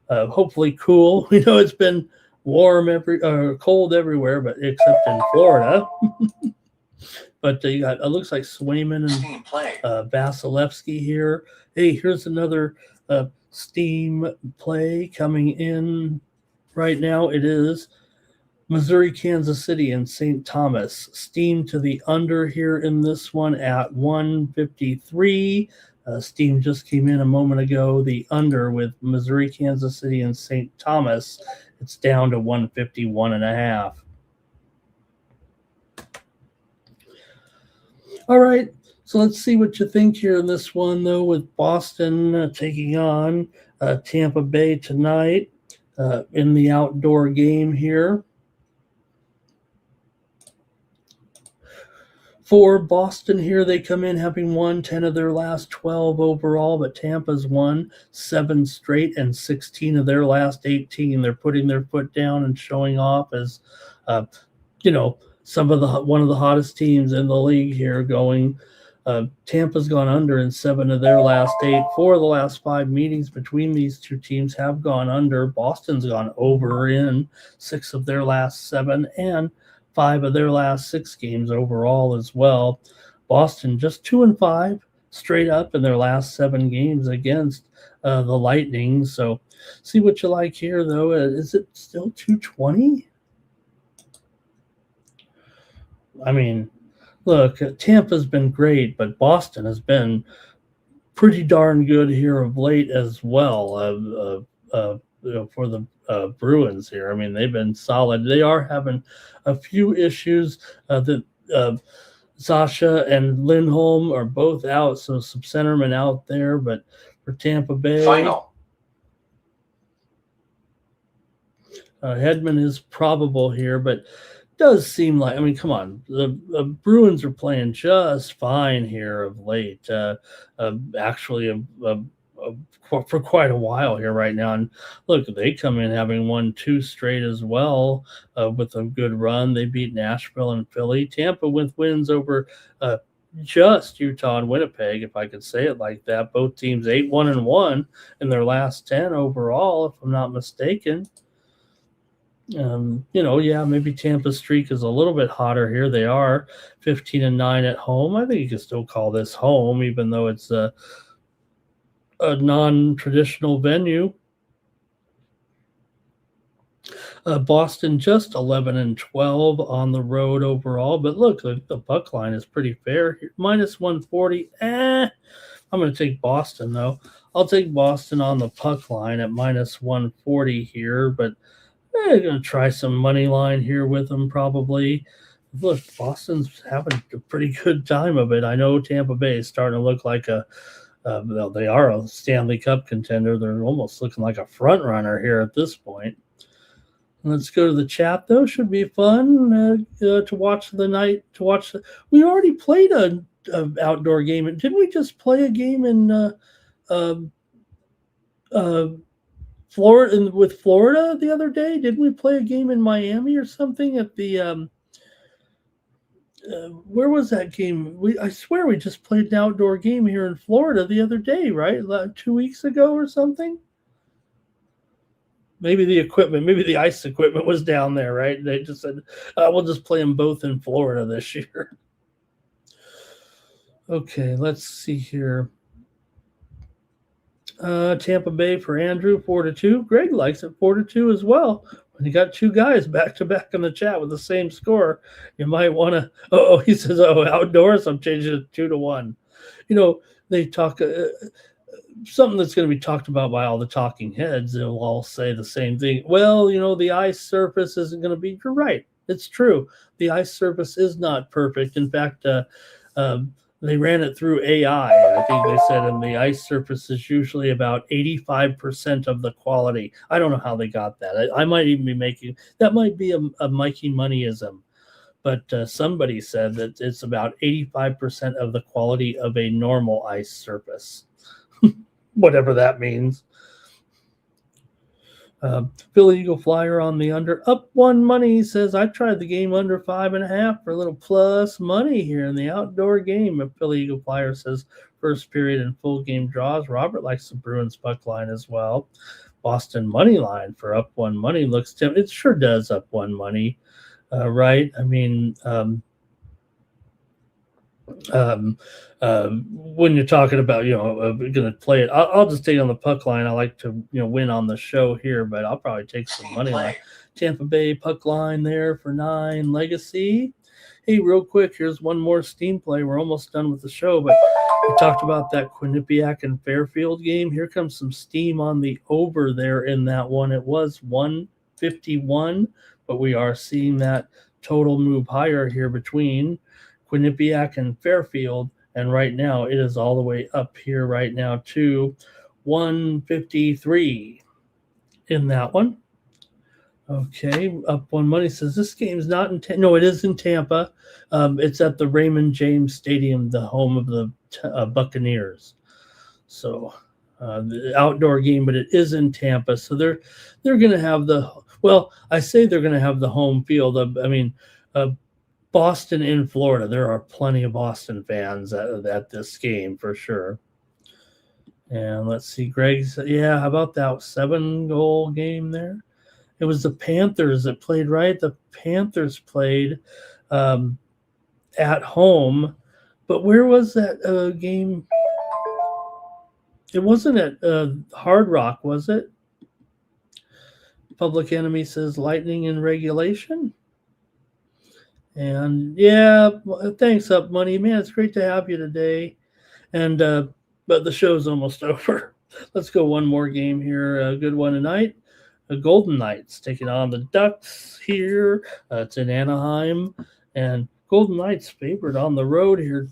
Speaker 3: hopefully cool. We know it's been cold everywhere, but except in Florida. But you got it looks like Swayman and Vasilevsky here. Hey, here's another steam play coming in. Right now it is Missouri, Kansas City, and St. Thomas. Steam to the under here in this one at 153. Steam just came in a moment ago. The under with Missouri, Kansas City, and St. Thomas. It's down to 151.5. All right, so let's see what you think here in this one, though, with Boston taking on Tampa Bay tonight. In the outdoor game here. For Boston here, they come in having won 10 of their last 12 overall, but Tampa's won 7 straight and 16 of their last 18. They're putting their foot down and showing off as, one of the hottest teams in the league here going. Tampa's gone under in 7 of their last 8. 4 of the last 5 meetings between these two teams have gone under. Boston's gone over in 6 of their last 7 and 5 of their last 6 games overall as well. Boston just 2-5 straight up in their last 7 games against the Lightning. So see what you like here, though. Is it still 220? Look, Tampa's been great, but Boston has been pretty darn good here of late as well. For the Bruins here, I mean, they've been solid. They are having a few issues. That Sasha and Lindholm are both out, so some centermen out there. But for Tampa Bay,
Speaker 4: Final.
Speaker 3: Hedman is probable here, but does seem like, I mean, come on, the Bruins are playing just fine here of late. Actually, for quite a while here right now. And look, they come in having won 2 straight as well with a good run. They beat Nashville and Philly. Tampa with wins over just Utah and Winnipeg, if I could say it like that. Both teams 8-1-1 in their last 10 overall, if I'm not mistaken. Maybe Tampa's streak is a little bit hotter here. They are 15-9 at home. I think you can still call this home, even though it's a non-traditional venue. Boston just 11-12 on the road overall. But look, the puck line is pretty fair here. -140. I'm going to take Boston, though. I'll take Boston on the puck line at -140 here, but I'm going to try some money line here with them probably. Look, Boston's having a pretty good time of it. I know Tampa Bay is starting to look like they are a Stanley Cup contender. They're almost looking like a front runner here at this point. Let's go to the chat, though. Should be fun to watch the night. We already played a outdoor game. Didn't we just play a game in Florida with Florida the other day? Didn't we play a game in Miami or something at the where was that game? I swear we just played an outdoor game here in Florida the other day, right? 2 weeks ago or something. Maybe the ice equipment was down there, right? They just said, we'll just play them both in Florida this year. Okay, let's see here. Tampa Bay for Andrew, 4-2. Greg likes it 4-2 as well. When you got 2 guys back to back in the chat with the same score, you might want to. He says, outdoors. I'm changing it 2-1. They talk something that's going to be talked about by all the talking heads. They'll all say the same thing. Well, the ice surface isn't going to be. You're right. It's true. The ice surface is not perfect. In fact, they ran it through AI. I think they said, and the ice surface is usually about 85% of the quality. I don't know how they got that. I might even be that might be a Mikey Moneyism, but somebody said that it's about 85% of the quality of a normal ice surface, whatever that means. Philly Eagle Flyer on the under, up 1 money. He says, I tried the game under 5.5 for a little plus money here in the outdoor game. And Philly Eagle Flyer says, first period and full game draws. Robert likes the Bruins puck line as well. Boston money line for up 1 money looks tempting. It sure does up 1 money, right? I mean, when you're talking about, going to play it, I'll just take on the puck line. I like to, win on the show here, but I'll probably take some money line. Tampa Bay puck line there for 9 legacy. Hey, real quick, here's one more Steam play. We're almost done with the show, but we talked about that Quinnipiac and Fairfield game. Here comes some Steam on the over there in that one. It was 151, but we are seeing that total move higher here between Quinnipiac and Fairfield, and right now it is all the way up here right now to 153 in that one. Okay, up 1 money says this game's not in Tampa. No, it is in Tampa. It's at the Raymond James Stadium, the home of the Buccaneers. So the outdoor game, but it is in Tampa. So they're going to have I say they're going to have the home field. Boston in Florida. There are plenty of Boston fans at this game for sure. And let's see, Greg's, how about that 7-goal game there? It was the Panthers that played, right? The Panthers played at home, but where was that game? It wasn't at Hard Rock, was it? Public Enemy says Lightning in regulation. And yeah, thanks, Up Money. Man, it's great to have you today. And but the show's almost over. Let's go one more game here. A good one tonight. The Golden Knights taking on the Ducks here. It's in Anaheim, and Golden Knights favored on the road here.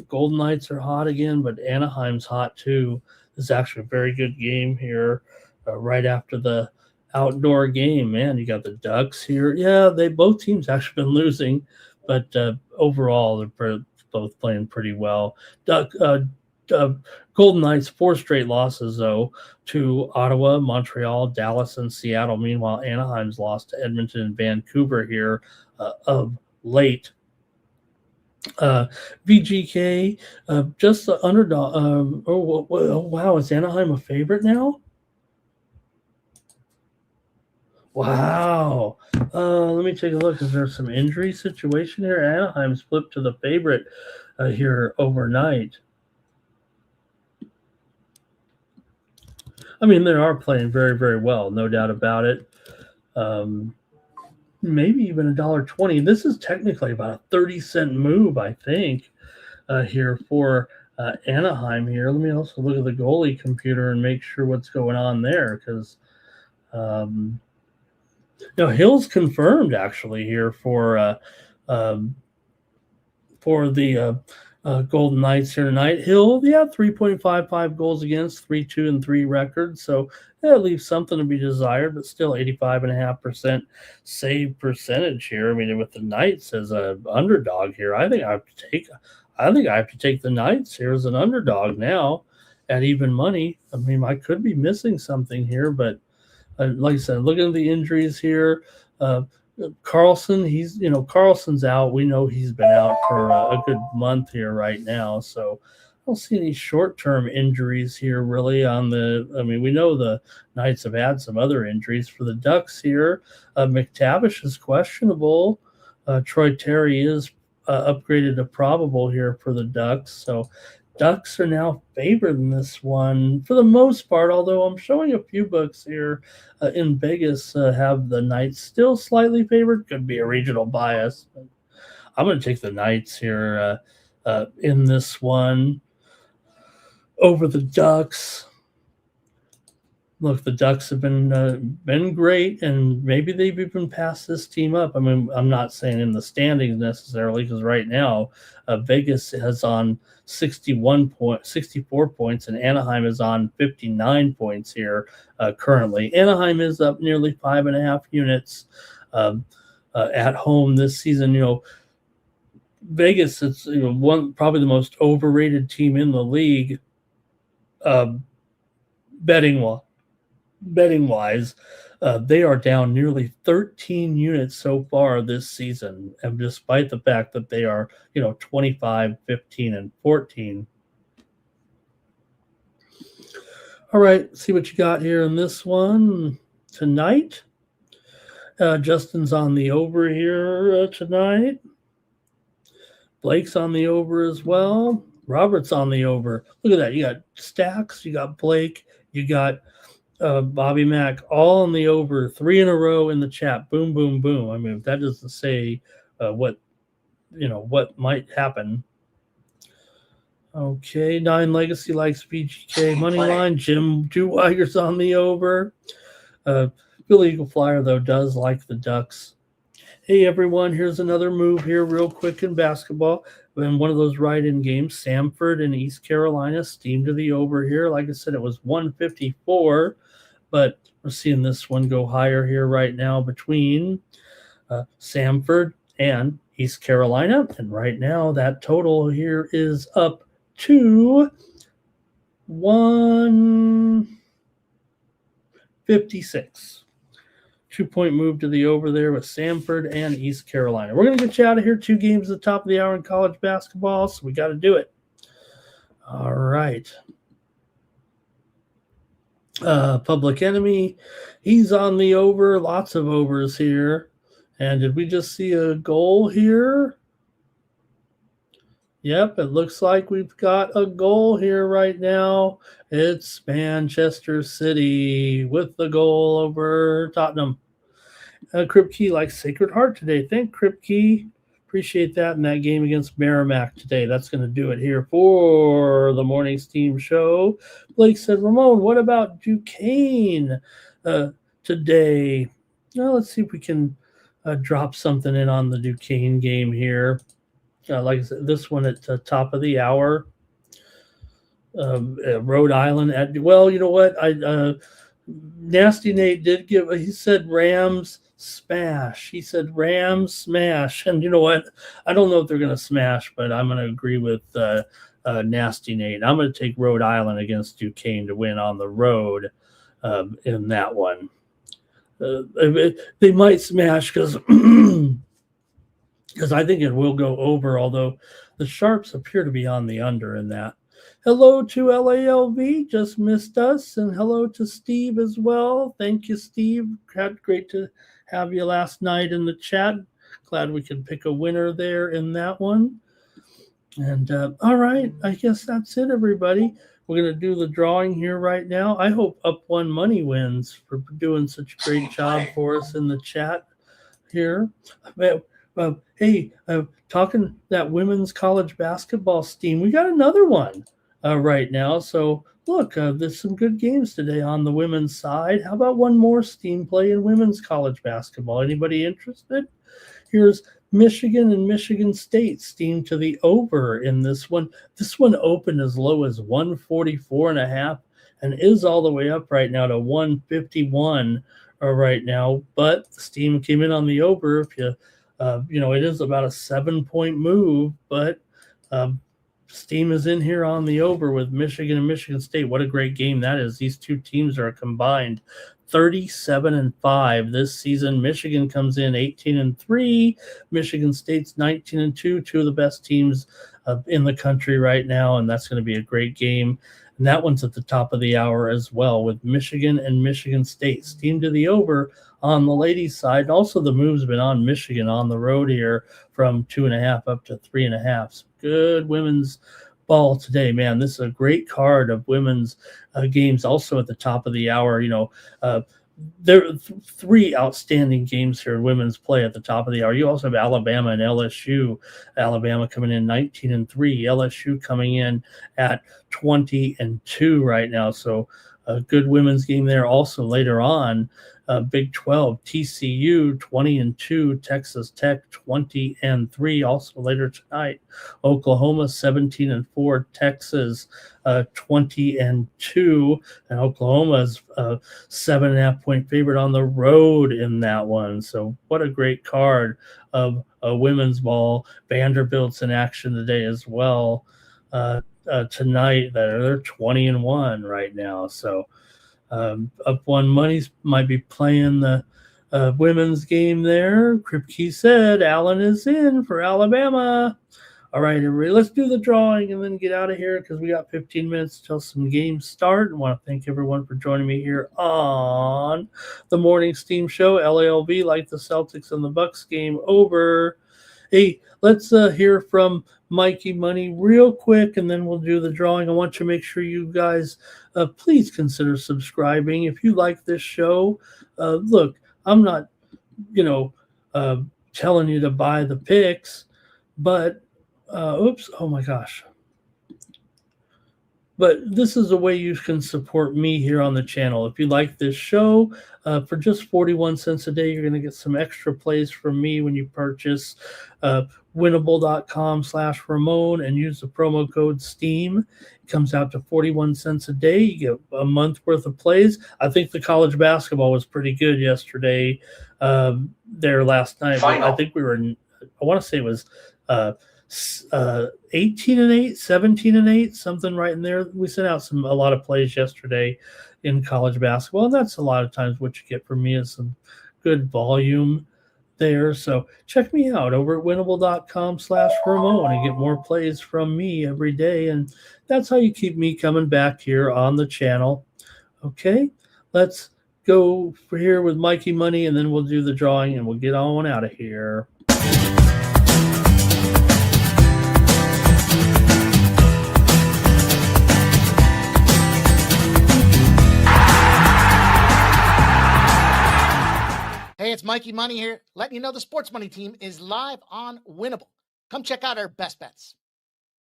Speaker 3: Golden Knights are hot again, but Anaheim's hot too. This is actually a very good game here. Right after the outdoor game, man, you got the Ducks here. Yeah, they both teams actually been losing, but overall they're both playing pretty well. Uh, Golden Knights 4 straight losses though to Ottawa, Montreal, Dallas, and Seattle. Meanwhile, Anaheim's lost to Edmonton and Vancouver here of late. VGK, just the underdog. Oh wow, is Anaheim a favorite now? Wow. Let me take a look. Is there some injury situation here? Anaheim's flipped to the favorite here overnight. I mean, they are playing very, very well, no doubt about it. Maybe even $1.20. This is technically about a 30-cent move, I think, here for Anaheim here. Let me also look at the goalie computer and make sure what's going on there because Hill's confirmed actually here for the Golden Knights here tonight. Hill, 3.55 goals against, 3-2 and 3 records. So that leaves something to be desired, but still 85.5% save percentage here. I mean, with the Knights as an underdog here, I think I have to take the Knights here as an underdog now at even money. I mean, I could be missing something here, but like I said, looking at the injuries here, Carlson, Carlson's out. We know he's been out for a good month here right now. So I don't see any short-term injuries here really we know the Knights have had some other injuries. For the Ducks here, McTavish is questionable. Troy Terry is upgraded to probable here for the Ducks. So Ducks are now favored in this one for the most part, although I'm showing a few books here in Vegas have the Knights still slightly favored. Could be a regional bias. But I'm going to take the Knights here in this one over the Ducks. Look, the Ducks have been great, and maybe they've even passed this team up. I mean, I'm not saying in the standings necessarily, because right now Vegas has on 64 points, and Anaheim is on 59 points here currently. Anaheim is up nearly 5.5 units at home this season. Vegas is probably the most overrated team in the league, betting wise. They are down nearly 13 units so far this season, and despite the fact that they are 25, 15, and 14. All right, see what you got here in this one tonight. Justin's on the over here tonight. Blake's on the over as well. Robert's on the over. Look at that. You got Stacks, you got Blake, you got Bobby Mack, all on the over, 3 in a row in the chat. Boom, boom, boom. I mean, that doesn't say what might happen. Okay, 9 Legacy likes VGK Moneyline. Jim Deweiger's on the over. Billy Eagle Flyer, though, does like the Ducks. Hey, everyone, here's another move here real quick in basketball. In one of those ride-in games, Samford and East Carolina steamed to the over here. Like I said, it was 154, but we're seeing this one go higher here right now between Samford and East Carolina. And right now, that total here is up to 156. 2-point move to the over there with Samford and East Carolina. We're going to get you out of here. 2 games at the top of the hour in college basketball, so we got to do it. All right. Public Enemy, he's on the over. Lots of overs here. And did we just see a goal here? Yep, it looks like we've got a goal here right now. It's Manchester City with the goal over Tottenham. Kripke likes Sacred Heart today. Thank Kripke Appreciate that in that game against Merrimack today. That's going to do it here for the Morning Steam Show. Blake said, Ramon, what about Duquesne today? Well, let's see if we can drop something in on the Duquesne game here. Like I said, this one at the top of the hour. Rhode Island at, well, you know what? Nasty Nate did he said Rams smash. He said Rams smash. And you know what? I don't know if they're going to smash, but I'm going to agree with Nasty Nate. I'm going to take Rhode Island against Duquesne to win on the road in that one. They might smash because I think it will go over, although the Sharps appear to be on the under in that. Hello to LALV, just missed us, and hello to Steve as well. Thank you, Steve. Great to have you last night in the chat. Glad we could pick a winner there in that one. And all right, I guess that's it, everybody. We're going to do the drawing here right now. I hope Up One Money wins for doing such a great job for us in the chat here. Talking that women's college basketball steam, we got another one right now. So look, there's some good games today on the women's side. How about one more steam play in women's college basketball? Anybody interested? Here's Michigan and Michigan State steam to the over in this one. This one opened as low as 144.5 and is all the way up right now to 151 right now. But the steam came in on the over. If you it is about a 7-point move, but steam is in here on the over with Michigan and Michigan State. What a great game that is. These two teams are combined 37-5 this season. Michigan comes in 18-3. Michigan State's 19-2, two of the best teams in the country right now, and that's going to be a great game. And that one's at the top of the hour as well with Michigan and Michigan State. Steam to the over on the ladies' side. Also, the move's been on Michigan on the road here from 2.5 up to 3.5. So good women's ball today, man. This is a great card of women's games. Also at the top of the hour, there are three outstanding games here in women's play at the top of the hour. You also have Alabama and LSU. Alabama coming in 19-3. LSU coming in at 20-2 right now. So a good women's game there. Also later on, Big 12, TCU 20-2, Texas Tech 20-3. Also later tonight, Oklahoma 17-4, Texas 20-2, and Oklahoma's 7.5-point favorite on the road in that one. So what a great card of women's ball. Vanderbilt's in action today as well. Tonight, they're 20-1 right now. So Up One Money might be playing the women's game there. Kripke said Allen is in for Alabama. All right, everybody, let's do the drawing and then get out of here because we got 15 minutes till some games start. I want to thank everyone for joining me here on the Morning Steam Show. LALV like the Celtics and the Bucks game over. Hey, let's hear from Mikey Money real quick, and then we'll do the drawing. I want you to make sure you guys please consider subscribing. If you like this show, look, I'm not, telling you to buy the picks, but, oh my gosh. But this is a way you can support me here on the channel. If you like this show, for just 41 cents a day, you're going to get some extra plays from me when you purchase winnable.com/Ramon and use the promo code STEAM. It comes out to 41 cents a day. You get a month worth of plays. I think the college basketball was pretty good yesterday there last night. I think we were, I want to say it was 18-8, 17-8, something right in there. We sent out a lot of plays yesterday in college basketball, and that's a lot of times what you get from me is some good volume there. So check me out over at winnable.com/Ramon and get more plays from me every day. And that's how you keep me coming back here on the channel. Okay, let's go for here with Mikey Money, and then we'll do the drawing and we'll get on out of here.
Speaker 5: Hey it's Mikey Money here, letting you know the Sports Money team is live on Winnable. Come check out our best bets.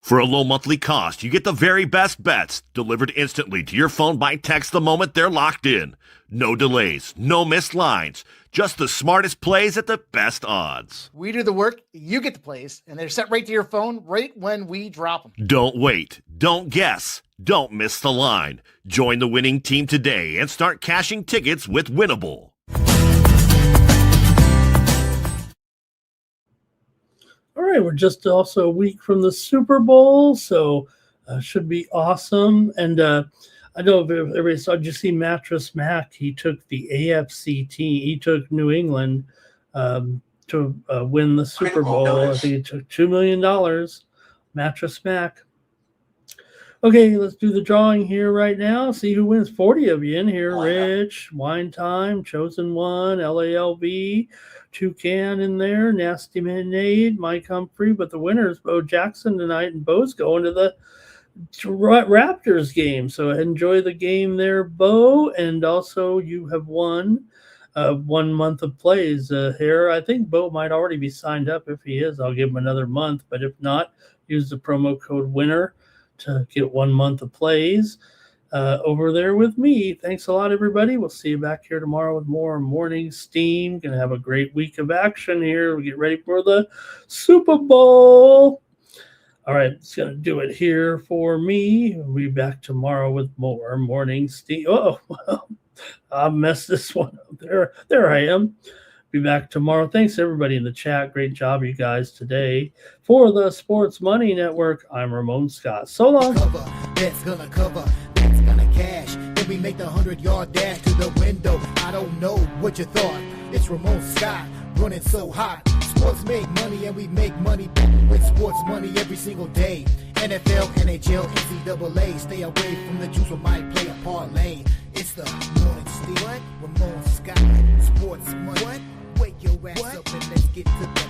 Speaker 6: For a low monthly cost, you get the very best bets delivered instantly to your phone by text the moment they're locked in. No delays, no missed lines, just the smartest plays at the best odds.
Speaker 5: We do the work, you get the plays, and they're sent right to your phone right when we drop them.
Speaker 6: Don't wait, don't guess, don't miss the line. Join the winning team today and start cashing tickets with Winnable.
Speaker 3: All right, we're just also a week from the Super Bowl, so should be awesome. And I know if everybody saw, did you see Mattress Mac? He took the AFC team. He took New England to win the Super Bowl. I think he took $2 million. Mattress Mac. Okay, let's do the drawing here right now. See who wins. 40 of you in here. Rich, Wine Time, Chosen One, LALV, Toucan in there, Nasty Minade, Mike Humphrey. But the winner is Bo Jackson tonight, and Bo's going to the Raptors game. So enjoy the game there, Bo. And also you have won 1 month of plays here. I think Bo might already be signed up. If he is, I'll give him another month. But if not, use the promo code WINNER to get 1 month of plays over there with me. Thanks a lot, everybody. We'll see you back here tomorrow with more Morning Steam. Gonna have a great week of action here. We get ready for the Super Bowl. All right, it's gonna do it here for me. We'll be back tomorrow with more Morning Steam. Oh, well, I messed this one up. There I am. Be back tomorrow. Thanks everybody in the chat. Great job, you guys, today. For the Sports Money Network, I'm Ramon Scott. So long.
Speaker 1: That's gonna cover. That's gonna cash. Then we make the 100-yard dash to the window. I don't know what you thought. It's Ramon Scott running so hot. Sports make money and we make money with sports money every single day. NFL, NHL, NCAA. Stay away from the juice, we might play a parlay. It's the Morning Steam. Ramon Scott. Sports money. Wake your ass up and let's get to the